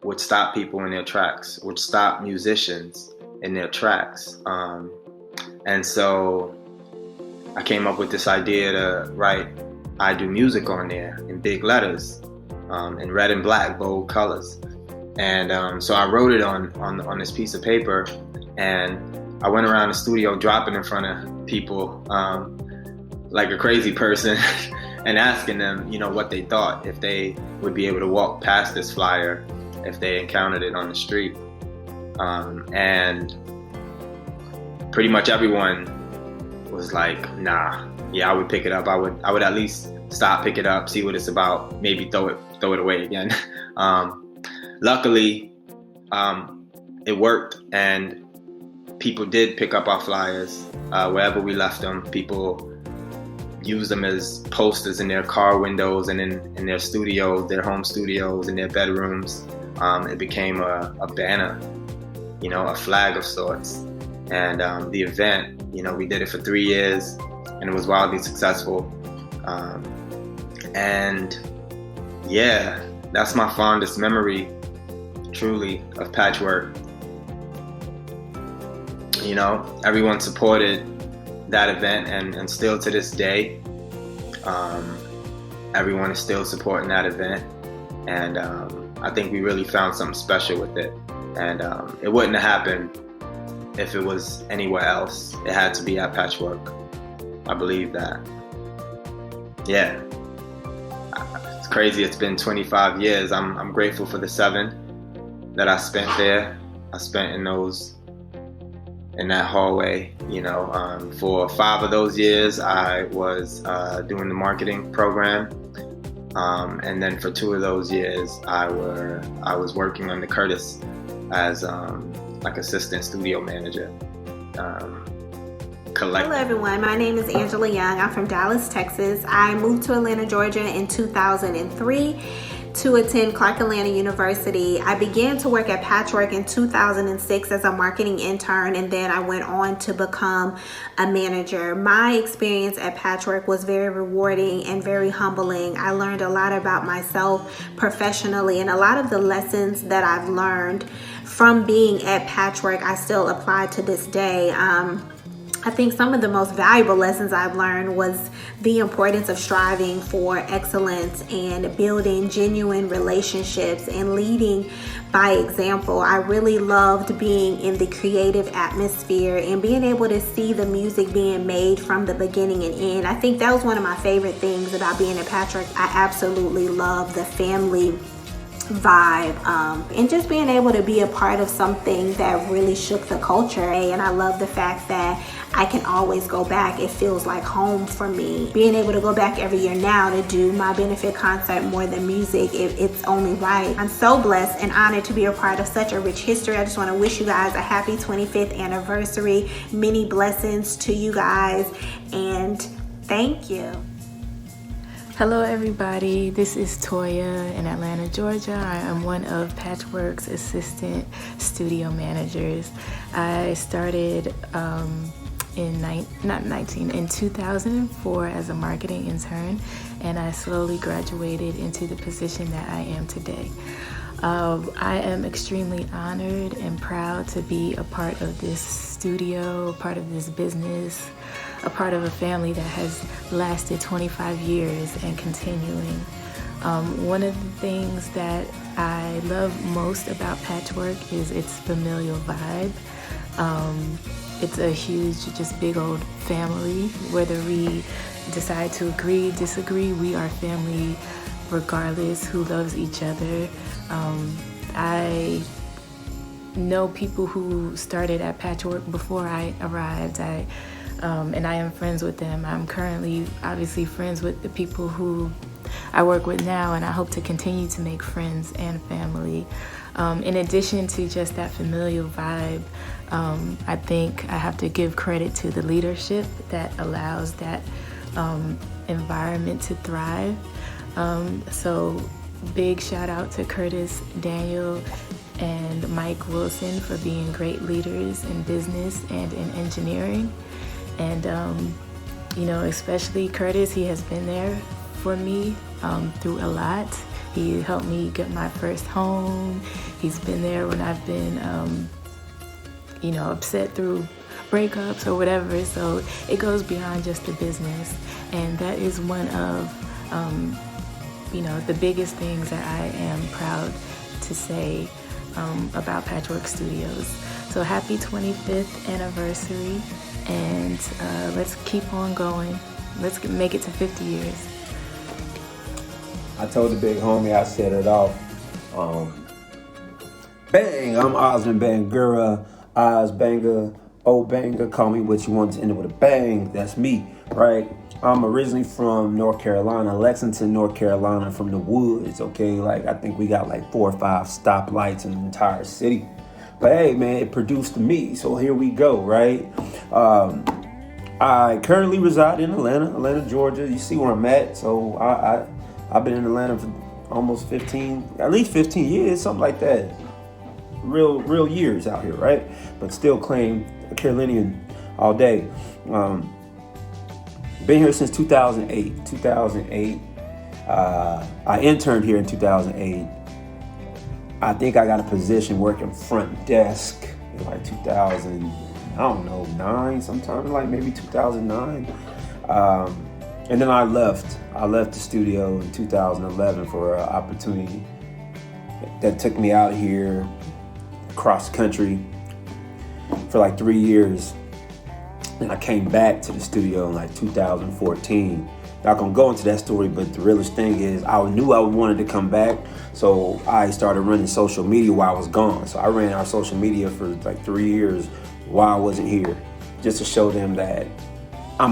Speaker 13: would stop people in their tracks, would stop musicians in their tracks. And so I came up with this idea to write I Do Music on there in big letters, in red and black, bold colors. And so I wrote it on this piece of paper, and I went around the studio dropping in front of people like a crazy person and asking them, you know, what they thought, if they would be able to walk past this flyer if they encountered it on the street. And pretty much everyone was like, nah, yeah, I would pick it up. I would at least stop, pick it up, see what it's about, maybe throw it away again. Luckily, it worked, and people did pick up our flyers wherever we left them. People used them as posters in their car windows and in their studios, their home studios, in their bedrooms. It became a banner, you know, a flag of sorts. And the event, you know, we did it for 3 years, and it was wildly successful. And yeah, that's my fondest memory, truly, of Patchwerk. You know, everyone supported that event, and still to this day, everyone is still supporting that event. And I think we really found something special with it. And it wouldn't have happened if it was anywhere else. It had to be at Patchwerk. I believe that. Yeah. It's crazy. It's been 25 years. I'm grateful for the 7 that I spent there. I spent in that hallway, you know. For 5 of those years, I was doing the marketing program. And then for 2 of those years, I was working under Curtis as like assistant studio manager.
Speaker 14: Hello everyone, my name is Angela Young. I'm from Dallas, Texas. I moved to Atlanta, Georgia in 2003 to attend Clark Atlanta University. I began to work at Patchwerk in 2006 as a marketing intern, and then I went on to become a manager. My experience at Patchwerk was very rewarding and very humbling. I learned a lot about myself professionally, and a lot of the lessons that I've learned from being at Patchwerk I still apply to this day. I think some of the most valuable lessons I've learned was the importance of striving for excellence and building genuine relationships and leading by example. I really loved being in the creative atmosphere and being able to see the music being made from the beginning and end. I think that was one of my favorite things about being at Patchwerk. I absolutely love the family vibe and just being able to be a part of something that really shook the culture. And I love the fact that I can always go back. It feels like home for me. Being able to go back every year now to do my benefit concert, More Than Music, it's only right. I'm so blessed and honored to be a part of such a rich history. I just want to wish you guys a happy 25th anniversary. Many blessings to you guys, and thank you.
Speaker 16: Hello everybody, this is Toya in Atlanta, Georgia. I am one of Patchwerk's assistant studio managers. I started in 2004 as a marketing intern, and I slowly graduated into the position that I am today. I am extremely honored and proud to be a part of this studio, a part of this business, a part of a family that has lasted 25 years and continuing. One of the things that I love most about Patchwerk is its familial vibe. It's a huge, just big old family. Whether we decide to agree, disagree, we are family regardless, who loves each other. I know people who started at Patchwerk before I arrived, and I am friends with them. I'm currently obviously friends with the people who I work with now, and I hope to continue to make friends and family. In addition to just that familial vibe, I think I have to give credit to the leadership that allows that environment to thrive. So big shout out to Curtis, Daniel, and Mike Wilson for being great leaders in business and in engineering. And, especially Curtis, he has been there for me through a lot. He helped me get my first home. He's been there when I've been, upset through breakups or whatever. So it goes beyond just the business. And that is one of, the biggest things that I am proud to say about Patchwerk Studios. So happy 25th anniversary, and let's keep on going. Let's make it to 50 years.
Speaker 17: I told the big homie I set it off. Bang, I'm Osmond Bangura, Oz Banger, O Banger, call me what you want to end it with a bang. That's me, right? I'm originally from North Carolina, Lexington, North Carolina, from the woods, okay? Like, I think we got like 4 or 5 stoplights in the entire city. But hey, man, it produced me, so here we go, right? I currently reside in Atlanta, Georgia. You see where I'm at. So I've been in Atlanta for almost at least 15 years, something like that. Real years out here, right? But still claim a Carolinian all day. Been here since 2008. I interned here in 2008. I think I got a position working front desk in like 2009, sometime like maybe 2009. And then I left the studio in 2011 for an opportunity that took me out of here, across the country, for like 3 years. And I came back to the studio in like 2014. Not gonna go into that story, but the realest thing is I knew I wanted to come back, so I started running social media while I was gone. So I ran our social media for like 3 years while I wasn't here, just to show them that I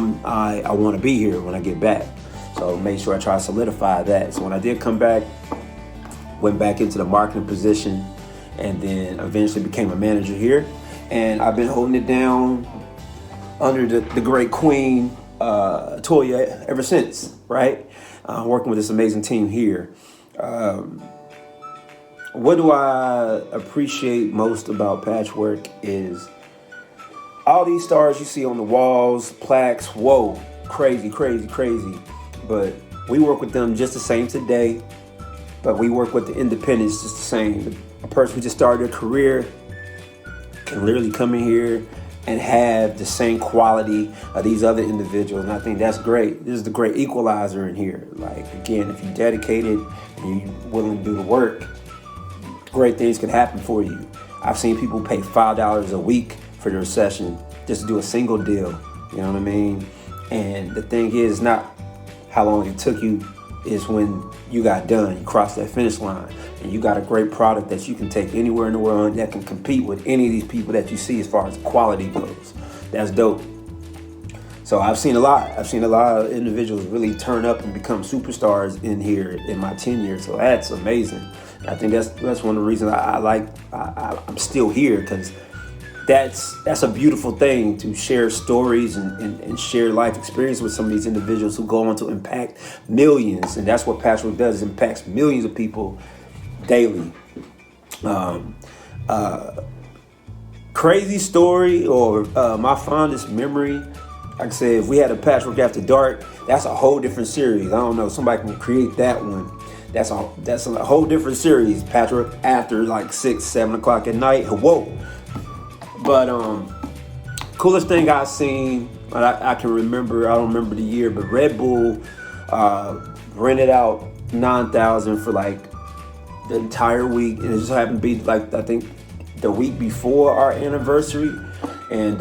Speaker 17: want to be here when I get back. So make sure I try to solidify that. So when I did come back, went back into the marketing position, and then eventually became a manager here. And I've been holding it down under the great queen, Toya, ever since, right? Working with this amazing team here. What do I appreciate most about Patchwerk is all these stars you see on the walls, plaques, whoa, crazy, crazy, crazy. But we work with them just the same today, but we work with the independents just the same. A person who just started a career can literally come in here and have the same quality of these other individuals. And I think that's great. This is the great equalizer in here. Like, again, if you're dedicated and you're willing to do the work, great things can happen for you. I've seen people pay $5 a week for their session just to do a single deal. You know what I mean? And the thing is not how long it took you, is when you got done, you crossed that finish line, and you got a great product that you can take anywhere in the world that can compete with any of these people that you see as far as quality goes. That's dope. So I've seen a lot of individuals really turn up and become superstars in here in my tenure. So that's amazing. I think that's one of the reasons I'm still here, because that's a beautiful thing, to share stories and share life experience with some of these individuals who go on to impact millions. And that's what Patchwerk does, impacts millions of people daily. Crazy story, or my fondest memory, like I said, if we had a Patchwerk After Dark, that's a whole different series. I don't know, somebody can create that one. That's a whole different series. Patchwerk after like 6, 7 o'clock at night. Whoa. But coolest thing I've seen, I can remember, I don't remember the year, but Red Bull rented out 9,000 for like the entire week. And it just happened to be like, I think the week before our anniversary. And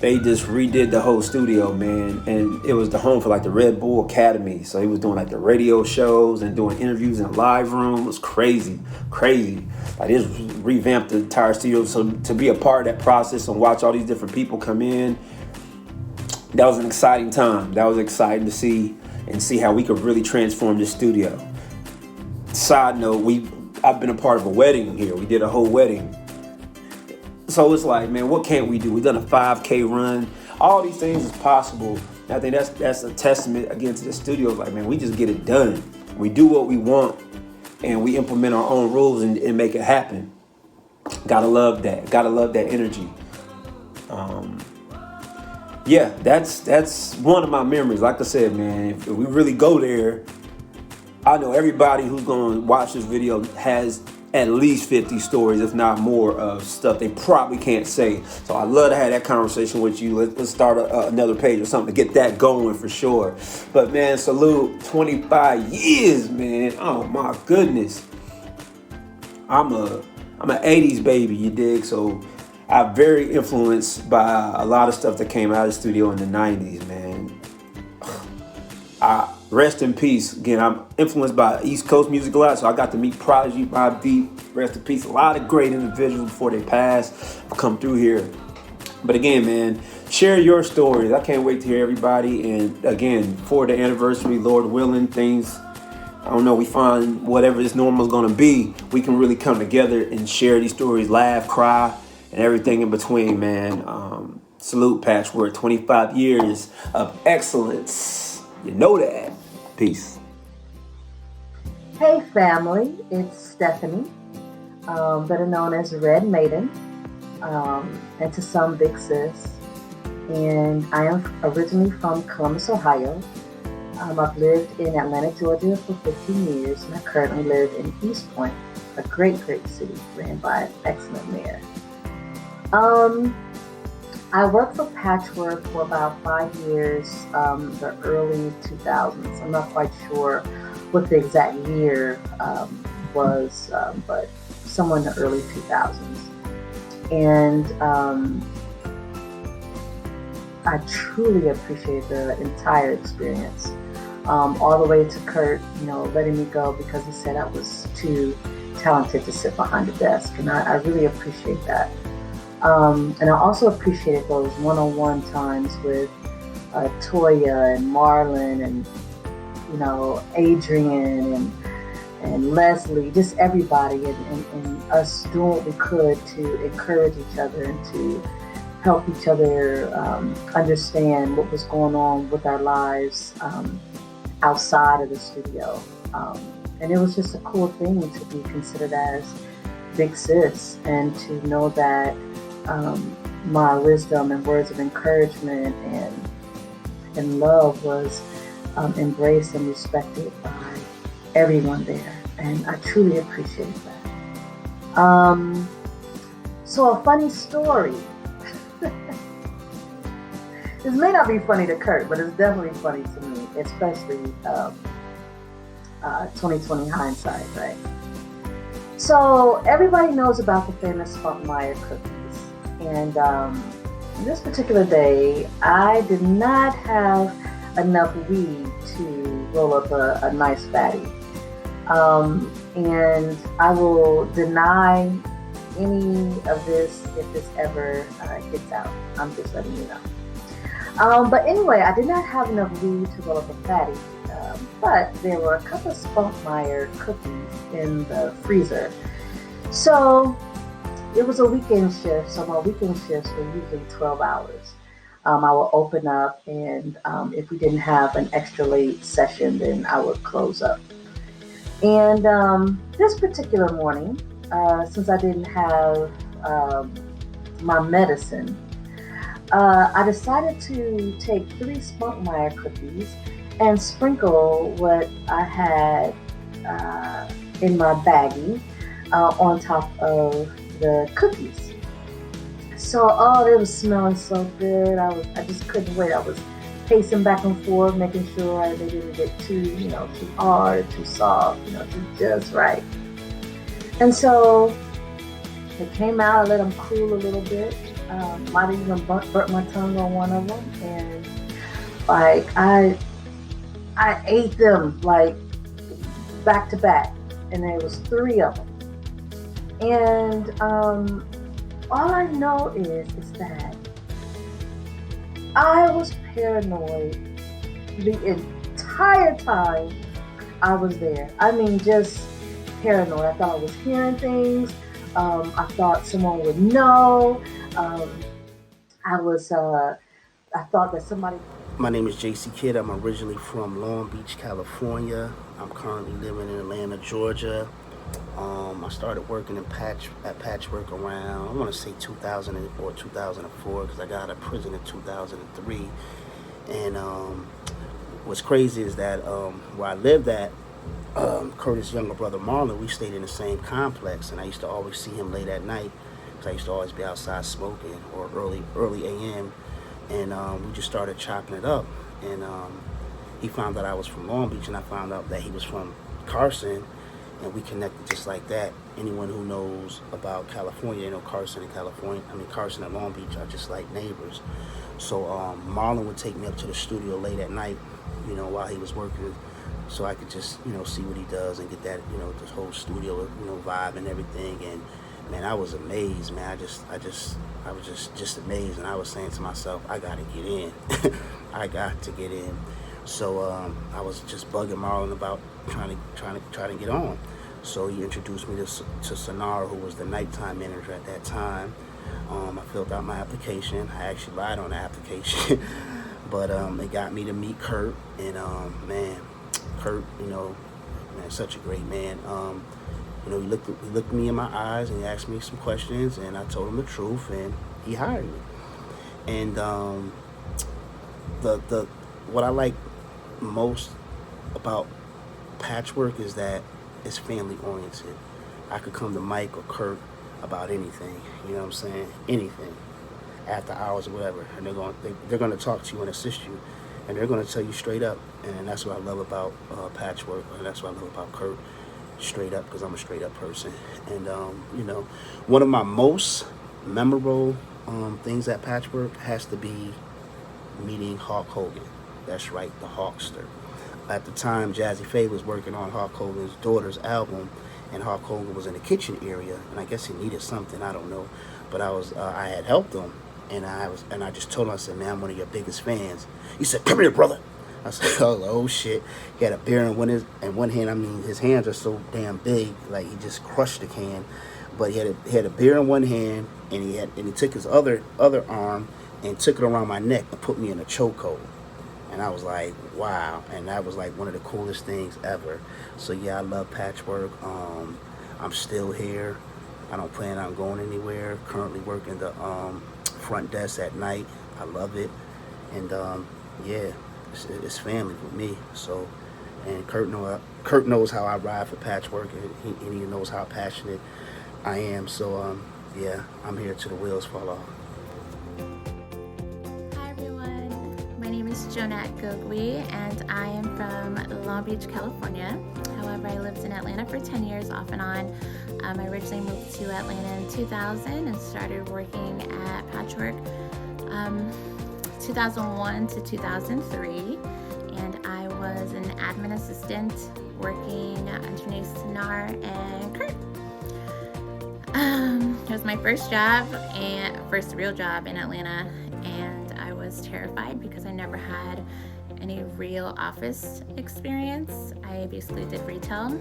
Speaker 17: they just redid the whole studio, man. And it was the home for like the Red Bull Academy. So he was doing like the radio shows and doing interviews in the live room. It was crazy, crazy. Like, it revamped the entire studio. So to be a part of that process and watch all these different people come in, that was an exciting time. That was exciting to see, and see how we could really transform this studio. Side note, I've been a part of a wedding here. We did a whole wedding. So it's like, man, what can't we do? We've done a 5K run. All these things is possible. And I think that's a testament, again, to the studio. Like, man, we just get it done. We do what we want, and we implement our own rules and make it happen. Gotta love that. Gotta love that energy. Yeah, that's one of my memories. Like I said, man, if we really go there, I know everybody who's going to watch this video has at least 50 stories, if not more, of stuff they probably can't say. So I'd love to have that conversation with you. Let's start another page or something to get that going for sure. But man, salute, 25 years, man. Oh my goodness. I'm an 80s baby, you dig? So I'm very influenced by a lot of stuff that came out of the studio in the 90s, man. Rest in peace. Again, I'm influenced by East Coast music a lot, so I got to meet Prodigy, Bob Deep, rest in peace. A lot of great individuals before they pass have come through here. But again, man, share your stories. I can't wait to hear everybody. And again, for the anniversary, Lord willing, things, I don't know, we find whatever this normal is going to be, we can really come together and share these stories, laugh, cry, and everything in between, man. Salute, Patchwerk, 25 years of excellence. You know that. Peace.
Speaker 18: Hey family, it's Stephanie, better known as Red Maiden, and to some Big Sis. And I am originally from Columbus, Ohio. I've lived in Atlanta, Georgia for 15 years, and I currently live in East Point, a great city ran by an excellent mayor. I worked for Patchwerk for about 5 years, the early 2000s. I'm not quite sure what the exact year, was, but somewhere in the early 2000s. And I truly appreciate the entire experience. All the way to Kurt, letting me go because he said I was too talented to sit behind the desk. And I really appreciate that. And I also appreciated those one-on-one times with Toya and Marlon and, Adrian and Leslie, just everybody, and us doing what we could to encourage each other and to help each other understand what was going on with our lives outside of the studio. And it was just a cool thing to be considered as big sis and to know that my wisdom and words of encouragement and love was embraced and respected by everyone there. And I truly appreciate that. So a funny story. This may not be funny to Kurt, but it's definitely funny to me, especially 2020 hindsight, right? So everybody knows about the famous Spunkmeyer cookies. And this particular day, I did not have enough weed to roll up a nice fatty. And I will deny any of this if this ever gets out. I'm just letting you know. But anyway, I did not have enough weed to roll up a fatty. But there were a couple of Spunkmeyer cookies in the freezer. So it was a weekend shift. So my weekend shifts were usually 12 hours. I will open up, and if we didn't have an extra late session, then I would close up. And this particular morning, since I didn't have my medicine, I decided to take 3 Spunkmeyer cookies and sprinkle what I had in my baggie on top of the cookies. So, they were smelling so good. I just couldn't wait. I was pacing back and forth, making sure they didn't get too hard, too soft, just right. And so they came out. I let them cool a little bit. Might have even burnt my tongue on one of them, and I ate them back to back, and there was 3 of them. And all I know is that I was paranoid the entire time I was there. I mean, just paranoid. I thought I was hearing things. I thought someone would know. I thought that somebody...
Speaker 19: My name is JC Kidd. I'm originally from Long Beach, California. I'm currently living in Atlanta, Georgia. I started working at Patchwerk around, I want to say 2000 or 2004, because I got out of prison in 2003. And what's crazy is that where I lived at, Curtis' younger brother Marlon, we stayed in the same complex, and I used to always see him late at night, because I used to always be outside smoking, or early a.m., and we just started chopping it up. And he found out I was from Long Beach, and I found out that he was from Carson, and we connected just like that. Anyone who knows about California, Carson and Long Beach are just like neighbors. So Marlon would take me up to the studio late at night, while he was working, so I could just, see what he does and get that, this whole studio, vibe and everything. And man, I was amazed, man. I was just amazed, and I was saying to myself, I gotta get in. I got to get in. So I was just bugging Marlon about trying to get on. So he introduced me to Sonar, who was the nighttime manager at that time. I filled out my application. I actually lied on the application, but it got me to meet Kurt. And man, Kurt, such a great man. He looked me in my eyes and he asked me some questions, and I told him the truth, and he hired me. And the what I like most about Patchwerk is that it's family oriented. I could come to Mike or Kurt about anything, you know what I'm saying? Anything, after hours or whatever, and they're going to talk to you and assist you, and they're going to tell you straight up. And that's what I love about Patchwerk, and that's what I love about Kurt. straight up because I'm a straight up person. And one of my most memorable things at Patchwerk has to be meeting Hulk Hogan. That's right, the Hulkster. At the time, Jazzy Faye was working on Hulk Hogan's daughter's album, and Hulk Hogan was in the kitchen area, and I guess he needed something, I don't know, but I had helped him, and I just told him, I said, man, I'm one of your biggest fans. He said, come here, brother. I said, oh shit. He had a beer in one hand. I mean, his hands are so damn big, like he just crushed the can. But he had a beer in one hand, and he took his other arm and took it around my neck and put me in a chokehold. And I was like, wow. And that was like one of the coolest things ever. So yeah, I love Patchwerk. I'm still here. I don't plan on going anywhere. Currently working the front desk at night. I love it. And yeah, it's family with me. So, and Kurt knows how I ride for Patchwerk, and he knows how passionate I am. So yeah, I'm here till the wheels fall off.
Speaker 3: Hi everyone, my name is Jonette Gogwe, and I am from Long Beach, California. However, I lived in Atlanta for 10 years off and on. I originally moved to Atlanta in 2000 and started working at Patchwerk 2001 to 2003, and I was an admin assistant working underneath Sonar and Kurt. It was my first job and first real job in Atlanta, and I was terrified because I never had any real office experience. I basically did retail.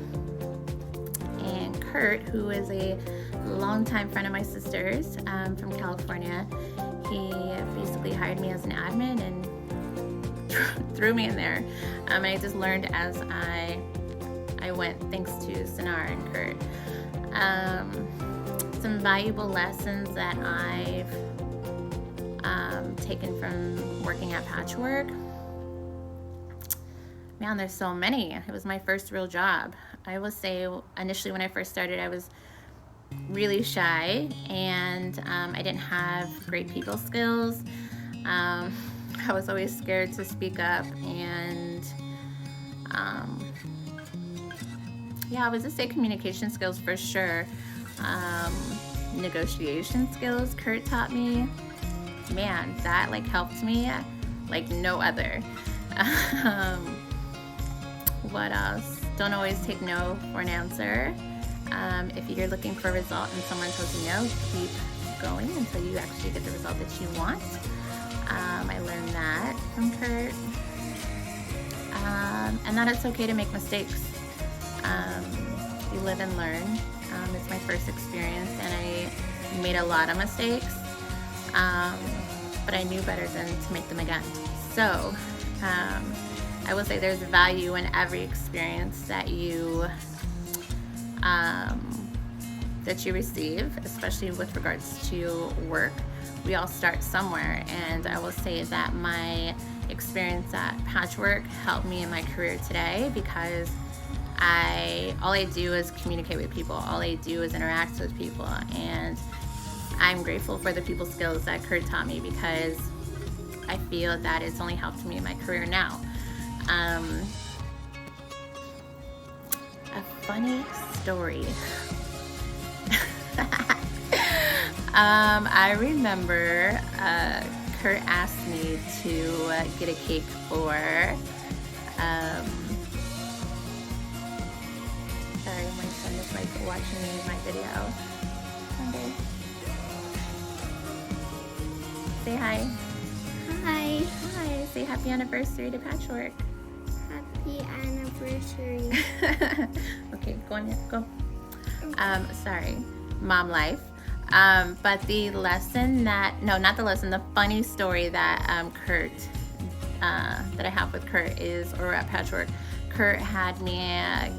Speaker 3: And Kurt, who is a longtime friend of my sister's from California, he basically hired me as an admin and threw me in there. And I just learned as I went, thanks to Sonar and Kurt. Some valuable lessons that I've taken from working at Patchwerk. Man, there's so many. It was my first real job. I will say initially when I first started, I was really shy, and I didn't have great people skills. I was always scared to speak up, and yeah, I would just say communication skills for sure. Negotiation skills Kurt taught me. Man, that like helped me like no other. What else? Don't always take no for an answer. If you're looking for a result and someone tells you no, keep going until you actually get the result that you want. I learned that from Kurt. And that it's okay to make mistakes. You live and learn. It's my first experience, and I made a lot of mistakes, but I knew better than to make them again. So I will say there's value in every experience that you receive, especially with regards to work. We all start somewhere, and I will say that my experience at Patchwerk helped me in my career today, because all I do is communicate with people. All I do is interact with people, and I'm grateful for the people skills that Kurt taught me, because I feel that it's only helped me in my career now. A funny story. I remember Kurt asked me to get a cake for sorry, my son is like watching me in my video. Okay. Say hi.
Speaker 20: Hi.
Speaker 3: Hi. Say happy anniversary to Patchwerk.
Speaker 20: Happy anniversary.
Speaker 3: Okay, go on, go. Sorry, mom life. But the lesson the funny story that Kurt, that I have with Kurt is, or at Patchwerk, Kurt had me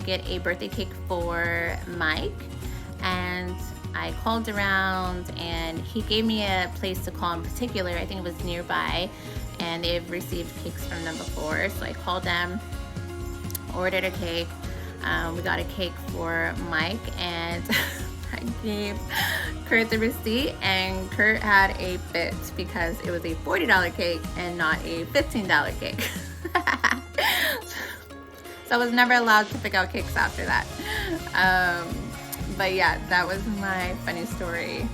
Speaker 3: get a birthday cake for Mike, and I called around, and he gave me a place to call in particular. I think it was nearby, and they've received cakes from them before. So I called them, ordered a cake. We got a cake for Mike, and I gave Kurt the receipt, and Kurt had a fit because it was a $40 cake and not a $15 cake. So I was never allowed to pick out cakes after that. But yeah, that was my funny story.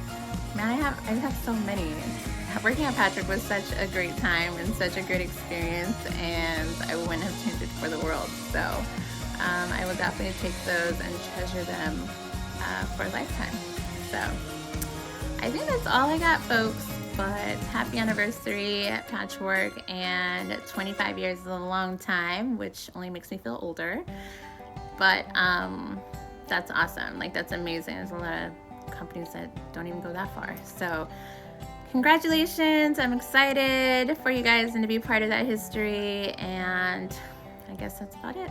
Speaker 3: Man, I have so many. Working at Patchwerk was such a great time and such a great experience, and I wouldn't have changed it for the world. So I will definitely take those and treasure them for a lifetime. So I think that's all I got, folks. But happy anniversary at Patchwerk, and 25 years is a long time, which only makes me feel older. But that's awesome. Like, that's amazing. There's a lot of companies that don't even go that far. So congratulations. I'm excited for you guys and to be part of that history. And I guess that's about it.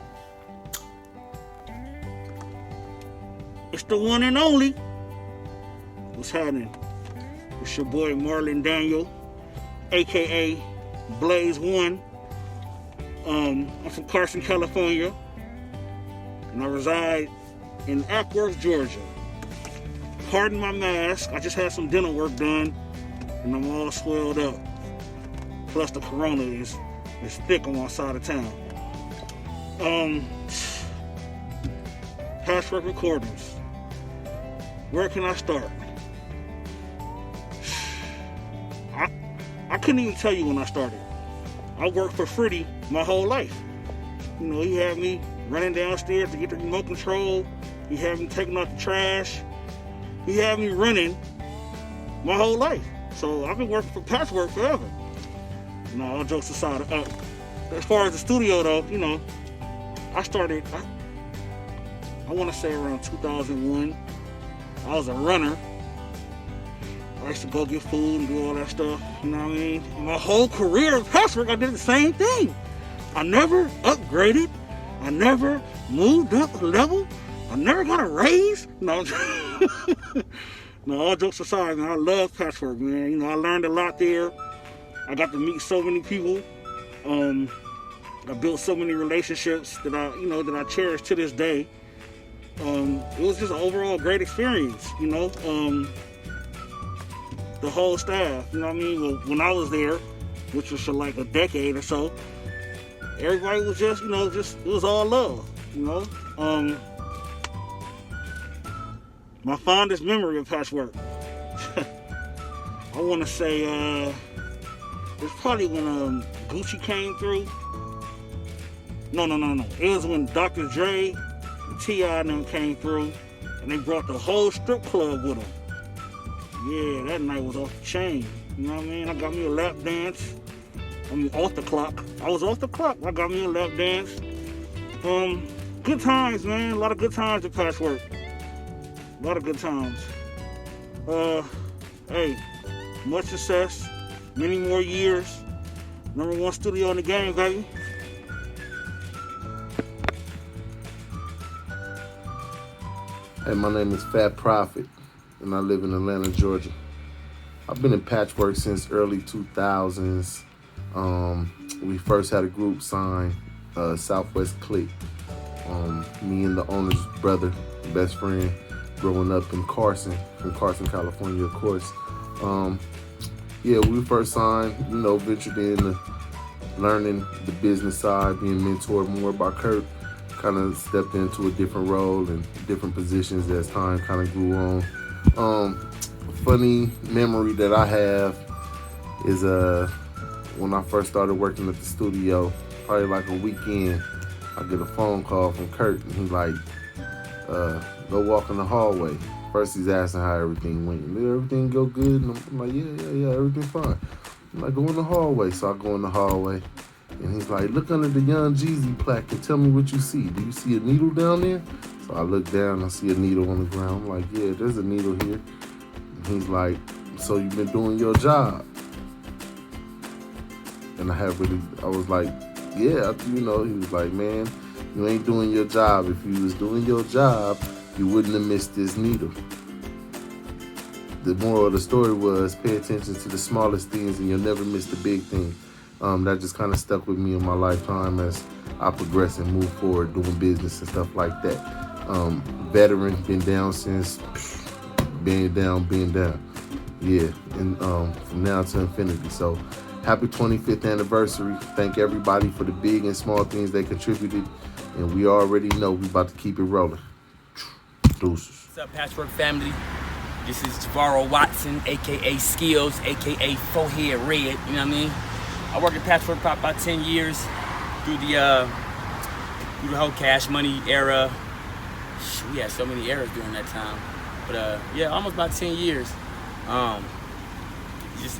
Speaker 15: It's the one and only. What's happening? It's your boy Marlon Daniel, aka Blaze One. I'm from Carson, California, and I reside in Ackworth, Georgia. Pardon my mask, I just had some dental work done, and I'm all swelled up. Plus the corona is thick on my side of town. Patchwerk Recordings. Where can I start? I couldn't even tell you when I started. I worked for Freddie my whole life. You know, he had me running downstairs to get the remote control. He had me taking out the trash. He had me running my whole life. So I've been working for Patchwerk forever. No, all jokes aside. As far as the studio though, you know, I started, I want to say around 2001. I was a runner. I used to go get food and do all that stuff, you know what I mean? And my whole career at Patchwerk, I did the same thing. I never upgraded. I never moved up a level. I never got a raise. No, no, all jokes aside, man, I love Patchwerk, man. You know, I learned a lot there. I got to meet so many people. I built so many relationships that I cherish to this day. It was just an overall great experience, you know. The whole staff, you know what I mean? Well, when I was there, which was for like a decade or so, everybody was just, it was all love, you know. My fondest memory of Patchwerk, I want to say, it's probably when Gucci came through. No. It was when Dr. Dre, T.I. and them came through, and they brought the whole strip club with them. Yeah, that night was off the chain. You know what I mean? I got me a lap dance. I mean, off the clock. I was off the clock. I got me a lap dance. Good times, man. A lot of good times at Patchwerk. A lot of good times. Hey, much success. Many more years. #1 studio in the game, baby.
Speaker 21: Hey, my name is Fat Prophet, and I live in Atlanta, Georgia. I've been in Patchwerk since early 2000s. We first had a group signed, Southwest Click. Me and the owner's brother, best friend, growing up in Carson, from Carson, California, of course. Yeah, we first signed, ventured into learning the business side, being mentored more by Kurt. Kind of stepped into a different role and different positions as time kind of grew on. Funny memory that I have is when I first started working at the studio, probably like a weekend, I get a phone call from Kurt, and he's like, go walk in the hallway. First he's asking how everything went. Did everything go good? And I'm like, yeah, everything's fine. I'm like, go in the hallway. So I go in the hallway, and he's like, look under the Young Jeezy plaque and tell me what you see. Do you see a needle down there? So I look down, I see a needle on the ground. I'm like, yeah, there's a needle here. And he's like, so you've been doing your job? And I was like, yeah, he was like, man, you ain't doing your job. If you was doing your job, you wouldn't have missed this needle. The moral of the story was pay attention to the smallest things and you'll never miss the big thing. That just kind of stuck with me in my lifetime as I progress and move forward doing business and stuff like that. Veteran, been down since being down. Yeah, and from now to infinity. So happy 25th anniversary. Thank everybody for the big and small things they contributed and we already know we about to keep it rolling. Deuces.
Speaker 4: What's up, Patchwerk family? This is Javaro Watson, aka Skills, aka Forehead Red. You know what I mean? I worked at Patchwerk for about 10 years through the whole Cash Money era. We had so many eras during that time, but yeah, almost about 10 years.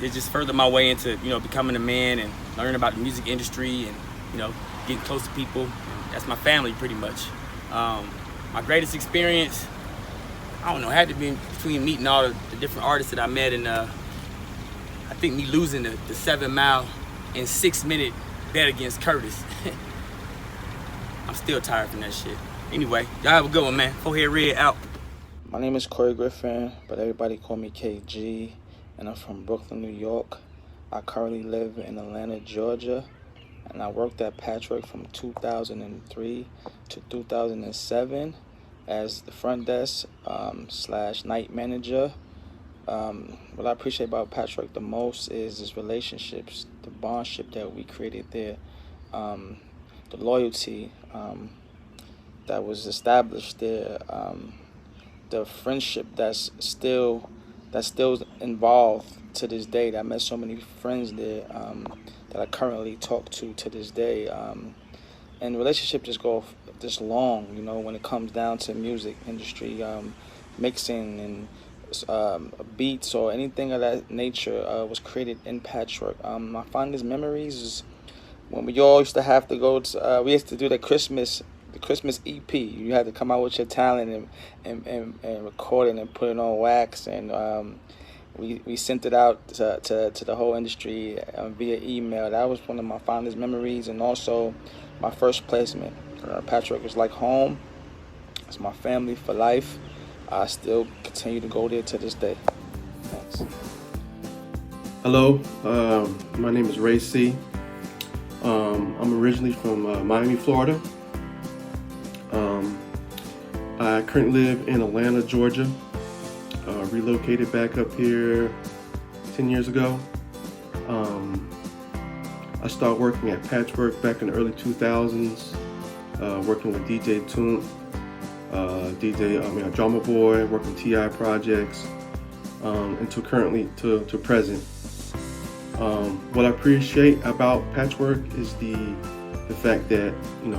Speaker 4: It just furthered my way into becoming a man and learning about the music industry and getting close to people. And that's my family pretty much. My greatest experience, I don't know, had to be between meeting all the different artists that I met, and I think me losing the 7 mile and 6 minute bet against Curtis. I'm still tired from that shit. Anyway, y'all have a good one, man. Forehead Red out.
Speaker 5: My name is Corey Griffin, but everybody call me KG, and I'm from Brooklyn, New York. I currently live in Atlanta, Georgia, and I worked at Patchwerk from 2003 to 2007 as the front desk / night manager. What I appreciate about Patchwerk the most is his relationships, the bondship that we created there, the loyalty that was established there, the friendship that's still involved to this day. I met so many friends there that I currently talk to this day, and relationships just go this long. When it comes down to music industry, mixing and beats or anything of that nature was created in Patchwerk. My fondest memories is when we all used to have to go to, we used to do the Christmas EP. You had to come out with your talent and record it and put it on wax, and we sent it out to the whole industry via email. That was one of my fondest memories, and also my first placement. Patchwerk was like home. It's my family for life. I still continue to go there to this day. Thanks.
Speaker 22: Hello, my name is Ray C. I'm originally from Miami, Florida. I currently live in Atlanta, Georgia. Relocated back up here 10 years ago. I started working at Patchwerk back in the early 2000s, working with DJ Toon, Drama Boy, working TI projects, until currently to present. What I appreciate about Patchwerk is the fact that,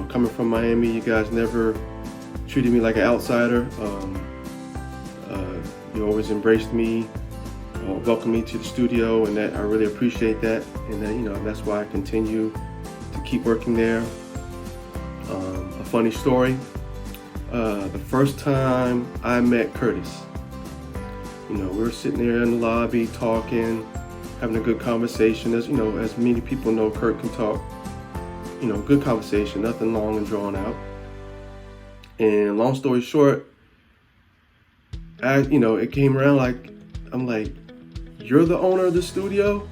Speaker 22: coming from Miami, you guys never treated me like an outsider. You always embraced me, welcomed me to the studio, and that I really appreciate that. And then, that's why I continue to keep working there. A funny story, the first time I met Curtis, we were sitting there in the lobby talking, having a good conversation. As many people know, Kurt can talk, good conversation, nothing long and drawn out. And long story short, it came around I'm like, you're the owner of the studio?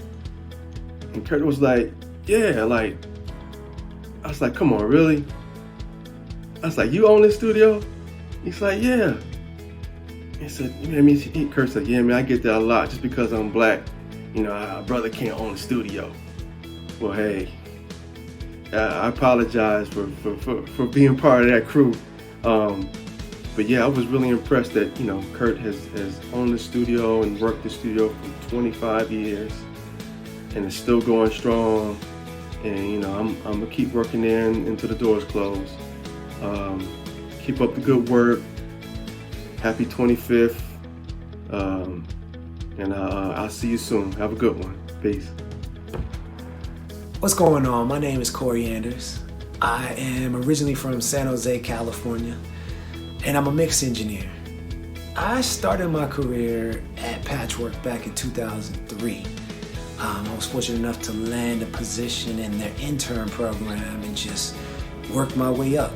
Speaker 22: And Kurt was like, yeah, I was like, come on, really? I was like, you own this studio? He's like, yeah. He said, Kurt said, yeah, man, I get that a lot just because I'm black. A brother can't own a studio. Well, hey, I apologize for being part of that crew. But yeah, I was really impressed that, Kurt has owned the studio and worked the studio for 25 years and is still going strong. And, I'm gonna keep working there until the doors close. Keep up the good work. Happy 25th. And I'll see you soon. Have a good one. Peace.
Speaker 24: What's going on? My name is Corey Anders. I am originally from San Jose, California, and I'm a mix engineer. I started my career at Patchwerk back in 2003. I was fortunate enough to land a position in their intern program and just work my way up.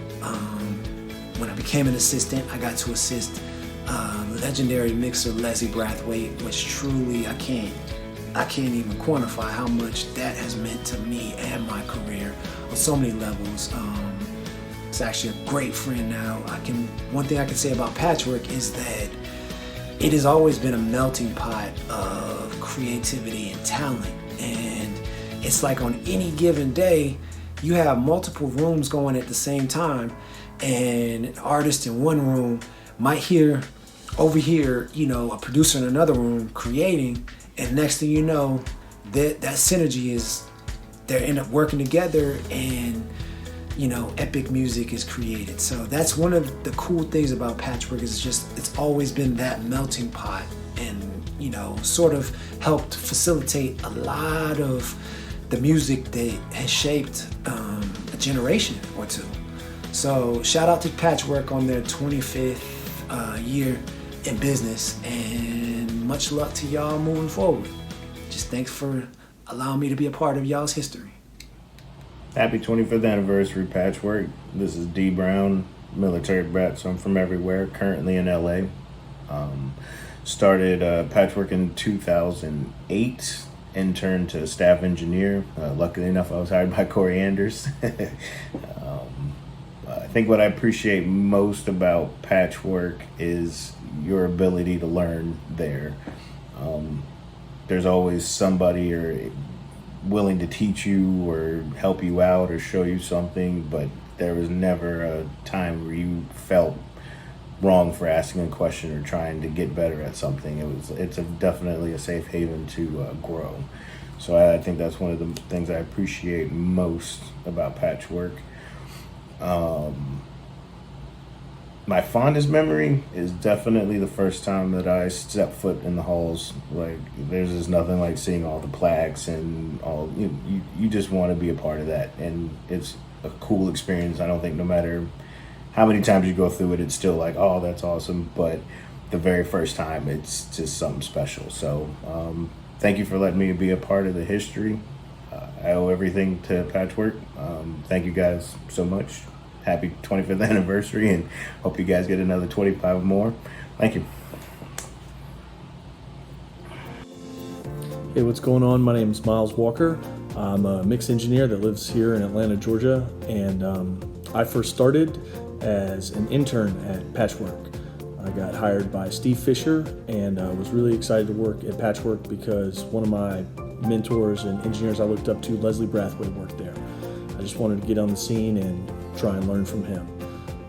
Speaker 24: When I became an assistant, I got to assist legendary mixer Leslie Brathwaite, which truly I can't even quantify how much that has meant to me and my career on so many levels. It's actually a great friend now. One thing I can say about Patchwerk is that it has always been a melting pot of creativity and talent. And it's like on any given day, you have multiple rooms going at the same time, and an artist in one room might overhear, a producer in another room creating, and next thing you know, that synergy is, they end up working together, and epic music is created. So that's one of the cool things about Patchwerk, is it's always been that melting pot, and sort of helped facilitate a lot of the music that has shaped a generation or two. So shout out to Patchwerk on their 25th year in business, and much luck to y'all moving forward. Just thanks for allowing me to be a part of y'all's history.
Speaker 2: Happy 25th anniversary, Patchwerk. This is D Brown, military brat, so I'm from everywhere, currently in LA. Started Patchwerk in 2008, interned to staff engineer. Luckily enough, I was hired by Corey Anders. I think what I appreciate most about Patchwerk is your ability to learn there. There's always somebody willing to teach you or help you out or show you something, but there was never a time where you felt wrong for asking a question or trying to get better at something. It's definitely a safe haven to grow. So I think that's one of the things I appreciate most about Patchwerk. My fondest memory is definitely the first time that I stepped foot in the halls. Like, there's just nothing like seeing all the plaques and all, you just want to be a part of that. And it's a cool experience. I don't think no matter how many times you go through it, it's still like, oh, that's awesome. But the very first time, it's just something special. So thank you for letting me be a part of the history. I owe everything to Patchwerk. Thank you guys so much. Happy 25th anniversary, and hope you guys get another 25 more. Thank you.
Speaker 6: Hey, what's going on? My name is Miles Walker. I'm a mix engineer that lives here in Atlanta, Georgia, and I first started as an intern at Patchwerk. I got hired by Steve Fisher, and I was really excited to work at Patchwerk because one of my mentors and engineers I looked up to, Leslie Brathwaite, worked there. I just wanted to get on the scene and try and learn from him.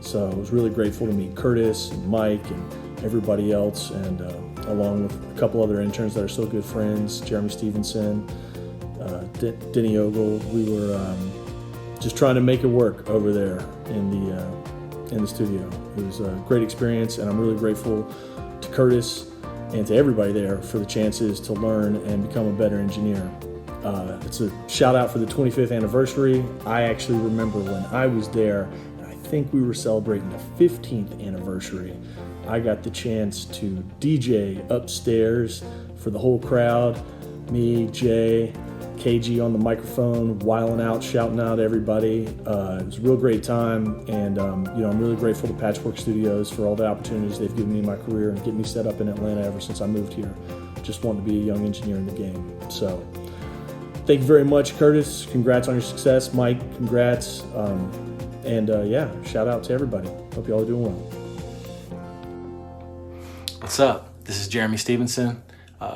Speaker 6: So I was really grateful to meet Curtis and Mike and everybody else, and along with a couple other interns that are still good friends, Jeremy Stevenson, Denny Ogle. We were just trying to make it work over there in the studio. It was a great experience, and I'm really grateful to Curtis and to everybody there for the chances to learn and become a better engineer. It's a shout out for the 25th anniversary. I actually remember when I was there, and I think we were celebrating the 15th anniversary. I got the chance to DJ upstairs for the whole crowd. Me, Jay, KG on the microphone, wiling out, shouting out everybody. It was a real great time, and I'm really grateful to Patchwerk Studios for all the opportunities they've given me in my career and get me set up in Atlanta ever since I moved here. Just wanted to be a young engineer in the game. So thank you very much, Curtis. Congrats on your success. Mike, congrats. Shout out to everybody. Hope you all are doing well.
Speaker 7: What's up? This is Jeremy Stevenson,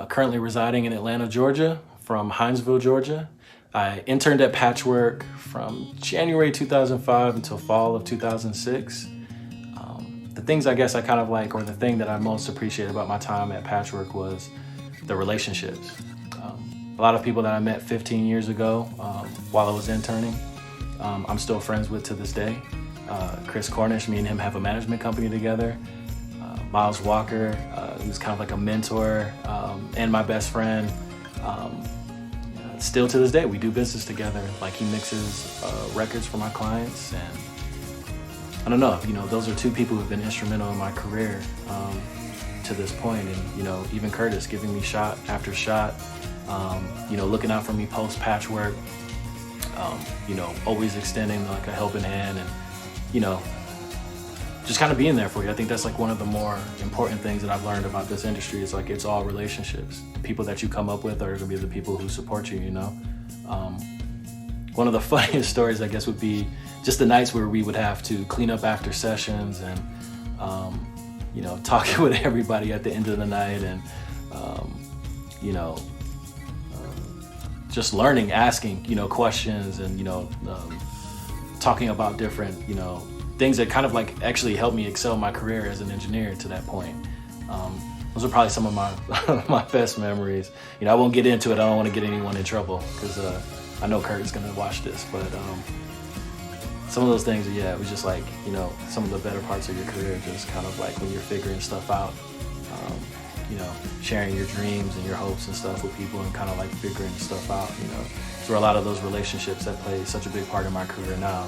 Speaker 7: currently residing in Atlanta, Georgia, from Hinesville, Georgia. I interned at Patchwerk from January 2005 until fall of 2006. The things I guess I kind of like, or the thing that I most appreciate about my time at Patchwerk, was the relationships. A lot of people that I met 15 years ago while I was interning, I'm still friends with to this day. Chris Cornish, me and him have a management company together. Miles Walker, who's kind of like a mentor and my best friend. Still to this day, we do business together. Like, he mixes records for my clients, and I don't know, those are two people who have been instrumental in my career to this point. And, even Curtis giving me shot after shot, looking out for me post Patchwerk, always extending like a helping hand, and, just kind of being there for you. I think that's like one of the more important things that I've learned about this industry, is like, it's all relationships. The people that you come up with are gonna be the people who support you, One of the funniest stories, I guess, would be just the nights where we would have to clean up after sessions and, talking with everybody at the end of the night, and, just learning, asking, questions, and, talking about different, things that kind of like actually helped me excel my career as an engineer to that point. Those are probably some of my my best memories. I won't get into it. I don't want to get anyone in trouble because I know Kurt is going to watch this. But some of those things, it was just like, some of the better parts of your career, just kind of like when you're figuring stuff out, sharing your dreams and your hopes and stuff with people and kind of like figuring stuff out, So a lot of those relationships that play such a big part in my career now,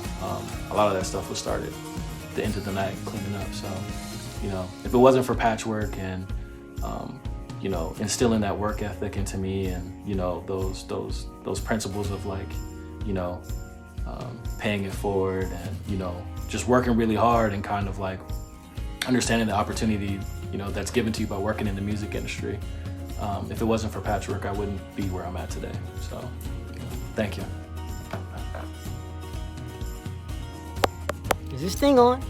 Speaker 7: a lot of that stuff was started at the end of the night cleaning up. So, if it wasn't for Patchwerk and, instilling that work ethic into me and, those principles of like, paying it forward and, just working really hard and kind of like understanding the opportunity, that's given to you by working in the music industry. If it wasn't for Patchwerk, I wouldn't be where I'm at today. So, thank you.
Speaker 1: Is this thing on?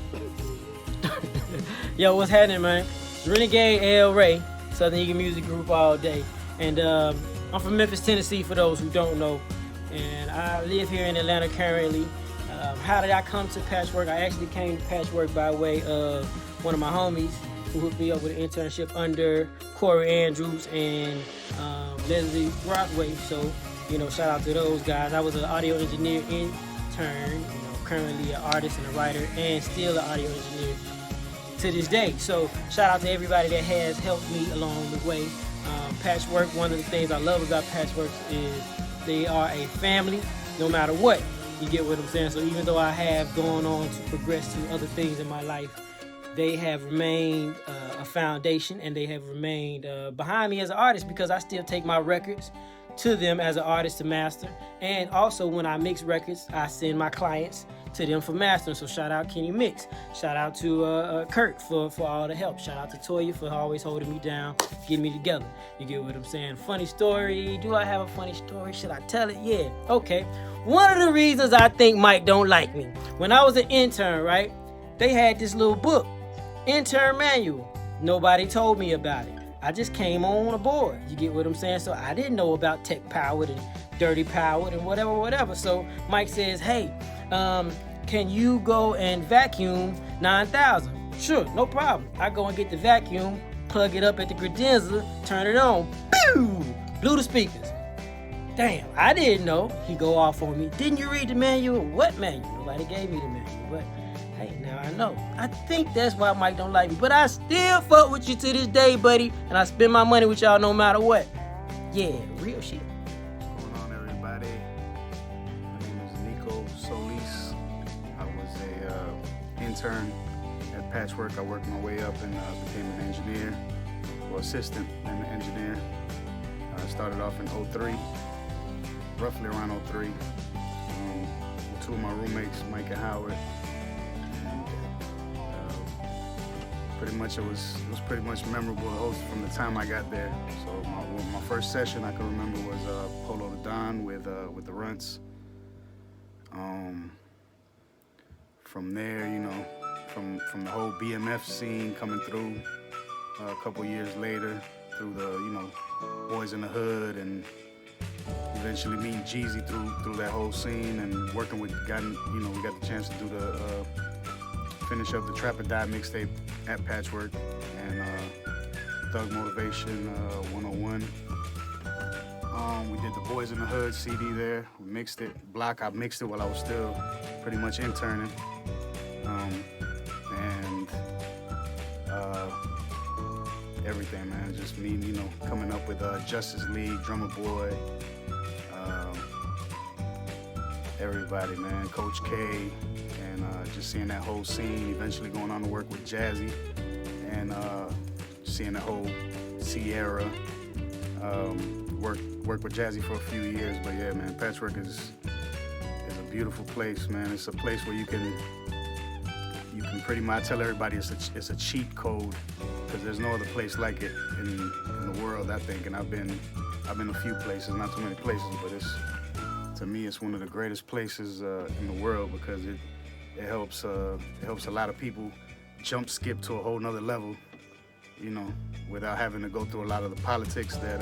Speaker 1: Yo, what's happening, man? Renegade L. Ray, Southern Eagle Music Group all day. And I'm from Memphis, Tennessee, for those who don't know. And I live here in Atlanta currently. How did I come to Patchwerk? I actually came to Patchwerk by way of one of my homies who hooked me up with an internship under Corey Andrews and Leslie Brockway. So, shout out to those guys. I was an audio engineer intern, currently an artist and a writer, and still an audio engineer to this day. So, shout out to everybody that has helped me along the way. Patchwerk, one of the things I love about Patchwerk is they are a family, no matter what. You get what I'm saying? So even though I have gone on to progress to other things in my life, they have remained a foundation, and they have remained behind me as an artist, because I still take my records to them as an artist to master. And also when I mix records, I send my clients to them for mastering. So shout out Kenny Mix. Shout out to Kurt for all the help. Shout out to Toya for always holding me down, getting me together. You get what I'm saying? Funny story. Do I have a funny story? Should I tell it? Yeah. Okay. One of the reasons I think Mike don't like me, when I was an intern, right? They had this little book, intern manual. Nobody told me about it. I just came on aboard. You get what I'm saying? So I didn't know about tech powered and dirty powered and whatever. So Mike says, hey, can you go and vacuum 9,000? Sure, no problem. I go and get the vacuum, plug it up at the credenza, turn it on, pew, blew the speakers. Damn, I didn't know. He go off on me. Didn't you read the manual? What manual? Nobody gave me the manual, but hey, now I know. I think that's why Mike don't like me, but I still fuck with you to this day, buddy, and I spend my money with y'all no matter what. Yeah, real shit.
Speaker 8: What's going on, everybody? My name is Nico Solis. I was a intern at Patchwerk. I worked my way up and became an engineer, or assistant and an engineer. I started off in 03, roughly around 03. With two of my roommates, Mike and Howard. Pretty much it was pretty much memorable from the time I got there. So my first session I can remember was Polo the Don with the Runts. From there, from the whole BMF scene coming through, a couple years later through the Boys in the Hood, and eventually meeting Jeezy through that whole scene, and working with we got the chance to do the finish up the Trap or Die mixtape at Patchwerk, and Thug Motivation 101. We did the Boys in the Hood CD there. We mixed it. I mixed it while I was still pretty much interning. And everything, man. Just me, coming up with Justice League, Drummer Boy, everybody, man. Coach K, and just seeing that whole scene, eventually going on to work with Jazzy, and seeing the whole Sierra, work with Jazzy for a few years. But yeah, man, Patchwerk is a beautiful place, man. It's a place where you can pretty much tell everybody it's a cheat code, because there's no other place like it in the world, I think. And I've been a few places, not too many places, but to me it's one of the greatest places in the world, because it helps a lot of people jump skip to a whole nother level, without having to go through a lot of the politics that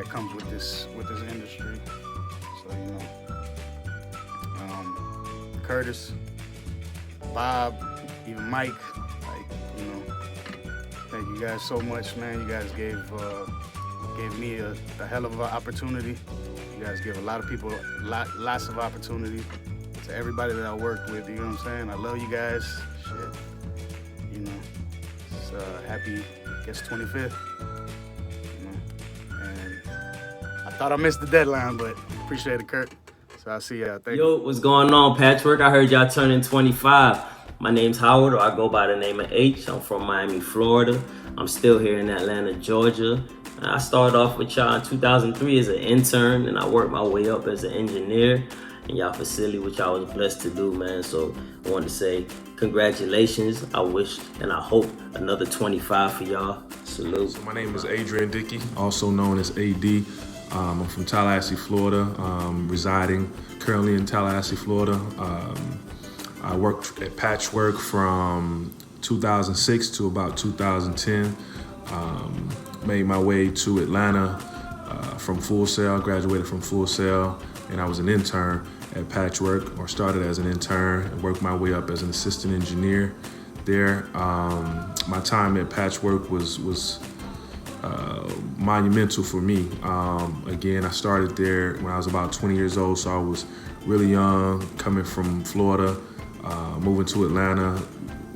Speaker 8: comes with this industry. So Curtis, Bob, even Mike. Like, you know, thank you guys so much, man. You guys gave me a hell of an opportunity. You guys give a lot of people lots of opportunity. To everybody that I worked with, you know what I'm saying? I love you guys. Shit, you know, it's happy, I guess, 25th. You know, and I thought I missed the deadline, but appreciate it, Kurt. So I'll see y'all. Thank you.
Speaker 9: Yo, what's going on, Patchwerk? I heard y'all turning 25. My name's Howard, or I go by the name of H. I'm from Miami, Florida. I'm still here in Atlanta, Georgia. I started off with y'all in 2003 as an intern, and I worked my way up as an engineer in y'all facility, which I was blessed to do, man. So I wanted to say congratulations. I wish and I hope another 25 for y'all. Salute.
Speaker 10: So my name is Adrian Dickey, also known as AD. I'm from Tallahassee, Florida, residing currently in Tallahassee, Florida. I worked at Patchwerk from 2006 to about 2010. Made my way to Atlanta from Full Sail, graduated from Full Sail, and I was an intern at Patchwerk, or started as an intern and worked my way up as an assistant engineer there. My time at Patchwerk was monumental for me. Again, I started there when I was about 20 years old, so I was really young, coming from Florida, moving to Atlanta,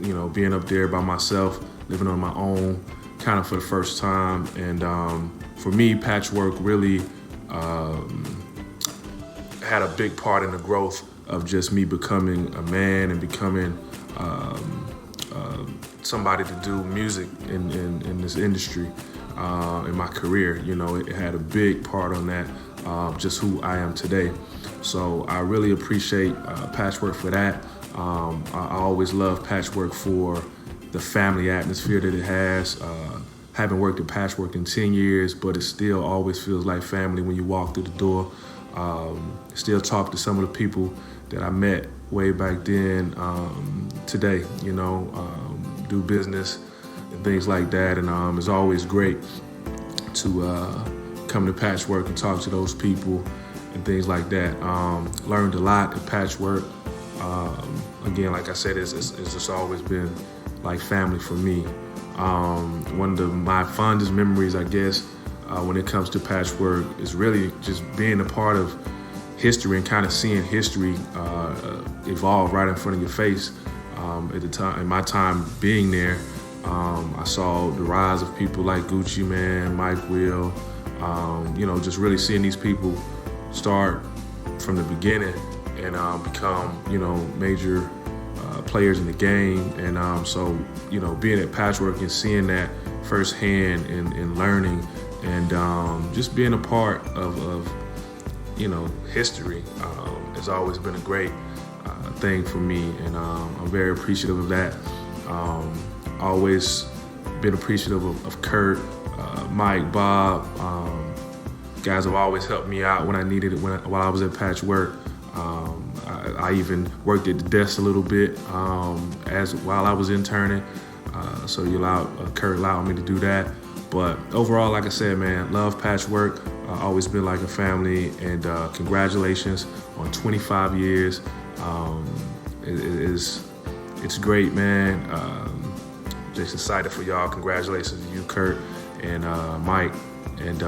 Speaker 10: you know, being up there by myself, living on my own, kind of for the first time. And for me, Patchwerk really had a big part in the growth of just me becoming a man and becoming somebody to do music in this industry in my career. You know, it had a big part on that, just who I am today. So I really appreciate Patchwerk for that. I always love Patchwerk for the family atmosphere that it has. Haven't worked at Patchwerk in 10 years, but it still always feels like family when you walk through the door. Still talk to some of the people that I met way back then today, you know, do business and things like that. And it's always great to come to Patchwerk and talk to those people and things like that. Learned a lot at Patchwerk. Again, like I said, it's just always been like family for me. One of my fondest memories, I guess, when it comes to Patchwerk is really just being a part of history and kind of seeing history evolve right in front of your face. At the time, in my time being there, I saw the rise of people like Gucci Mane, Mike Will, you know, just really seeing these people start from the beginning and become, you know, major players in the game. And so, you know, being at Patchwerk and seeing that firsthand and learning and just being a part of you know, history has always been a great thing for me, and I'm very appreciative of that. Always been appreciative of Kurt, Mike, Bob. Guys have always helped me out when I needed it while I was at Patchwerk. I even worked at the desk a little bit while I was interning. So Kurt allowed me to do that. But overall, like I said, man, love Patchwerk. Always been like a family, and congratulations on 25 years. It's great, man. Just excited for y'all. Congratulations to you, Kurt and Mike. And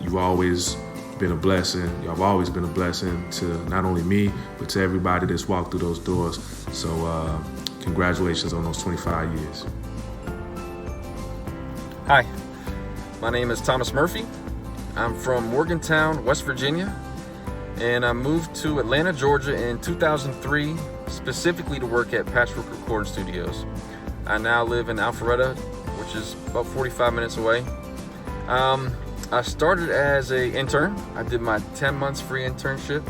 Speaker 10: you've always been a blessing. Y'all have always been a blessing to not only me, but to everybody that's walked through those doors. So congratulations on those 25 years.
Speaker 11: Hi, my name is Thomas Murphy. I'm from Morgantown, West Virginia, and I moved to Atlanta, Georgia in 2003, specifically to work at Patchwerk Recording Studios. I now live in Alpharetta, which is about 45 minutes away. I started as an intern. I did my 10 months free internship,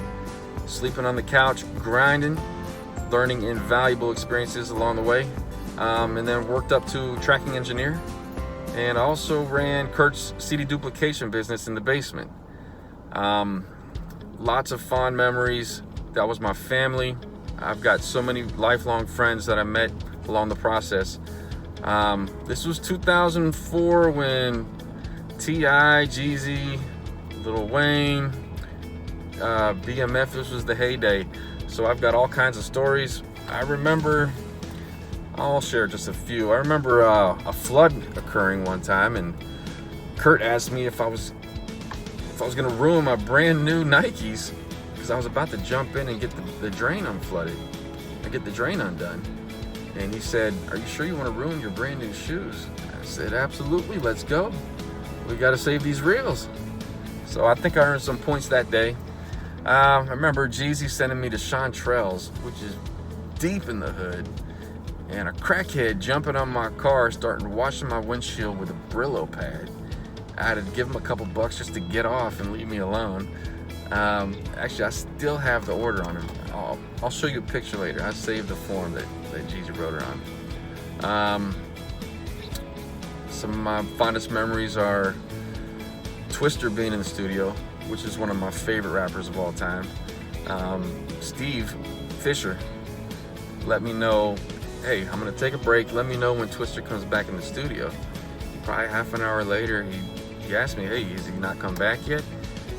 Speaker 11: sleeping on the couch, grinding, learning invaluable experiences along the way, and then worked up to tracking engineer. And I also ran Kurt's CD duplication business in the basement. Lots of fond memories. That was my family. I've got so many lifelong friends that I met along the process. This was 2004 when T.I., Jeezy, Lil Wayne, BMF, this was the heyday. So I've got all kinds of stories. I remember, I'll share just a few. I remember a flood occurring one time, and Kurt asked me if I was gonna ruin my brand new Nikes, because I was about to jump in and get the drain unflooded, and get the drain undone. And he said, "Are you sure you want to ruin your brand new shoes?" I said, "Absolutely, let's go. We got to save these reels." So I think I earned some points that day. I remember Jeezy sending me to Chantrell's, which is deep in the hood, and a crackhead jumping on my car, starting washing my windshield with a Brillo pad. I had to give him a couple bucks just to get off and leave me alone. Actually, I still have the order on him. I'll show you a picture later. I saved the form that Jeezy wrote her on. Some of my fondest memories are Twister being in the studio, which is one of my favorite rappers of all time. Steve Fisher let me know, "Hey, I'm gonna take a break. Let me know when Twister comes back in the studio." Probably half an hour later, he asked me, "Hey, is he not come back yet?"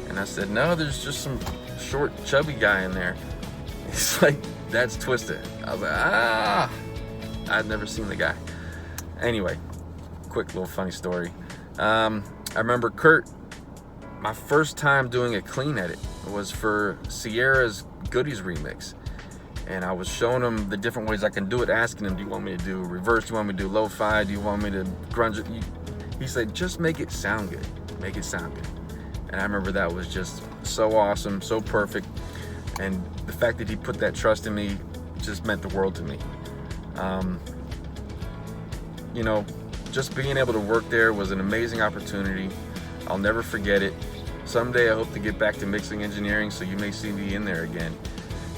Speaker 11: And I said, "No, there's just some short, chubby guy in there." He's like, "That's Twister." I was like, I'd never seen the guy. Anyway, quick little funny story. I remember Kurt, my first time doing a clean edit was for Sierra's Goodies remix. And I was showing him the different ways I can do it, asking him, "Do you want me to do reverse? Do you want me to do lo-fi? Do you want me to grunge it?" He said, "Just make it sound good. Make it sound good." And I remember that was just so awesome, so perfect. And the fact that he put that trust in me just meant the world to me. You know, just being able to work there was an amazing opportunity. I'll never forget it. Someday I hope to get back to mixing engineering, so you may see me in there again.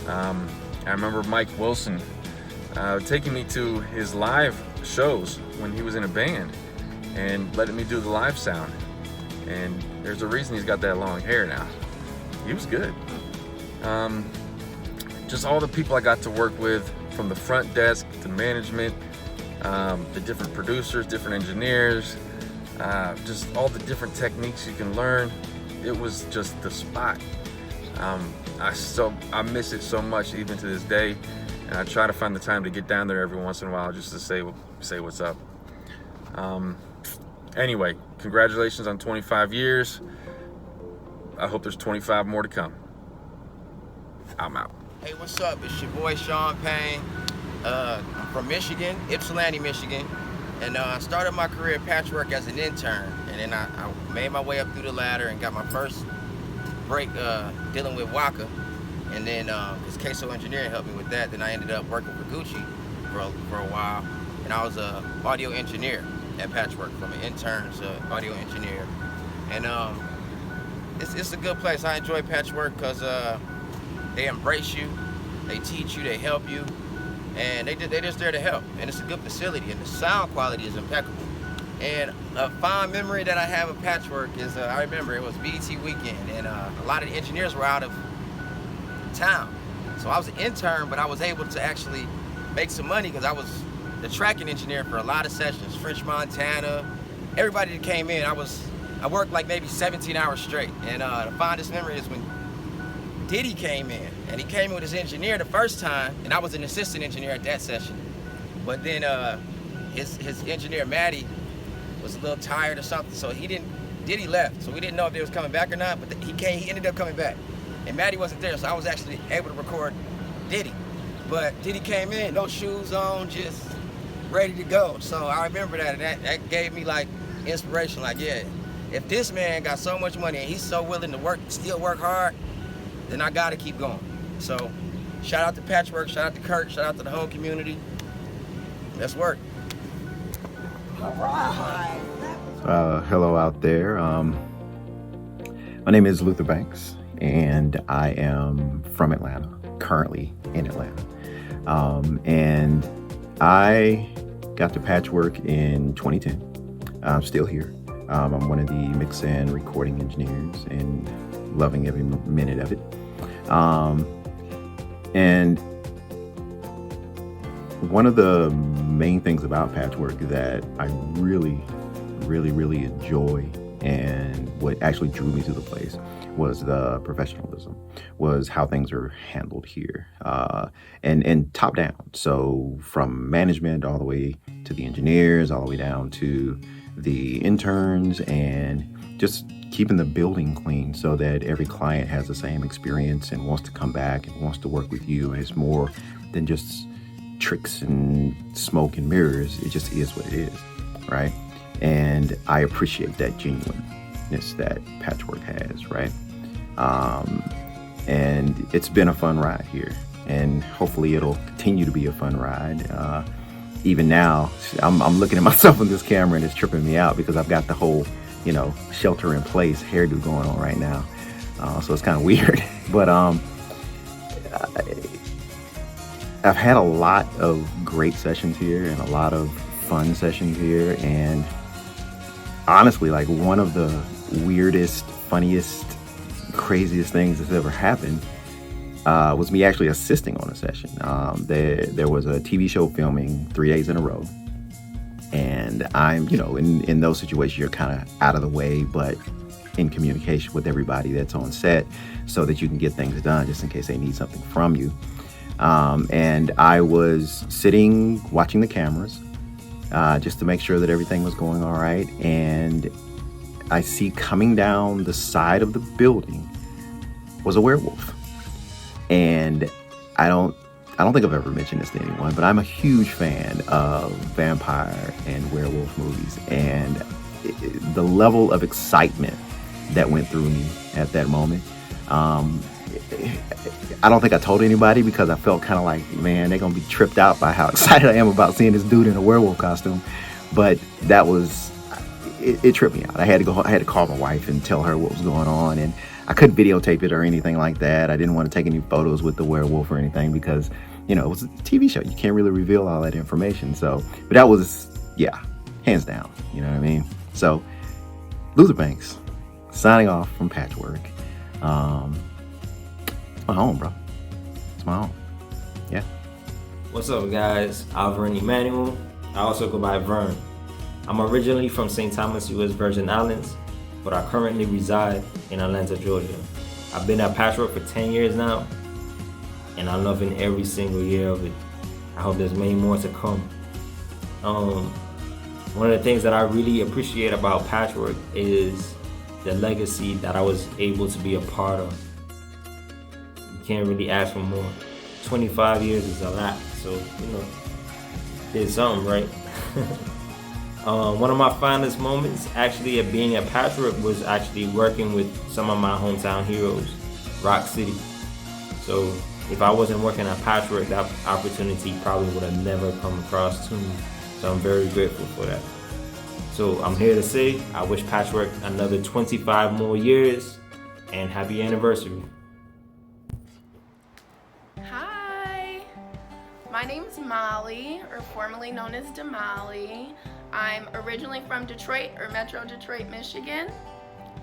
Speaker 11: I remember Mike Wilson taking me to his live shows when he was in a band and letting me do the live sound. And there's a reason he's got that long hair now. He was good. Just all the people I got to work with, from the front desk to management, the different producers, different engineers, just all the different techniques you can learn. It was just the spot. I miss it so much even to this day, and I try to find the time to get down there every once in a while just to say what's up. Anyway, congratulations on 25 years. I hope there's 25 more to come. I'm out.
Speaker 12: Hey, what's up? It's your boy Sean Payne. I'm from Michigan, Ypsilanti, Michigan. And I started my career at Patchwerk as an intern. And then I made my way up through the ladder and got my first break dealing with Waka. And then this Queso Engineering helped me with that. Then I ended up working for Gucci for a while. And I was an audio engineer at Patchwerk, from an intern to audio engineer. And it's a good place. I enjoy Patchwerk because they embrace you, they teach you, they help you, and they're just there to help. And it's a good facility, and the sound quality is impeccable. And a fond memory that I have of Patchwerk is I remember it was BET weekend, and a lot of the engineers were out of town. So I was an intern, but I was able to actually make some money because I was the tracking engineer for a lot of sessions. French Montana, everybody that came in, I worked like maybe 17 hours straight. And the fondest memory is when Diddy came in, and he came in with his engineer the first time, and I was an assistant engineer at that session. But then his engineer, Matty, was a little tired or something, so Diddy left, so we didn't know if they was coming back or not, but he ended up coming back. And Matty wasn't there, so I was actually able to record Diddy. But Diddy came in, no shoes on, just ready to go. So I remember that, and that gave me like inspiration, like, yeah, if this man got so much money and he's so willing to still work hard, then I gotta keep going. So shout out to Patchwerk, shout out to Kurt, shout out to the whole community. Let's work.
Speaker 13: Hello out there. My name is Luther Banks, and I am from Atlanta, currently in Atlanta. And I got to Patchwerk in 2010. I'm still here. I'm one of the mix and recording engineers and loving every minute of it. And one of the main things about Patchwerk that I really enjoy And what actually drew me to the place was the professionalism, was how things are handled here, and top down. So from management all the way to the engineers, all the way down to the interns, and just keeping the building clean so that every client has the same experience and wants to come back and wants to work with you. And it's more than just tricks and smoke and mirrors. It just is what it is, right? And I appreciate that genuineness that Patchwerk has, right? And it's been a fun ride here, and hopefully it'll continue to be a fun ride. Even now, I'm looking at myself in this camera and it's tripping me out because I've got the whole, shelter in place hairdo going on right now. So it's kind of weird, but I've had a lot of great sessions here and a lot of fun sessions here. And honestly, like, one of the weirdest, funniest, craziest things that's ever happened was me actually assisting on a session. There was a TV show filming 3 days in a row. And I'm, in those situations, you're kind of out of the way, but in communication with everybody that's on set so that you can get things done just in case they need something from you. And I was sitting watching the cameras just to make sure that everything was going all right. And I see coming down the side of the building was a werewolf. And I don't think I've ever mentioned this to anyone, but I'm a huge fan of vampire and werewolf movies. And the level of excitement that went through me at that moment, I don't think I told anybody because I felt kind of like, man, they're going to be tripped out by how excited I am about seeing this dude in a werewolf costume. But that was, it tripped me out. I had to call my wife and tell her what was going on. And I couldn't videotape it or anything like that. I didn't want to take any photos with the werewolf or anything because, it was a TV show. You can't really reveal all that information. So, but that was, hands down. You know what I mean? So, Luther Banks, signing off from Patchwerk. It's my home, bro. It's my home. Yeah.
Speaker 9: What's up, guys? Alvern Emmanuel. I also go by Vern. I'm originally from St. Thomas, U.S. Virgin Islands, but I currently reside in Atlanta, Georgia. I've been at Patchwerk for 10 years now, and I'm loving every single year of it. I hope there's many more to come. One of the things that I really appreciate about Patchwerk is the legacy that I was able to be a part of. You can't really ask for more. 25 years is a lot, so, did something, right? One of my fondest moments actually of being at Patchwerk was actually working with some of my hometown heroes, Rock City. So if I wasn't working at Patchwerk, that opportunity probably would have never come across to me. So I'm very grateful for that. So I'm here to say I wish Patchwerk another 25 more years and happy anniversary.
Speaker 14: Hi, my name's Molly, or formerly known as Damali. I'm originally from Detroit, or Metro Detroit, Michigan.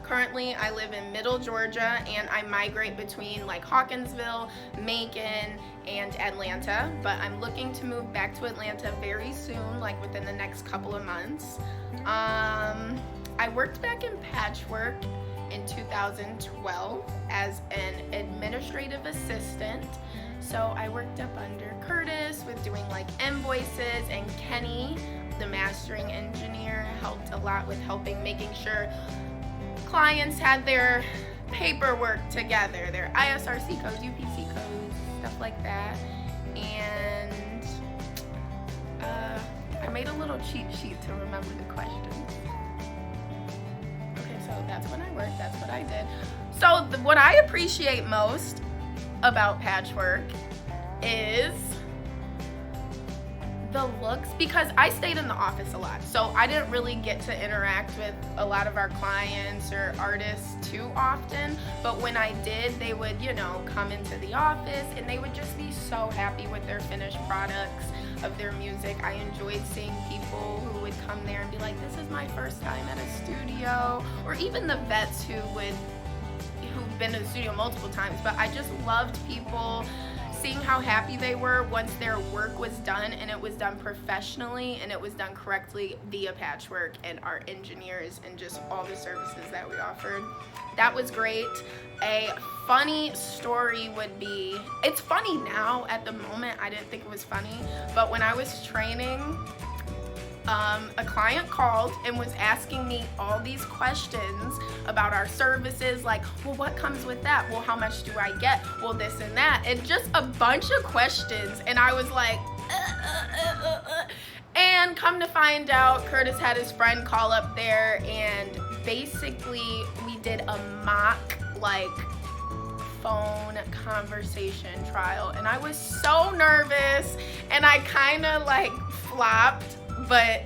Speaker 14: Currently, I live in Middle Georgia, and I migrate between like Hawkinsville, Macon, and Atlanta. But I'm looking to move back to Atlanta very soon, like within the next couple of months. I worked back in Patchwerk in 2012 as an administrative assistant. So I worked up under Curtis with doing like invoices, and Kenny, the mastering engineer, helped a lot with making sure clients had their paperwork together, their ISRC codes, UPC codes, stuff like that. And I made a little cheat sheet to remember the questions. Okay, so that's when I worked, that's what I did. So what I appreciate most about Patchwerk is the looks, because I stayed in the office a lot, so I didn't really get to interact with a lot of our clients or artists too often. But when I did, they would, come into the office and they would just be so happy with their finished products of their music. I enjoyed seeing people who would come there and be like, this is my first time at a studio, or even the vets who've been to the studio multiple times. But I just loved people seeing how happy they were once their work was done, and it was done professionally and it was done correctly via Patchwerk and our engineers and just all the services that we offered. That was great. A funny story would be, it's funny now. At the moment I didn't think it was funny, but when I was training, a client called and was asking me all these questions about our services, like, well, what comes with that? Well, how much do I get? Well, this and that, and just a bunch of questions. And I was like, And come to find out, Curtis had his friend call up there, and basically we did a mock, like, phone conversation trial. And I was so nervous, and I kind of, like, flopped. But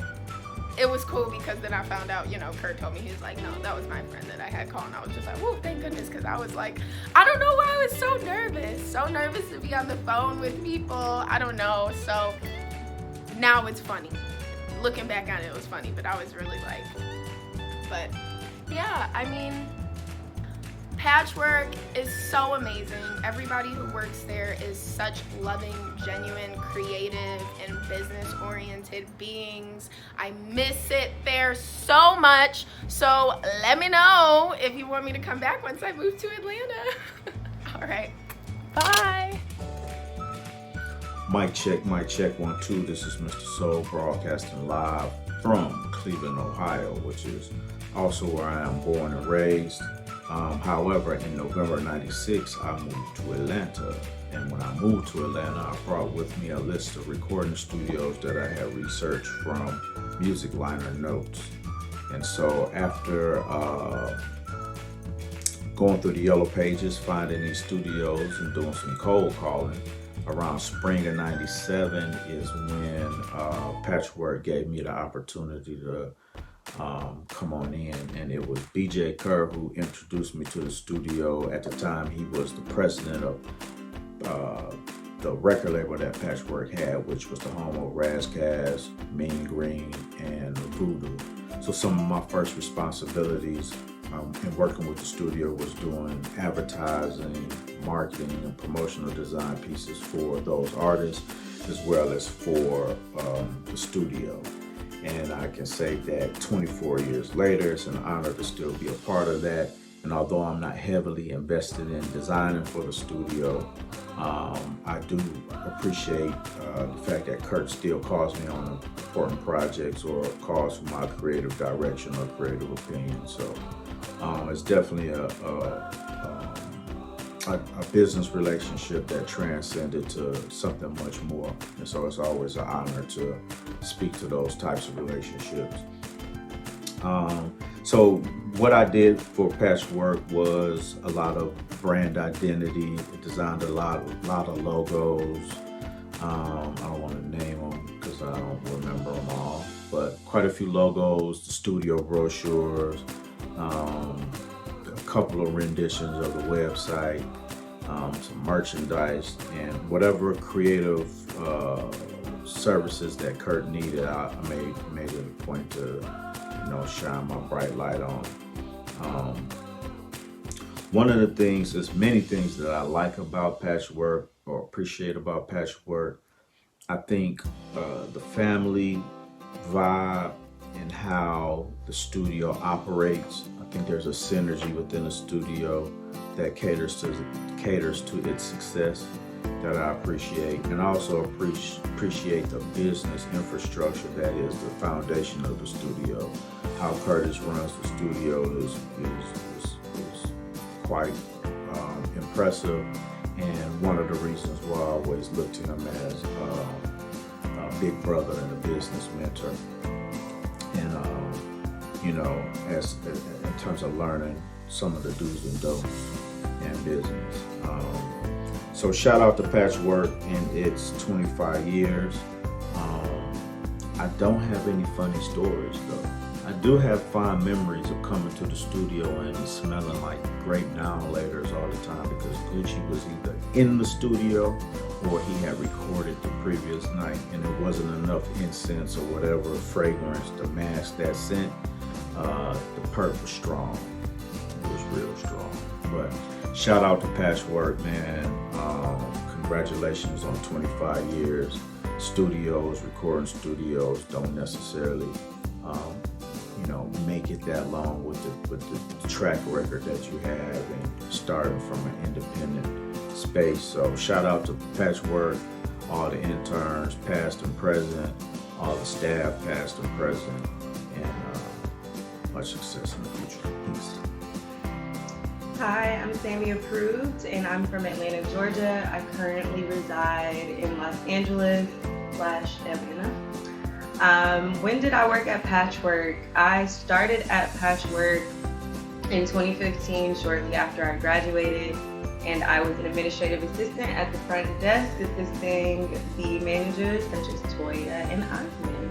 Speaker 14: it was cool because then I found out, you know, Kurt told me, he was like, no, that was my friend that I had called. And I was just like, whoa, thank goodness, because I was like, I don't know why I was so nervous to be on the phone with people. I don't know. So now it's funny. Looking back on it, it was funny, but I was really like, but yeah, I mean, Patchwerk is so amazing. Everybody who works there is such loving, genuine, creative, and business-oriented beings. I miss it there so much. So let me know if you want me to come back once I move to Atlanta. All right, bye.
Speaker 16: Mic check, 1, 2. This is Mr. Soul broadcasting live from Cleveland, Ohio, which is also where I am born and raised. However, in November '96, I moved to Atlanta. And when I moved to Atlanta, I brought with me a list of recording studios that I had researched from music liner notes. And so after going through the yellow pages, finding these studios and doing some cold calling, around spring of '97 is when Patchwerk gave me the opportunity to come on in, and it was BJ Kerr who introduced me to the studio. At the time, he was the president of the record label that Patchwerk had, which was the home of Razzcazz, Mean Green, and Voodoo. So some of my first responsibilities in working with the studio was doing advertising, marketing, and promotional design pieces for those artists, as well as for the studio. And I can say that 24 years later, it's an honor to still be a part of that. And although I'm not heavily invested in designing for the studio, I do appreciate the fact that Kurt still calls me on important projects or calls for my creative direction or creative opinion. So it's definitely a business relationship that transcended to something much more. And so it's always an honor to speak to those types of relationships. So what I did for Patchwerk was a lot of brand identity. I designed a lot of logos. I don't want to name them because I don't remember them all, but quite a few logos, the studio brochures, a couple of renditions of the website, some merchandise, and whatever creative services that Kurt needed, I made it a point to, shine my bright light on. One of the things, there's many things that I like about Patchwerk or appreciate about Patchwerk. I think the family vibe and how the studio operates. I think there's a synergy within the studio that caters to its success that I appreciate, and also appreciate the business infrastructure that is the foundation of the studio. How Curtis runs the studio is quite impressive, and one of the reasons why I always look to him as a big brother and a business mentor. And as in terms of learning some of the do's and don'ts in business. So shout out to Patchwerk in its 25 years. I don't have any funny stories though. I do have fond memories of coming to the studio and smelling like grape downlators all the time, because Gucci was either in the studio or he had recorded the previous night, and there wasn't enough incense or whatever fragrance to mask that scent. The perk was strong. It was real strong. But shout out to Patchwerk, man. congratulations on 25 years. Studios, recording studios don't necessarily, make it that long with the track record that you have and starting from an independent space. So shout out to Patchwerk, all the interns, past and present, all the staff, past and present, and much success in the future. Peace.
Speaker 17: Hi, I'm Sammy Approved, and I'm from Atlanta, Georgia. I currently reside in Los Angeles/Atlanta. When did I work at Patchwerk? I started at Patchwerk in 2015, shortly after I graduated, and I was an administrative assistant at the front desk, assisting the managers such as Toya and Osman.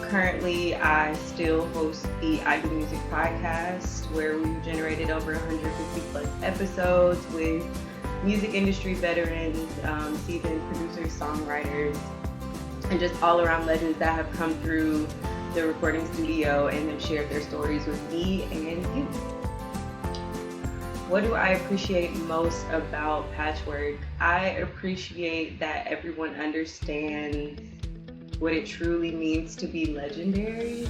Speaker 17: Currently, I still host the I Do Music podcast, where we've generated over 150 plus episodes with music industry veterans, seasoned producers, songwriters, and just all around legends that have come through the recording studio and have shared their stories with me and you. What do I appreciate most about Patchwerk? I appreciate that everyone understands what it truly means to be legendary.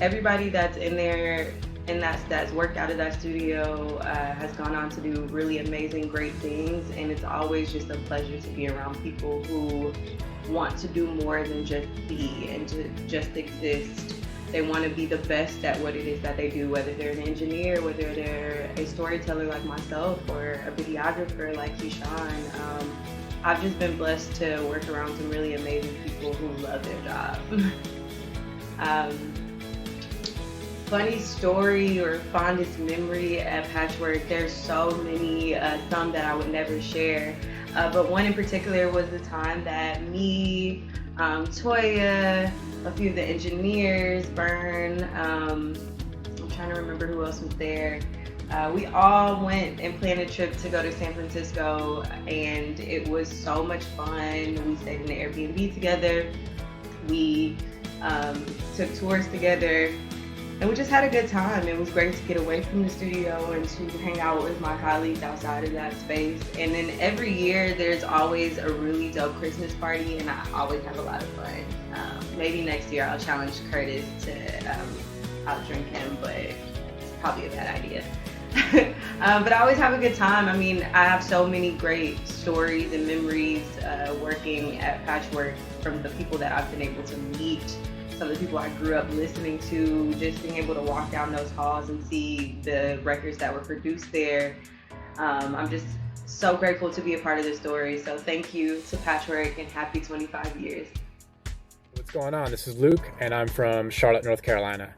Speaker 17: Everybody that's in there and that's worked out of that studio has gone on to do really amazing, great things, and it's always just a pleasure to be around people who want to do more than just be and to just exist. They want to be the best at what it is that they do, whether they're an engineer, whether they're a storyteller like myself, or a videographer like Keyshawn. I've just been blessed to work around some really amazing people who love their job. Funny story or fondest memory at Patchwerk, there's so many, some that I would never share. But one in particular was the time that me, Toya, a few of the engineers, Bern, I'm trying to remember who else was there. We all went and planned a trip to go to San Francisco, and it was so much fun. We stayed in the Airbnb together. We took tours together, and we just had a good time. It was great to get away from the studio and to hang out with my colleagues outside of that space. And then every year there's always a really dope Christmas party, and I always have a lot of fun. Maybe next year I'll challenge Curtis to outdrink him, but it's probably a bad idea. But I always have a good time. I mean, I have so many great stories and memories working at Patchwerk, from the people that I've been able to meet, some of the people I grew up listening to, just being able to walk down those halls and see the records that were produced there. I'm just so grateful to be a part of this story. So thank you to Patchwerk, and happy 25 years.
Speaker 18: What's going on? This is Luke, and I'm from Charlotte, North Carolina.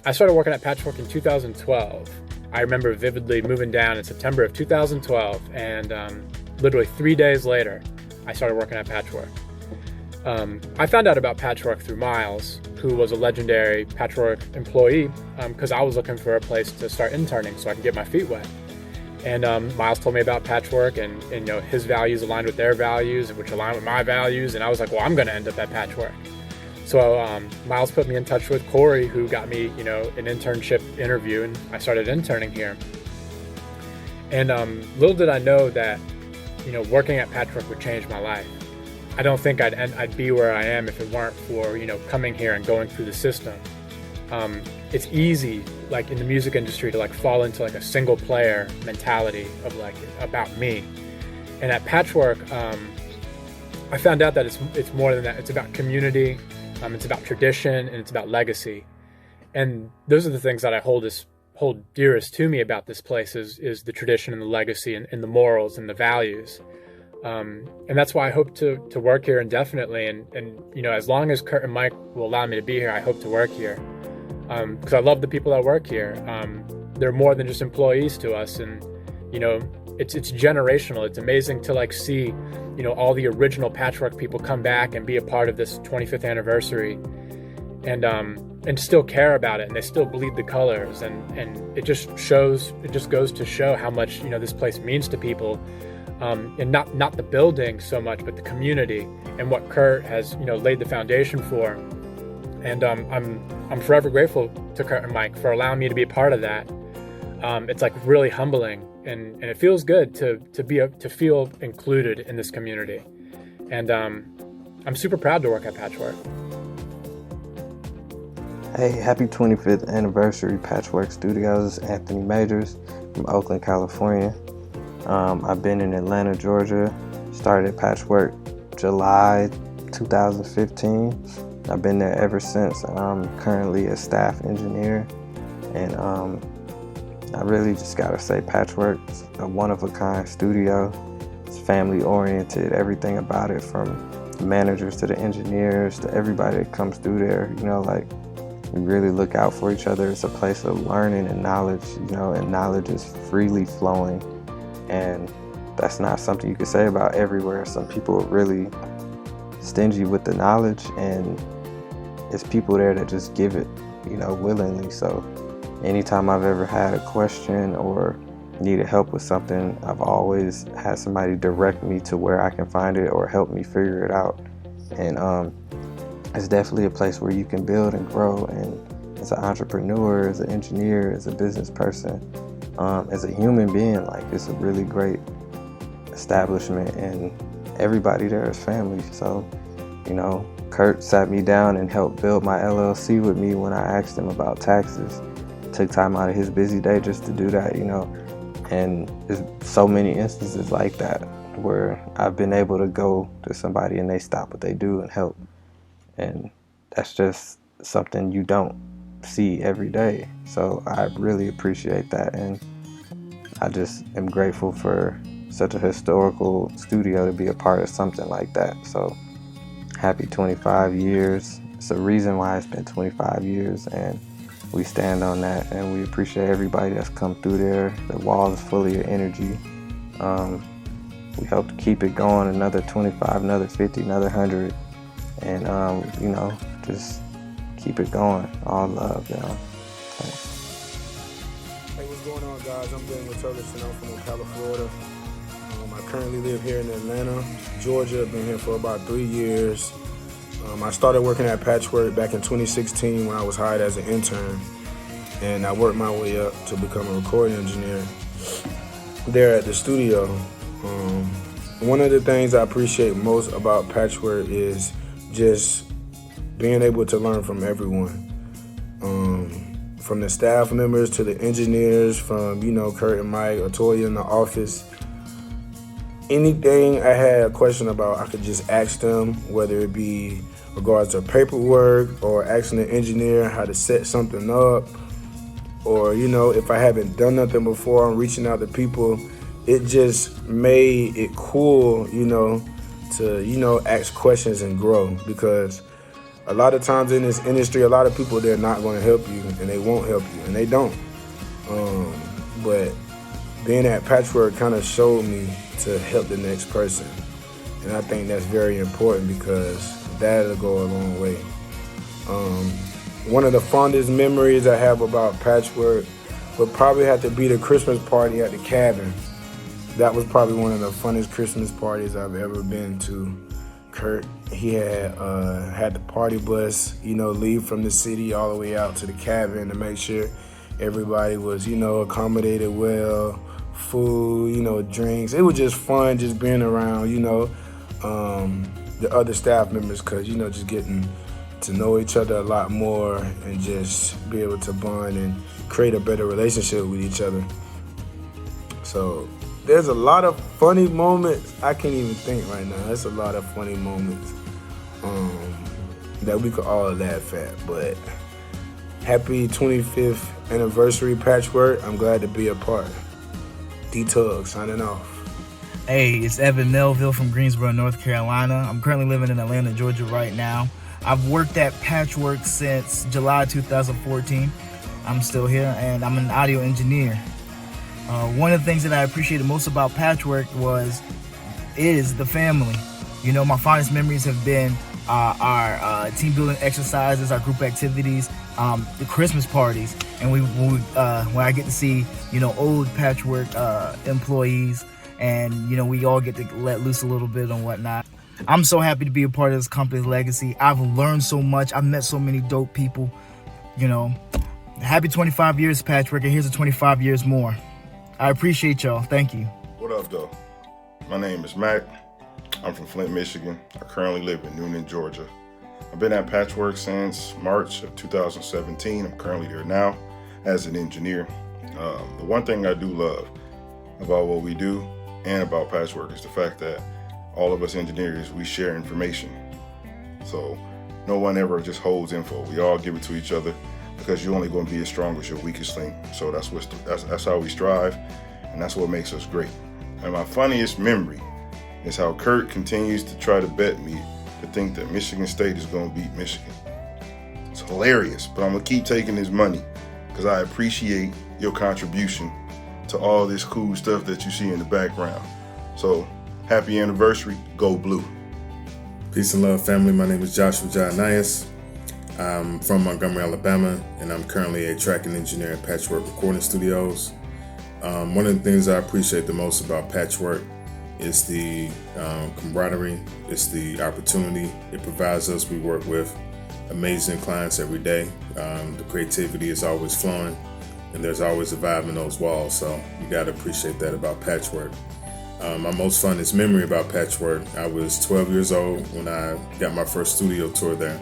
Speaker 18: I started working at Patchwerk in 2012. I remember vividly moving down in September of 2012, and literally 3 days later, I started working at Patchwerk. I found out about Patchwerk through Miles, who was a legendary Patchwerk employee, because I was looking for a place to start interning so I could get my feet wet. And Miles told me about Patchwerk, and his values aligned with their values, which aligned with my values, and I was like, well, I'm going to end up at Patchwerk. So Miles put me in touch with Corey, who got me, an internship interview, and I started interning here. And little did I know that, working at Patchwerk would change my life. I don't think I'd be where I am if it weren't for, coming here and going through the system. It's easy, like in the music industry, to fall into a single player mentality of about me. And at Patchwerk, I found out that it's more than that. It's about community. It's about tradition, and it's about legacy. And those are the things that I hold dearest to me about this place is the tradition and the legacy and the morals and the values. And that's why I hope to work here indefinitely. And as long as Kurt and Mike will allow me to be here, I hope to work here. Because I love the people that work here. They're more than just employees to us. And, it's generational. It's amazing to see, all the original Patchwerk people come back and be a part of this 25th anniversary, and still care about it, and they still bleed the colors, and it just goes to show how much this place means to people, and not the building so much, but the community and what Kurt has laid the foundation for. And I'm forever grateful to Kurt and Mike for allowing me to be a part of that. It's really humbling. and it feels good to feel included in this community. And I'm super proud to work at Patchwerk.
Speaker 3: Hey, happy 25th anniversary, Patchwerk Studios. Anthony Majors from Oakland, California. I've been in Atlanta, Georgia. Started Patchwerk July 2015. I've been there ever since. I'm currently a staff engineer, and I really just gotta say Patchwerk's a one-of-a-kind studio. It's family-oriented, everything about it, from the managers to the engineers to everybody that comes through there. You know, like, we really look out for each other. It's a place of learning and knowledge, you know, and knowledge is freely flowing. And that's not something you can say about everywhere. Some people are really stingy with the knowledge, and it's people there that just give it, you know, willingly. So anytime I've ever had a question or needed help with something, I've always had somebody direct me to where I can find it or help me figure it out. And it's definitely a place where you can build and grow, and as an entrepreneur, as an engineer, as a business person, as a human being, like, it's a really great establishment, and everybody there is family. So, you know, Kurt sat me down and helped build my LLC with me when I asked him about taxes. Took time out of his busy day just to do that, you know. And there's so many instances like that where I've been able to go to somebody and they stop what they do and help. And that's just something you don't see every day. So I really appreciate that, and I just am grateful for such a historical studio to be a part of something like that. So happy 25 years. It's a reason why it's been 25 years, and we stand on that, and we appreciate everybody that's come through there. The wall is full of your energy. We hope to keep it going another 25, another 50, another 100. And, you know, just keep it going. All love, y'all. Thanks.
Speaker 19: Hey, what's going on, guys? I'm Ben Matilderson. I'm from Ocala, Florida. I currently live here in Atlanta, Georgia. I've been here for about 3 years. I started working at Patchwerk back in 2016 when I was hired as an intern. And I worked my way up to become a recording engineer there at the studio. One of the things I appreciate most about Patchwerk is just being able to learn from everyone, from the staff members to the engineers, from, you know, Kurt and Mike or Toya in the office. Anything I had a question about, I could just ask them, whether it be regards to paperwork or asking the engineer how to set something up, or, you know, if I haven't done nothing before, I'm reaching out to people. It just made it cool, you know, to, you know, ask questions and grow, because a lot of times in this industry, a lot of people, they're not going to help you, and they won't help you, and they don't. But being at Patchwerk kind of showed me to help the next person, and I think that's very important, because that'll go a long way. One of the fondest memories I have about Patchwerk would probably have to be the Christmas party at the cabin. That was probably one of the funnest Christmas parties I've ever been to. Kurt, he had the party bus, you know, leave from the city all the way out to the cabin to make sure everybody was, you know, accommodated well, food, you know, drinks. It was just fun just being around, you know, the other staff members, because, you know, just getting to know each other a lot more and just be able to bond and create a better relationship with each other. So there's a lot of funny moments. I can't even think right now. There's a lot of funny moments that we could all laugh at. But happy 25th anniversary, Patchwerk. I'm glad to be a part. D-Tug signing off.
Speaker 20: Hey, it's Evan Melville from Greensboro, North Carolina. I'm currently living in Atlanta, Georgia right now. I've worked at Patchwerk since July 2014. I'm still here, and I'm an audio engineer. One of the things that I appreciated most about Patchwerk is the family. You know, my fondest memories have been our team building exercises, our group activities, the Christmas parties, and when I get to see, you know, old Patchwerk employees, and, you know, we all get to let loose a little bit and whatnot. I'm so happy to be a part of this company's legacy. I've learned so much. I've met so many dope people, you know. Happy 25 years, Patchwerk, and here's to 25 years more. I appreciate y'all. Thank you.
Speaker 4: What up, though? My name is Mac. I'm from Flint, Michigan. I currently live in Noonan, Georgia. I've been at Patchwerk since March of 2017. I'm currently there now as an engineer. The one thing I do love about what we do and about Patchwerk is the fact that all of us engineers, we share information. So no one ever just holds info. We all give it to each other because you're only going to be as strong as your weakest link. So that's how we strive, and that's what makes us great. And my funniest memory is how Kurt continues to try to bet me to think that Michigan State is going to beat Michigan. It's hilarious, but I'm going to keep taking his money because I appreciate your contribution to all this cool stuff that you see in the background. So happy anniversary, go blue.
Speaker 10: Peace and love, family. My name is Joshua Janias. I'm from Montgomery, Alabama, and I'm currently a tracking engineer at Patchwerk Recording Studios. One of the things I appreciate the most about Patchwerk is the camaraderie, it's the opportunity it provides us. We work with amazing clients every day. The creativity is always flowing, and there's always a vibe in those walls, so you gotta appreciate that about Patchwerk. My most funnest memory about Patchwerk, I was 12 years old when I got my first studio tour there.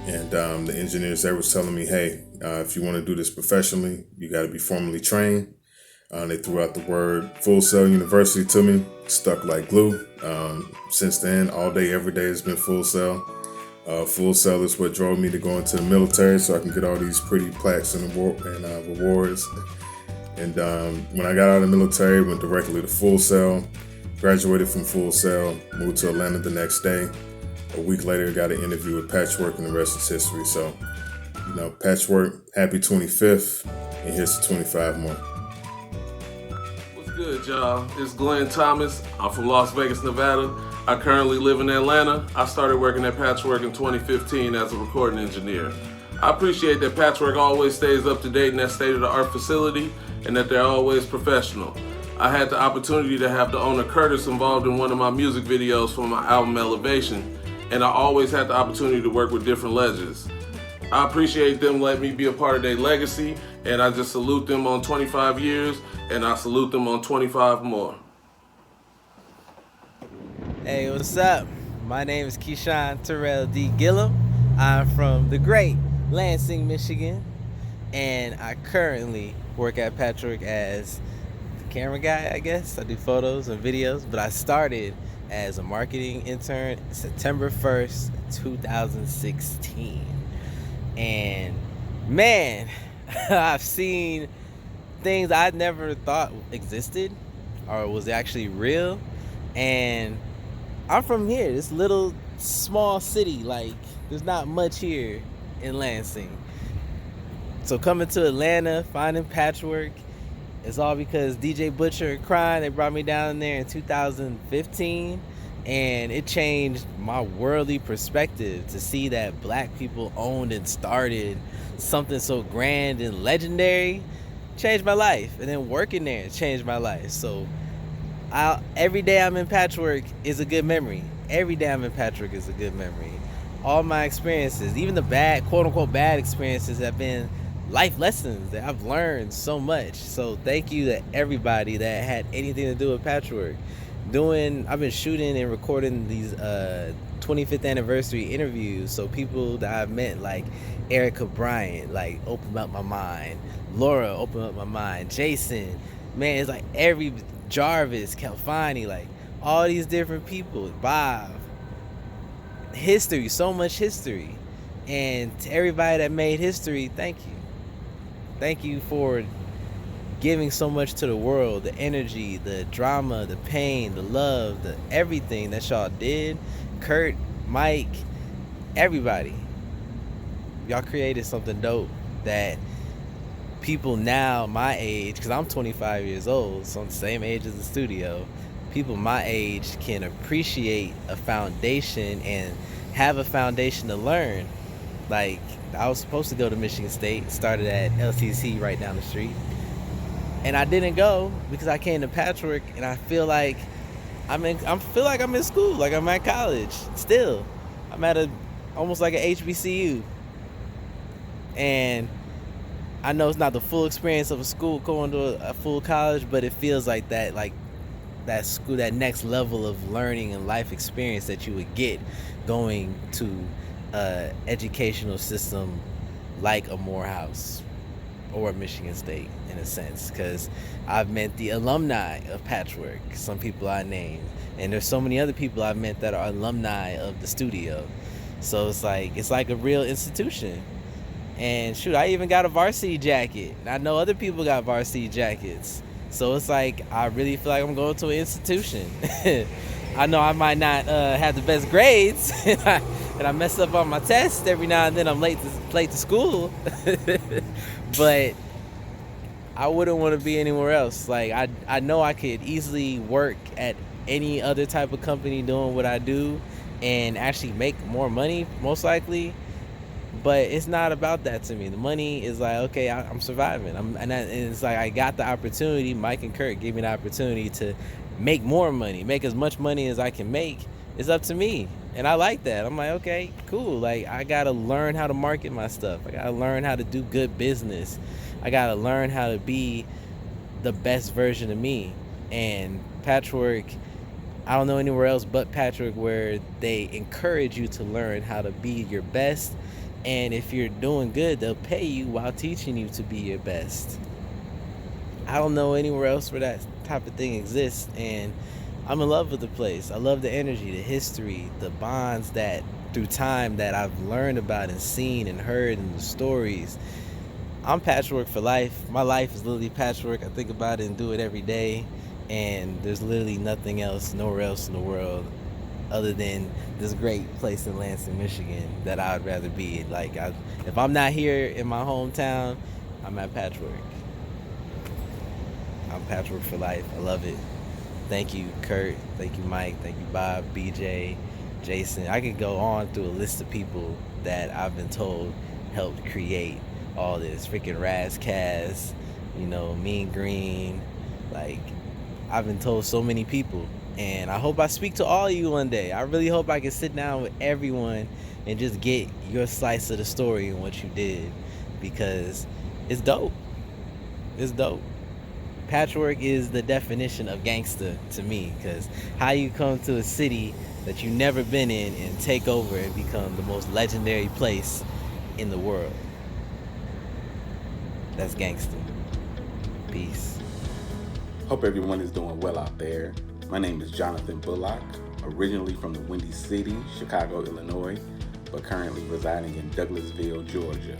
Speaker 10: And the engineers there was telling me, hey, if you want to do this professionally, you got to be formally trained. They threw out the word Full Sail University to me, stuck like glue. Since then, all day, every day has been Full Sail. Full Sail is what drove me to go into the military so I can get all these pretty plaques and rewards. And when I got out of the military, went directly to Full Sail, graduated from Full Sail, moved to Atlanta the next day. A week later, got an interview with Patchwerk, and the rest is history. So, Patchwerk, happy 25th, and here's to 25 more.
Speaker 15: What's good, y'all? It's Glenn Thomas. I'm from Las Vegas, Nevada. I currently live in Atlanta. I started working at Patchwerk in 2015 as a recording engineer. I appreciate that Patchwerk always stays up to date in that state-of-the-art facility and that they're always professional. I had the opportunity to have the owner Curtis involved in one of my music videos for my album Elevation, and I always had the opportunity to work with different legends. I appreciate them letting me be a part of their legacy, and I just salute them on 25 years, and I salute them on 25 more.
Speaker 21: Hey, what's up? My name is Keyshawn Terrell D. Gillum. I'm from the great Lansing, Michigan, and I currently work at Patchwerk as the camera guy, I guess. I do photos and videos, but I started as a marketing intern September 1st, 2016. And man, I've seen things I never thought existed or was actually real. And I'm from here, this little small city, like there's not much here in Lansing. So coming to Atlanta, finding Patchwerk, it's all because DJ Butcher and Crime, they brought me down there in 2015, and it changed my worldly perspective to see that black people owned and started something so grand and legendary. Changed my life, and then working there changed my life. So every day I'm in Patchwerk is a good memory. Every day I'm in Patchwerk is a good memory. All my experiences, even the bad, quote unquote bad experiences, have been life lessons that I've learned so much. So thank you to everybody that had anything to do with Patchwerk. I've been shooting and recording these 25th anniversary interviews. So people that I've met, like Erica Bryant, like opened up my mind. Laura opened up my mind. Jason, man, it's like every Jarvis, Calfani, like all these different people. Bob, history, so much history. And to everybody that made history, thank you. Thank you for giving so much to the world, the energy, the drama, the pain, the love, the everything that y'all did. Kurt, Mike, everybody. Y'all created something dope that people now my age, because I'm 25 years old, so I'm the same age as the studio, people my age can appreciate a foundation and have a foundation to learn. Like, I was supposed to go to Michigan State, started at LTC right down the street, and I didn't go because I came to Patchwerk, and I feel like I'm in school, like I'm at college still. I'm at almost like an HBCU, and I know it's not the full experience of a school going to a full college, but it feels like that, that school, that next level of learning and life experience that you would get going to a educational system like a Morehouse or Michigan State, in a sense, because I've met the alumni of Patchwerk, some people I named, and there's so many other people I've met that are alumni of the studio. So it's like a real institution. And shoot, I even got a varsity jacket. I know other people got varsity jackets. So it's like, I really feel like I'm going to an institution. I know I might not have the best grades, and I mess up on my tests every now and then. I'm late to school. But I wouldn't want to be anywhere else. Like, I know I could easily work at any other type of company doing what I do and actually make more money, most likely. But it's not about that to me. The money is like, okay, I'm surviving. And it's like, I got the opportunity. Mike and Kurt gave me the opportunity to make more money, make as much money as I can make. It's up to me. And I like that. I'm like, okay, cool. Like, I got to learn how to market my stuff. I got to learn how to do good business. I got to learn how to be the best version of me. And Patchwerk, I don't know anywhere else but Patchwerk where they encourage you to learn how to be your best. And if you're doing good, they'll pay you while teaching you to be your best. I don't know anywhere else where that type of thing exists. And I'm in love with the place. I love the energy, the history, the bonds that through time that I've learned about and seen and heard in the stories. I'm Patchwerk for life. My life is literally Patchwerk. I think about it and do it every day. And there's literally nothing else, nowhere else in the world other than this great place in Lansing, Michigan that I would rather be. Like, if I'm not here in my hometown, I'm at Patchwerk. I'm Patchwerk for life. I love it. Thank you, Kurt. Thank you, Mike. Thank you, Bob, BJ, Jason. I could go on through a list of people that I've been told helped create all this. Freaking Razkaz, Mean Green. Like, I've been told so many people. And I hope I speak to all of you one day. I really hope I can sit down with everyone and just get your slice of the story and what you did, because it's dope. It's dope. Patchwerk is the definition of gangster to me, because how you come to a city that you've never been in and take over and become the most legendary place in the world. That's gangster. Peace.
Speaker 5: Hope everyone is doing well out there. My name is Jonathan Bullock, originally from the Windy City, Chicago, Illinois, but currently residing in Douglasville, Georgia.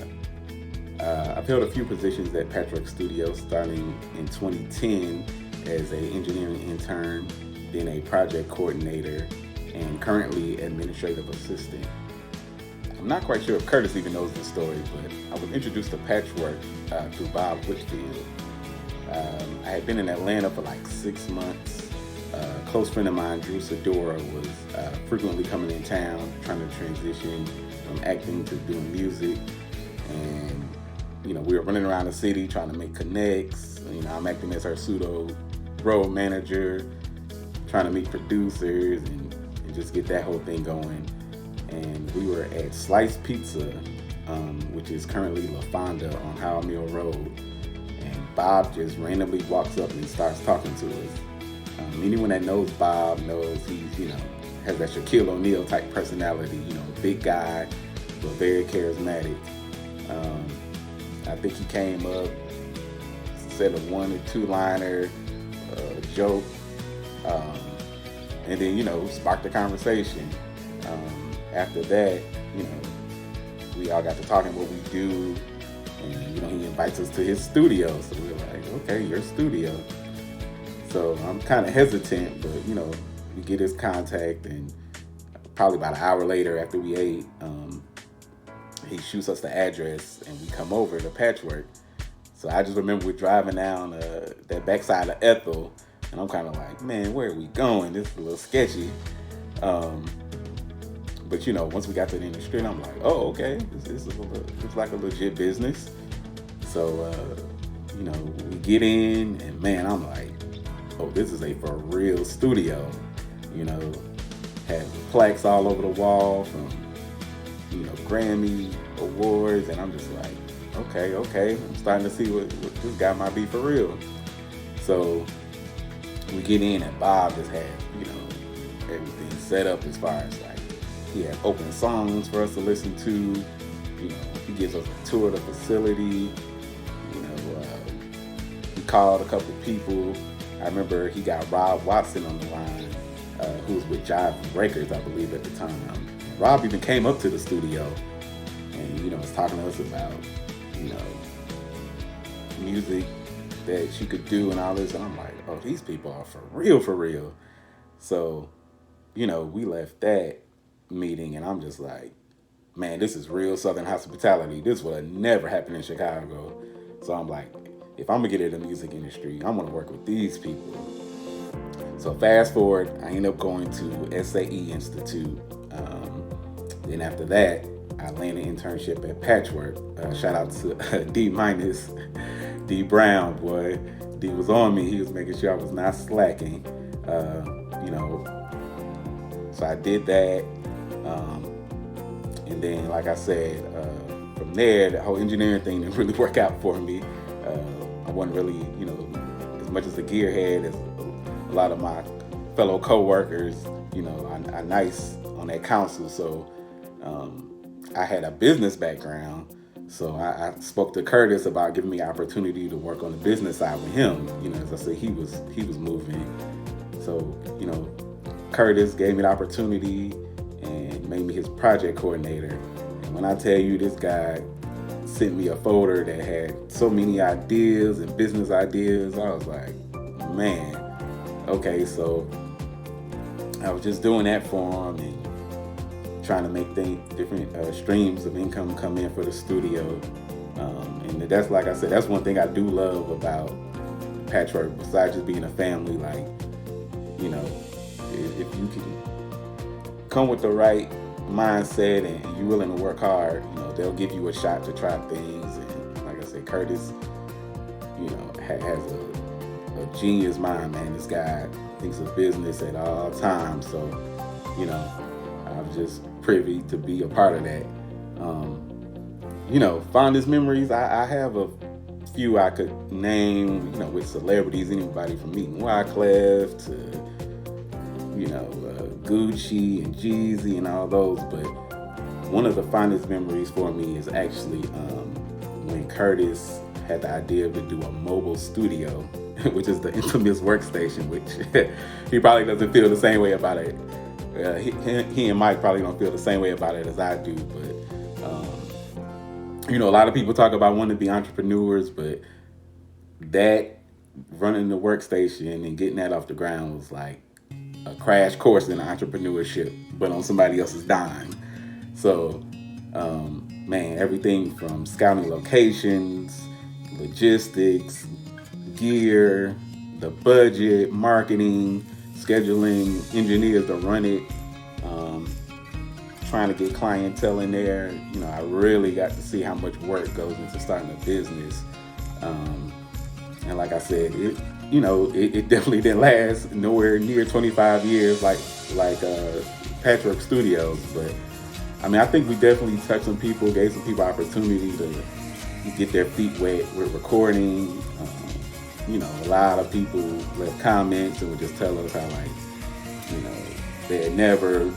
Speaker 5: I've held a few positions at Patchwerk Studios, starting in 2010 as an engineering intern, then a project coordinator, and currently administrative assistant. I'm not quite sure if Curtis even knows this story, but I was introduced to Patchwerk through Bob Whitfield. I had been in Atlanta for like 6 months. A close friend of mine, Drew Sedora, was frequently coming in town, trying to transition from acting to doing music. And, we were running around the city trying to make connects. I'm acting as her pseudo road manager, trying to meet producers and just get that whole thing going. And we were at Slice Pizza, which is currently La Fonda on Howell Mill Road. And Bob just randomly walks up and starts talking to us. Anyone that knows Bob knows he's, has that Shaquille O'Neal type personality, big guy, but very charismatic. I think he came up, said a 1 or 2 liner, joke, and then, sparked the conversation. After that, we all got to talking what we do, and, he invites us to his studio. So we were like, okay, your studio. So I'm kind of hesitant, but, we get his contact, and probably about an hour later after we ate, he shoots us the address, and we come over to Patchwerk. So I just remember we're driving down that backside of Ethel, and I'm kind of like, man, where are we going? This is a little sketchy. But, once we got to the end of the street, I'm like, oh, okay, this looks like a legit business. So, we get in, and man, I'm like, oh, this is for real studio. Had plaques all over the wall from, Grammy awards, and I'm just like, okay, I'm starting to see what this guy might be for real. So we get in and Bob just had, everything set up as far as like, he had open songs for us to listen to. He gives us a tour of the facility. He called a couple people. I remember he got Rob Watson on the line, who was with Jive Records, I believe, at the time. Rob even came up to the studio and, was talking to us about, music that she could do and all this. And I'm like, oh, these people are for real. So, we left that meeting and I'm just like, man, this is real Southern hospitality. This would have never happened in Chicago. So I'm like, if I'm gonna get into the music industry, I'm gonna work with these people. So fast forward, I end up going to SAE Institute. Then after that, I landed an internship at Patchwerk. Shout out to D Brown, boy. D was on me. He was making sure I was not slacking. So I did that. And then, like I said, from there, the whole engineering thing didn't really work out for me. I wasn't really, as much as a gearhead as a lot of my fellow co-workers, are nice on that council. So I had a business background. So I spoke to Curtis about giving me an opportunity to work on the business side with him. As I said, he was moving. So, Curtis gave me the opportunity and made me his project coordinator. And when I tell you, this guy sent me a folder that had so many ideas and business ideas, I was like, man, okay. So I was just doing that for him and trying to make different streams of income come in for the studio. And that's, like I said, that's one thing I do love about Patchwerk, besides just being a family. Like, if you can come with the right mindset and you're willing to work hard, they'll give you a shot to try things. And like I said, Curtis, has a genius mind, man. This guy thinks of business at all times. So, I'm just privy to be a part of that. Fondest memories, I have a few I could name, with celebrities, anybody from meeting Wyclef to, Gucci and Jeezy and all those. But one of the fondest memories for me is actually when Curtis had the idea to do a mobile studio, which is the infamous workstation, which he probably doesn't feel the same way about it. He and Mike probably don't feel the same way about it as I do. But, a lot of people talk about wanting to be entrepreneurs, but that running the workstation and getting that off the ground was like a crash course in entrepreneurship, but on somebody else's dime. So, man, everything from scouting locations, logistics, gear, the budget, marketing, scheduling, engineers to run it, trying to get clientele in there. I really got to see how much work goes into starting a business. And like I said, it definitely didn't last nowhere near 25 years like Patchwerk Studios. But I think we definitely touched some people, gave some people opportunity to get their feet wet with recording. A lot of people left comments and would just tell us how, they had never,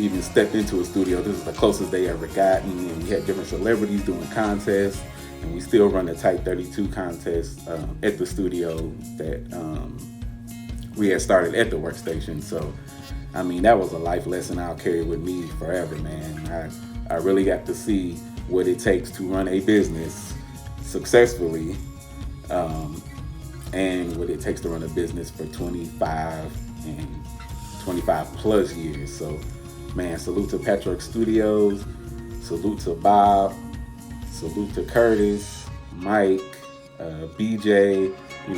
Speaker 5: even stepped into a studio. This is the closest they ever gotten. And we had different celebrities doing contests. And we still run the Type 32 contest at the studio that we had started at the workstation. So, that was a life lesson I'll carry with me forever, man. I really got to see what it takes to run a business successfully, and what it takes to run a business for 25 and 25 plus years. So, man, salute to Patchwerk Studios, salute to Bob, salute to Curtis, Mike, BJ,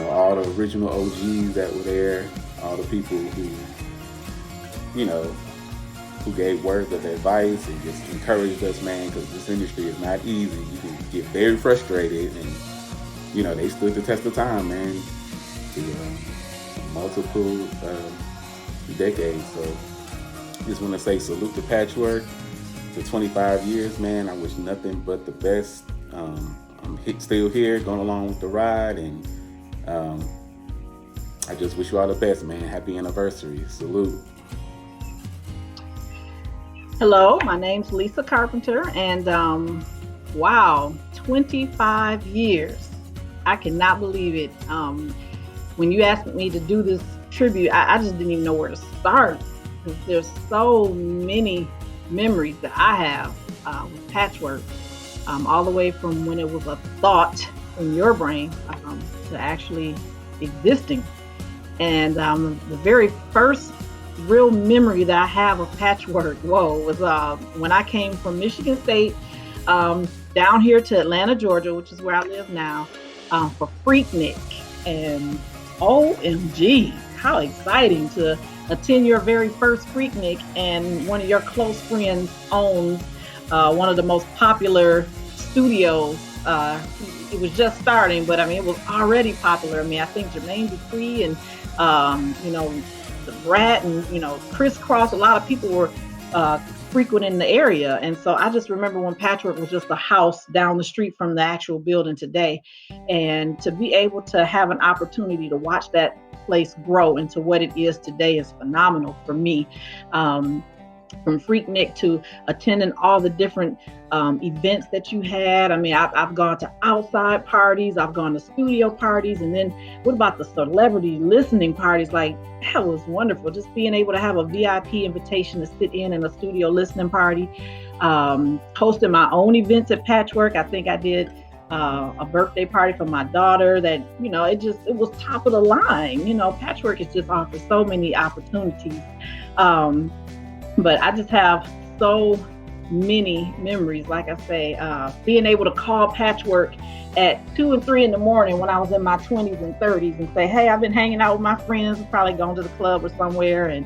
Speaker 5: all the original OGs that were there, all the people who gave words of advice and just encouraged us, man, because this industry is not easy. You can get very frustrated, and, they stood the test of time, man, through multiple decades. So just want to say salute to Patchwerk. to 25 years, man, I wish nothing but the best. I'm still here, going along with the ride, and I just wish you all the best, man. Happy anniversary. Salute.
Speaker 2: Hello, my name's Lisa Carpenter, and wow, 25 years. I cannot believe it. When you asked me to do this tribute, I just didn't even know where to start, because there's so many memories that I have with Patchwerk, all the way from when it was a thought in your brain to actually existing. And the very first real memory that I have of Patchwerk, was when I came from Michigan State down here to Atlanta, Georgia, which is where I live now, for Freaknik. And OMG, how exciting to attend your very first Freaknik, and one of your close friends owns one of the most popular studios. It was just starting, but I mean, it was already popular. I mean, I think Jermaine Dupri and the Brat and Crisscross, a lot of people were frequenting the area. And so I just remember when Patchwerk was just a house down the street from the actual building today, and to be able to have an opportunity to watch that place grow into what it is today is phenomenal for me. From Freaknik to attending all the different events that you had. I mean, I've gone to outside parties, I've gone to studio parties, and then what about the celebrity listening parties? Like, that was wonderful. Just being able to have a VIP invitation to sit in a studio listening party, hosting my own events at Patchwerk. I think I did a birthday party for my daughter that, it was top of the line. Patchwerk has just offered so many opportunities. But I just have so many memories. Like I say, being able to call Patchwerk at 2 and 3 in the morning when I was in my 20s and 30s and say, hey, I've been hanging out with my friends, probably going to the club or somewhere, and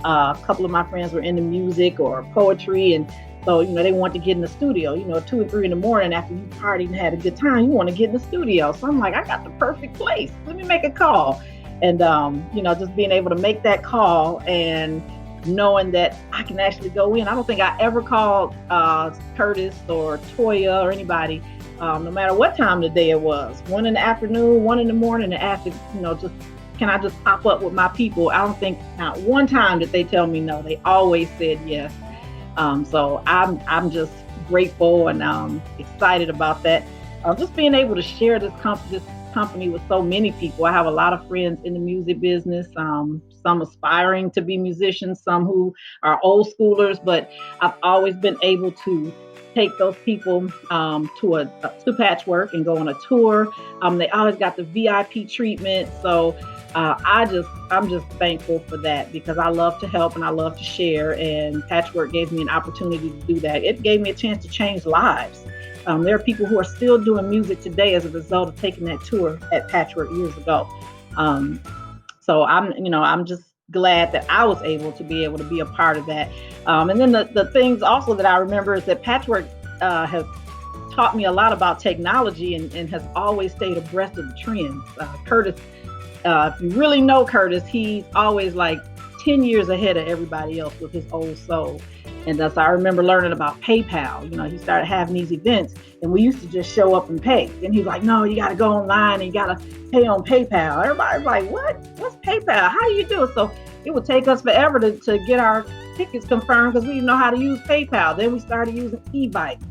Speaker 2: a couple of my friends were into music or poetry, and so they want to get in the studio. 2 and 3 in the morning after you partied and had a good time, you want to get in the studio. So I'm like, I got the perfect place. Let me make a call. And just being able to make that call and knowing that I can actually go in. I don't think I ever called Curtis or Toya or anybody, no matter what time of the day it was, 1 in the afternoon, 1 in the morning, and after, just, can I just pop up with my people? I don't think not one time did they tell me no. They always said yes. So I'm just grateful and excited about that. Just being able to share this company with so many people. I have a lot of friends in the music business, some aspiring to be musicians, some who are old schoolers, but I've always been able to take those people to Patchwerk and go on a tour. They always got the VIP treatment. So I'm just thankful for that, because I love to help and I love to share, and Patchwerk gave me an opportunity to do that. It gave me a chance to change lives. There are people who are still doing music today as a result of taking that tour at Patchwerk years ago. So I'm just glad that I was able to be a part of that. And then the things also that I remember is that Patchwerk has taught me a lot about technology and has always stayed abreast of the trends. Curtis, if you really know Curtis, he's always like 10 years ahead of everybody else with his old soul. And so I remember learning about PayPal. He started having these events and we used to just show up and pay. Then he's like, no, you got to go online and you got to pay on PayPal. Everybody's like, what? What's PayPal? How do you do it? So it would take us forever to get our tickets confirmed because we didn't know how to use PayPal. Then we started using Eventbrite.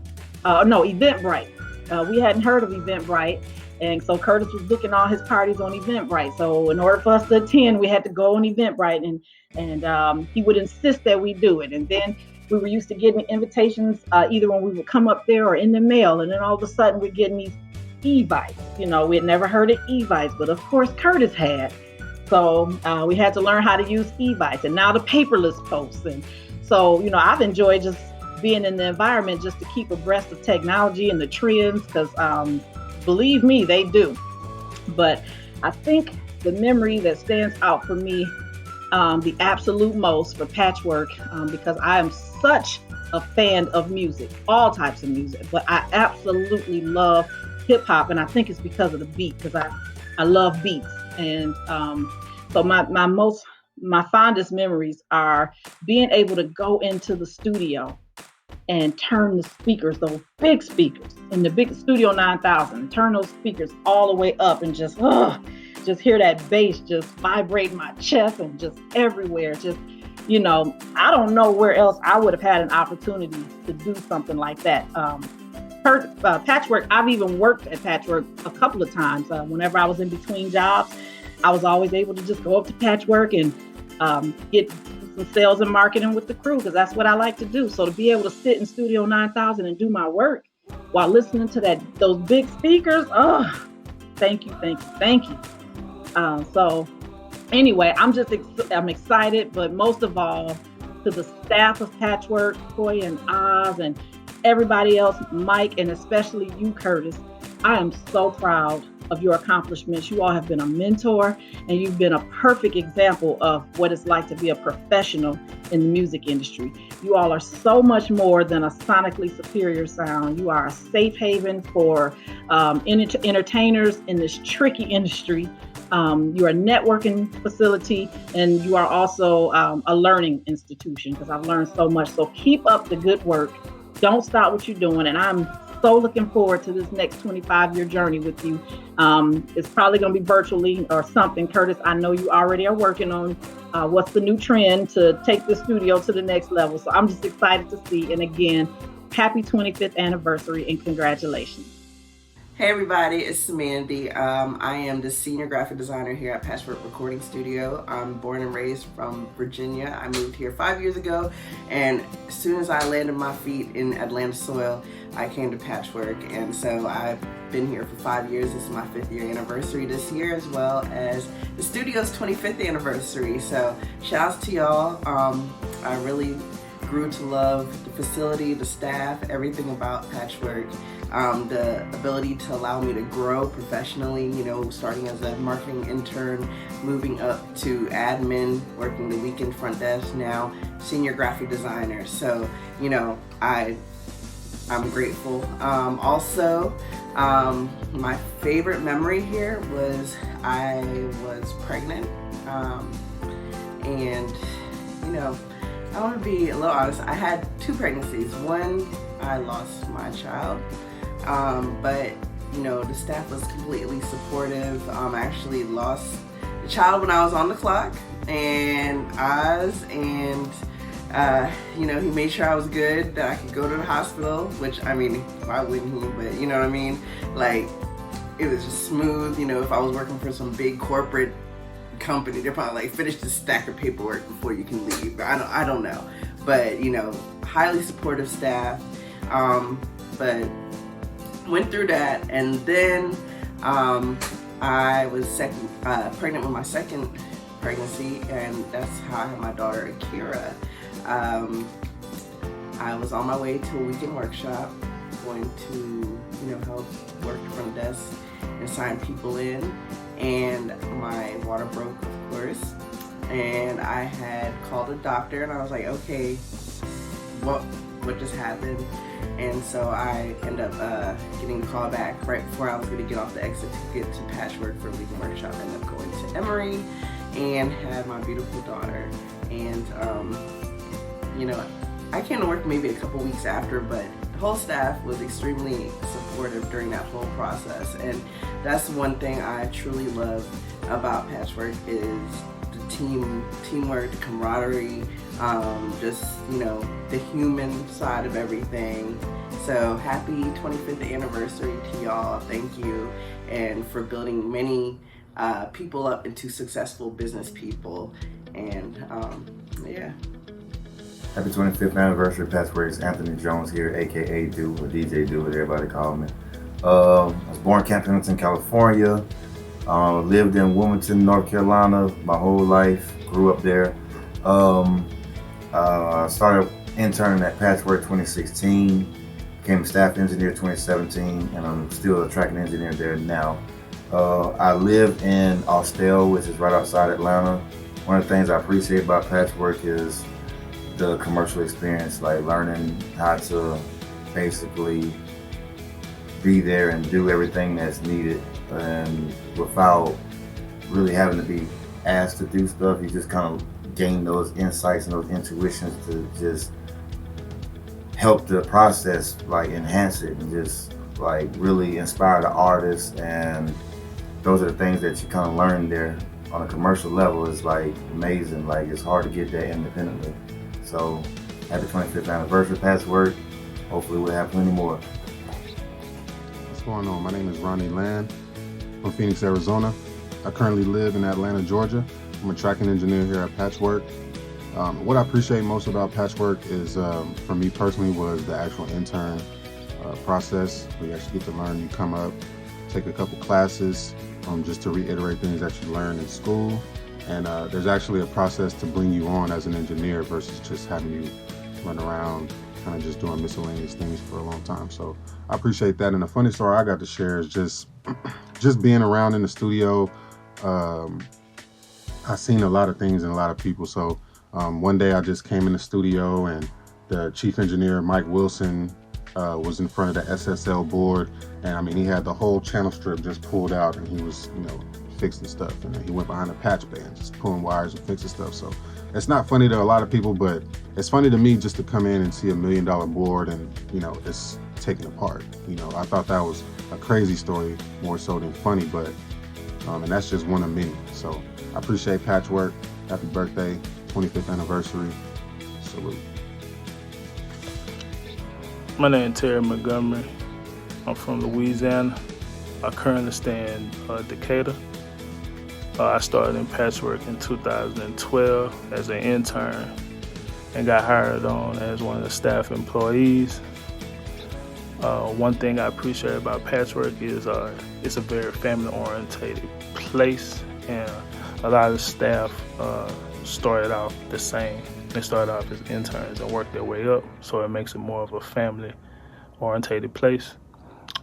Speaker 2: We hadn't heard of Eventbrite. And so Curtis was booking all his parties on Eventbrite. So in order for us to attend, we had to go on Eventbrite, and he would insist that we do it. And then we were used to getting invitations either when we would come up there or in the mail. And then all of a sudden we're getting these e-bites. We had never heard of e-bites, but of course Curtis had. So we had to learn how to use e-bites, and now the paperless posts. And so, I've enjoyed just being in the environment just to keep abreast of technology and the trends, because believe me, they do. But I think the memory that stands out for me the absolute most for Patchwerk, because I am such a fan of music, all types of music, but I absolutely love hip hop, and I think it's because of the beat, because I love beats. And so my fondest memories are being able to go into the studio and turn the speakers, those big speakers in the big Studio 9000, turn those speakers all the way up and just hear that bass just vibrate my chest and just everywhere. Just, I don't know where else I would have had an opportunity to do something like that. Patchwerk, I've even worked at Patchwerk a couple of times. Whenever I was in between jobs, I was always able to just go up to Patchwerk and get some sales and marketing with the crew, because that's what I like to do. So to be able to sit in Studio 9000 and do my work while listening to those big speakers, thank you. So anyway, I'm excited, but most of all, to the staff of Patchwerk, Toy and Oz, and everybody else, Mike, and especially you, Curtis, I am so proud of your accomplishments. You all have been a mentor, and you've been a perfect example of what it's like to be a professional in the music industry. You all are so much more than a sonically superior sound. You are a safe haven for entertainers in this tricky industry. You are a networking facility, and you are also a learning institution, because I've learned so much. So keep up the good work. Don't stop what you're doing, and I'm so looking forward to this next 25-year journey with you. It's probably going to be virtually or something. Curtis, I know you already are working on what's the new trend to take the studio to the next level. So I'm just excited to see. And again, happy 25th anniversary and congratulations.
Speaker 6: Hey everybody, it's Mandy. I am the senior graphic designer here at Patchwerk Recording Studio. I'm born and raised from Virginia. I moved here 5 years ago, and as soon as I landed my feet in Atlanta soil, I came to Patchwerk, and so I've been here for 5 years. This is my 5th year anniversary this year, as well as the studio's 25th anniversary. So shout outs to y'all. I really grew to love the facility, the staff, everything about Patchwerk. The ability to allow me to grow professionally, starting as a marketing intern, moving up to admin, working the weekend front desk, now senior graphic designer. So, I'm grateful. Also, my favorite memory here was I was pregnant, and I want to be a little honest. I had 2 pregnancies. One, I lost my child. But the staff was completely supportive. I actually lost the child when I was on the clock, and Oz, and he made sure I was good, that I could go to the hospital, which, why wouldn't he? But you know what I mean? Like, it was just smooth. If I was working for some big corporate company, they're probably like, finish this stack of paperwork before you can leave. I don't know. But, highly supportive staff. But went through that, and then I was pregnant with my second pregnancy, and that's how I had my daughter Akira. I was on my way to a weekend workshop, going to help work the front desk and sign people in, and my water broke, of course, and I had called a doctor, and I was like, okay, what just happened? And so I ended up getting a call back right before I was going to get off the exit to get to Patchwerk for a weekend workshop. I ended up going to Emory and had my beautiful daughter. And, I came to work maybe a couple weeks after, but the whole staff was extremely supportive during that whole process. And that's one thing I truly love about Patchwerk is the teamwork, the camaraderie, the human side of everything. So happy 25th anniversary to y'all. Thank you, and for building many people up into successful business people. And yeah.
Speaker 22: Happy 25th anniversary, Patchwerk. It's Anthony Jones here, aka Do, or DJ Do, what everybody call me. I was born in Camp Pendleton, California. Lived in Wilmington, North Carolina my whole life. Grew up there. I started interning at Patchwerk 2016. Became a staff engineer 2017, and I'm still a tracking engineer there now. I live in Austell, which is right outside Atlanta. One of the things I appreciate about Patchwerk is the commercial experience, like learning how to basically be there and do everything that's needed, and without really having to be asked to do stuff, you just kind of gain those insights and those intuitions to just help the process, like enhance it and just like really inspire the artists. And those are the things that you kind of learn there on a commercial level. Is like amazing. Like it's hard to get that independently. So at the 25th anniversary Patchwerk, hopefully we'll have plenty more.
Speaker 1: What's going on? My name is Ronnie Land from Phoenix, Arizona. I currently live in Atlanta, Georgia. I'm a tracking engineer here at Patchwerk. What I appreciate most about Patchwerk is, for me personally, was the actual intern process. We actually get to learn. You come up, take a couple classes, just to reiterate things that you learned in school. And there's actually a process to bring you on as an engineer versus just having you run around kind of just doing miscellaneous things for a long time. So I appreciate that. And the funny story I got to share is just being around in the studio. I've seen a lot of things and a lot of people. So one day I just came in the studio and the chief engineer, Mike Wilson, was in front of the SSL board. And I mean, he had the whole channel strip just pulled out and he was, fixing stuff. And then he went behind the patch bay and just pulling wires and fixing stuff. So it's not funny to a lot of people, but it's funny to me just to come in and see $1 million board and, it's taken apart. I thought that was a crazy story more so than funny, but, and that's just one of many. So I appreciate Patchwerk. Happy birthday, 25th anniversary. Salute.
Speaker 7: My name is Terry Montgomery. I'm from Louisiana. I currently stay in Decatur. I started in Patchwerk in 2012 as an intern and got hired on as one of the staff employees. One thing I appreciate about Patchwerk is it's a very family-oriented place, and a lot of the staff started out the same. They started off as interns and worked their way up, so it makes it more of a family-oriented place.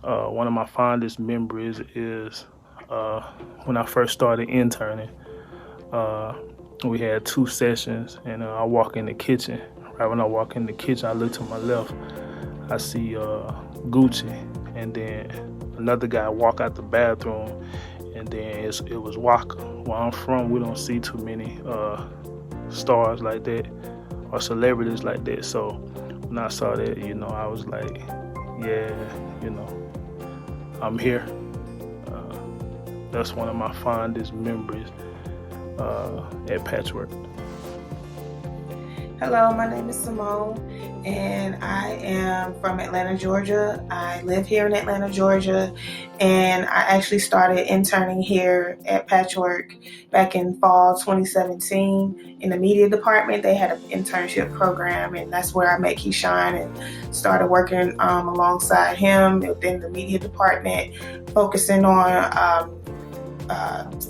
Speaker 7: One of my fondest memories is when I first started interning. We had 2 sessions, and I walk in the kitchen. Right when I walk in the kitchen, I look to my left. I see Gucci, and then another guy walk out the bathroom, and then it was Waka. Where I'm from, we don't see too many stars like that or celebrities like that. So when I saw that, I was like, yeah, I'm here. That's one of my fondest memories at Patchwerk.
Speaker 23: Hello, my name is Simone, and I am from Atlanta, Georgia. I live here in Atlanta, Georgia, and I actually started interning here at Patchwerk back in fall 2017 in the media department. They had an internship program, and that's where I met Keyshawn and started working alongside him within the media department, focusing on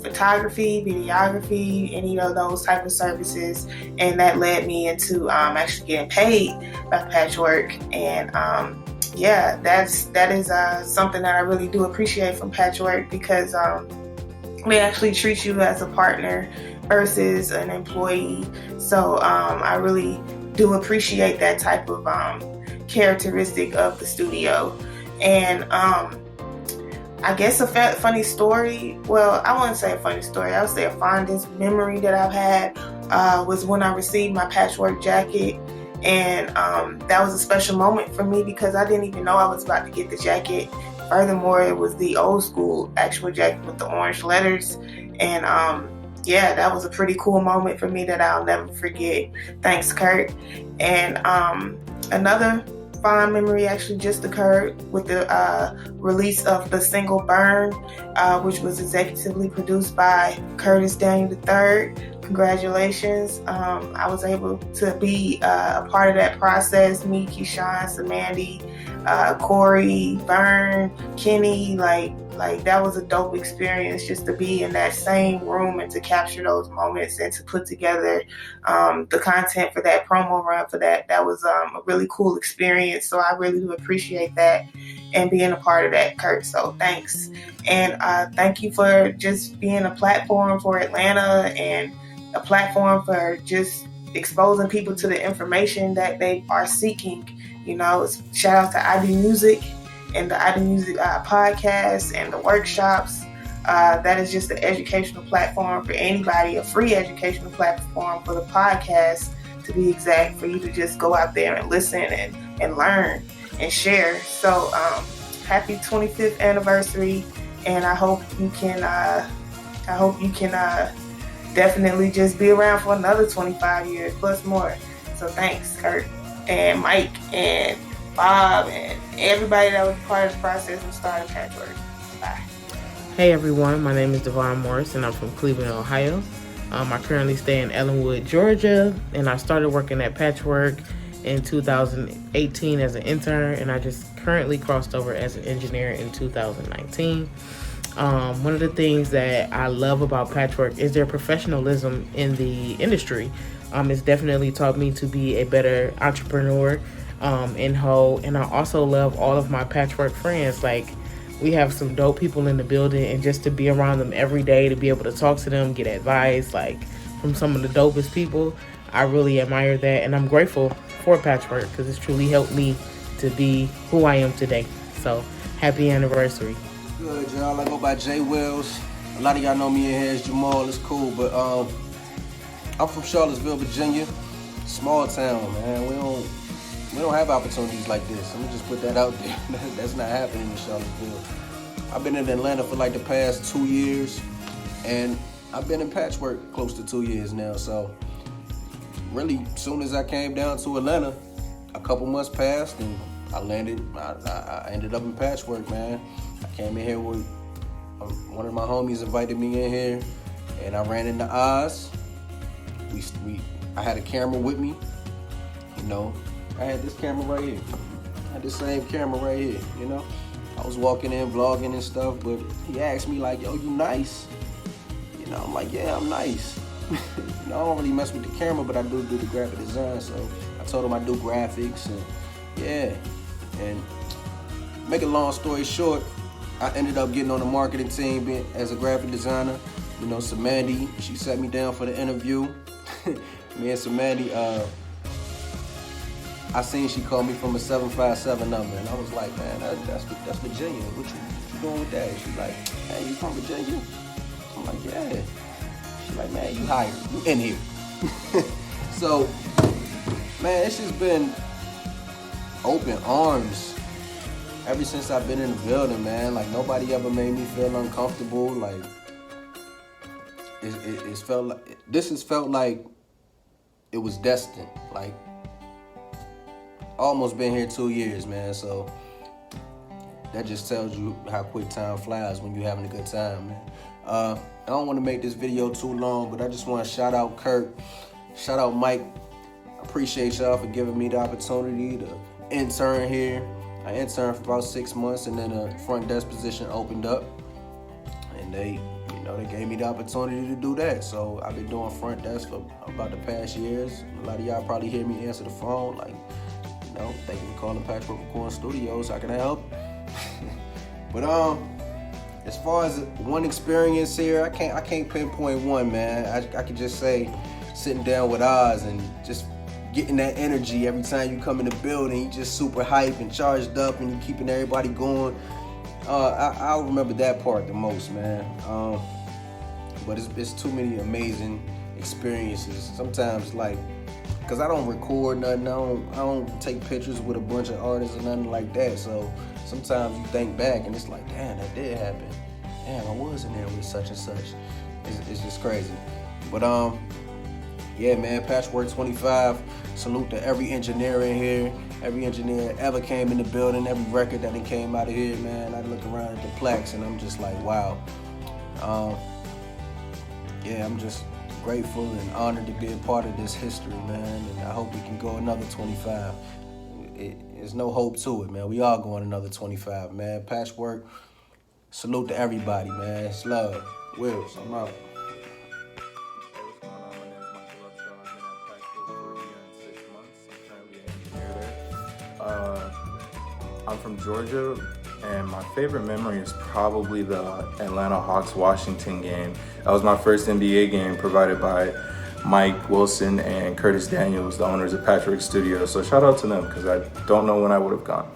Speaker 23: photography, videography, any of those type of services, and that led me into actually getting paid by Patchwerk. And that is something that I really do appreciate from Patchwerk, because they actually treat you as a partner versus an employee. So I really do appreciate that type of characteristic of the studio. And I guess a funny story, well, I wouldn't say a funny story, I would say a fondest memory that I've had was when I received my Patchwerk jacket. And that was a special moment for me because I didn't even know I was about to get the jacket. Furthermore, it was the old school actual jacket with the orange letters. And that was a pretty cool moment for me that I'll never forget. Thanks, Kurt. And another fond memory actually just occurred with the release of the single Burn, which was executively produced by Curtis Daniel III. Congratulations. I was able to be a part of that process. Me, Keyshawn, Samandy, Corey, Vern, Kenny, like that was a dope experience just to be in that same room and to capture those moments and to put together the content for that promo run for that. That was a really cool experience. So I really do appreciate that and being a part of that, Kurt. So thanks. And thank you for just being a platform for Atlanta and a platform for just exposing people to the information that they are seeking. Shout out to ID Music and the ID Music podcast and the workshops. That is just an educational platform for anybody, a free educational platform for the podcast, to be exact, for you to just go out there and listen and and learn and share. So happy 25th anniversary, and I hope you can definitely just be around for another 25 years plus more. So thanks, Kurt and Mike and Bob and everybody that was part of the process of starting Patchwerk. Bye.
Speaker 8: Hey everyone, my name is Devon Morris and I'm from Cleveland, Ohio. I currently stay in Ellenwood, Georgia, and I started working at Patchwerk in 2018 as an intern, and I just currently crossed over as an engineer in 2019. One of the things that I love about Patchwerk is their professionalism in the industry. It's definitely taught me to be a better entrepreneur in whole, and I also love all of my Patchwerk friends. Like, we have some dope people in the building, and just to be around them every day, to be able to talk to them, get advice, like from some of the dopest people, I really admire that, and I'm grateful for Patchwerk because it's truly helped me to be who I am today. So, happy anniversary.
Speaker 11: Good, y'all. I go by Jay Wells. A lot of y'all know me in here as Jamal. It's cool, but I'm from Charlottesville, Virginia. Small town, man. We don't have opportunities like this. Let me just put that out there. That's not happening in Charlottesville. I've been in Atlanta for like the past 2 years, and I've been in Patchwerk close to 2 years now. So really, as soon as I came down to Atlanta, a couple months passed, and I ended up in Patchwerk, man. I came in here with one of my homies invited me in here, and I ran into Oz. I had a camera with me, you know. I had this camera right here. I had this same camera right here, you know. I was walking in, vlogging and stuff, but he asked me like, yo, you nice? You know, I'm like, yeah, I'm nice. You know, I don't really mess with the camera, but I do the graphic design. So I told him I do graphics, and yeah. And make a long story short, I ended up getting on the marketing team as a graphic designer. You know, Samandy, she sat me down for the interview. Me and Samandy, I seen she called me from a 757 number, and I was like, man, that's Virginia. What you doing with that? She's like, hey, you from Virginia? I'm like, yeah. She's like, man, you hired. You in here. So, man, it's just been open arms ever since I've been in the building, man. Like, nobody ever made me feel uncomfortable. Like, this has felt like it was destined. Like, almost been here 2 years, man. So that just tells you how quick time flies when you're having a good time, man. I don't want to make this video too long, but I just want to shout out Kurt, shout out Mike. I appreciate y'all for giving me the opportunity to intern here. I interned for about 6 months, and then a front desk position opened up, and they gave me the opportunity to do that. So I've been doing front desk for about the past years. A lot of y'all probably hear me answer the phone, like, you know, thank you for calling Patchwerk Recording Studios. How can I help? But as far as one experience here, I can't pinpoint one, man. I could just say sitting down with Oz and just getting that energy every time you come in the building. You just super hype and charged up, and you keeping everybody going. I'll remember that part the most, man. But it's too many amazing experiences. Sometimes, like, cause I don't record nothing. I don't take pictures with a bunch of artists or nothing like that. So sometimes you think back and it's like, damn, that did happen. Damn, I was in there with such and such. It's just crazy. But yeah, man, Patchwerk 25. Salute to every engineer in here. Every engineer that ever came in the building. Every record that came out of here, man. I look around at the plaques and I'm just like, wow. Yeah, I'm just grateful and honored to be a part of this history, man, and I hope we can go another 25. There's no hope to it, man. We are going another 25, man. Patchwerk, salute to everybody, man. It's love. Wills, I'm out.
Speaker 12: I'm from Georgia, and my favorite memory is probably the Atlanta Hawks-Washington game. That was my first NBA game, provided by Mike Wilson and Curtis Daniels, the owners of Patchwerk Studios. So shout out to them, because I don't know when I would have gone.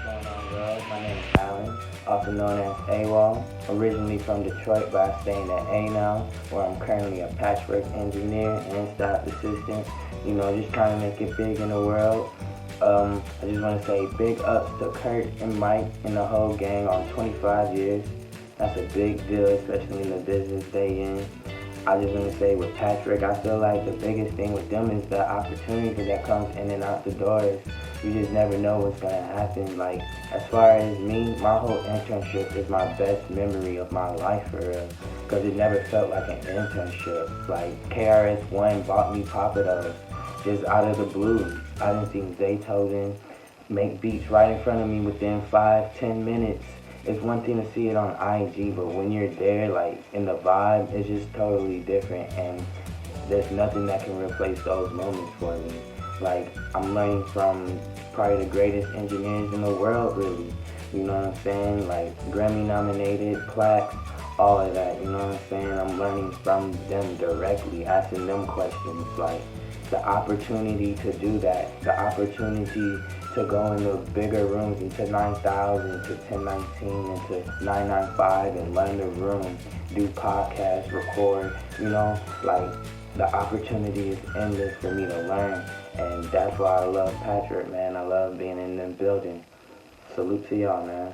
Speaker 24: My name is Alan, also known as AWOL. Originally from Detroit, but I stay at A now, where I'm currently a patchwork engineer and staff assistant. You know, just trying to make it big in the world. I just want to say big ups to Kurt and Mike and the whole gang on 25 years. That's a big deal, especially in the business they in. I just want to say with Patchwerk, I feel like the biggest thing with them is the opportunity that comes in and out the doors. You just never know what's going to happen. Like, as far as me, my whole internship is my best memory of my life, for real. Because it never felt like an internship. Like, KRS-One bought me Papados just out of the blue. I didn't see Beethoven make beats right in front of me within 5-10 minutes. It's one thing to see it on IG, but when you're there, like, in the vibe, it's just totally different, and there's nothing that can replace those moments for me. Like, I'm learning from probably the greatest engineers in the world, really. You know what I'm saying? Like, Grammy nominated, plaques, all of that, you know what I'm saying? I'm learning from them directly, asking them questions, like, the opportunity to do that, the opportunity to go into bigger rooms, into 9000, to 1019, into 995, and learn the room, do podcasts, record, you know, like, the opportunity is endless for me to learn, and that's why I love Patchwerk, man. I love being in them building. Salute to y'all, man.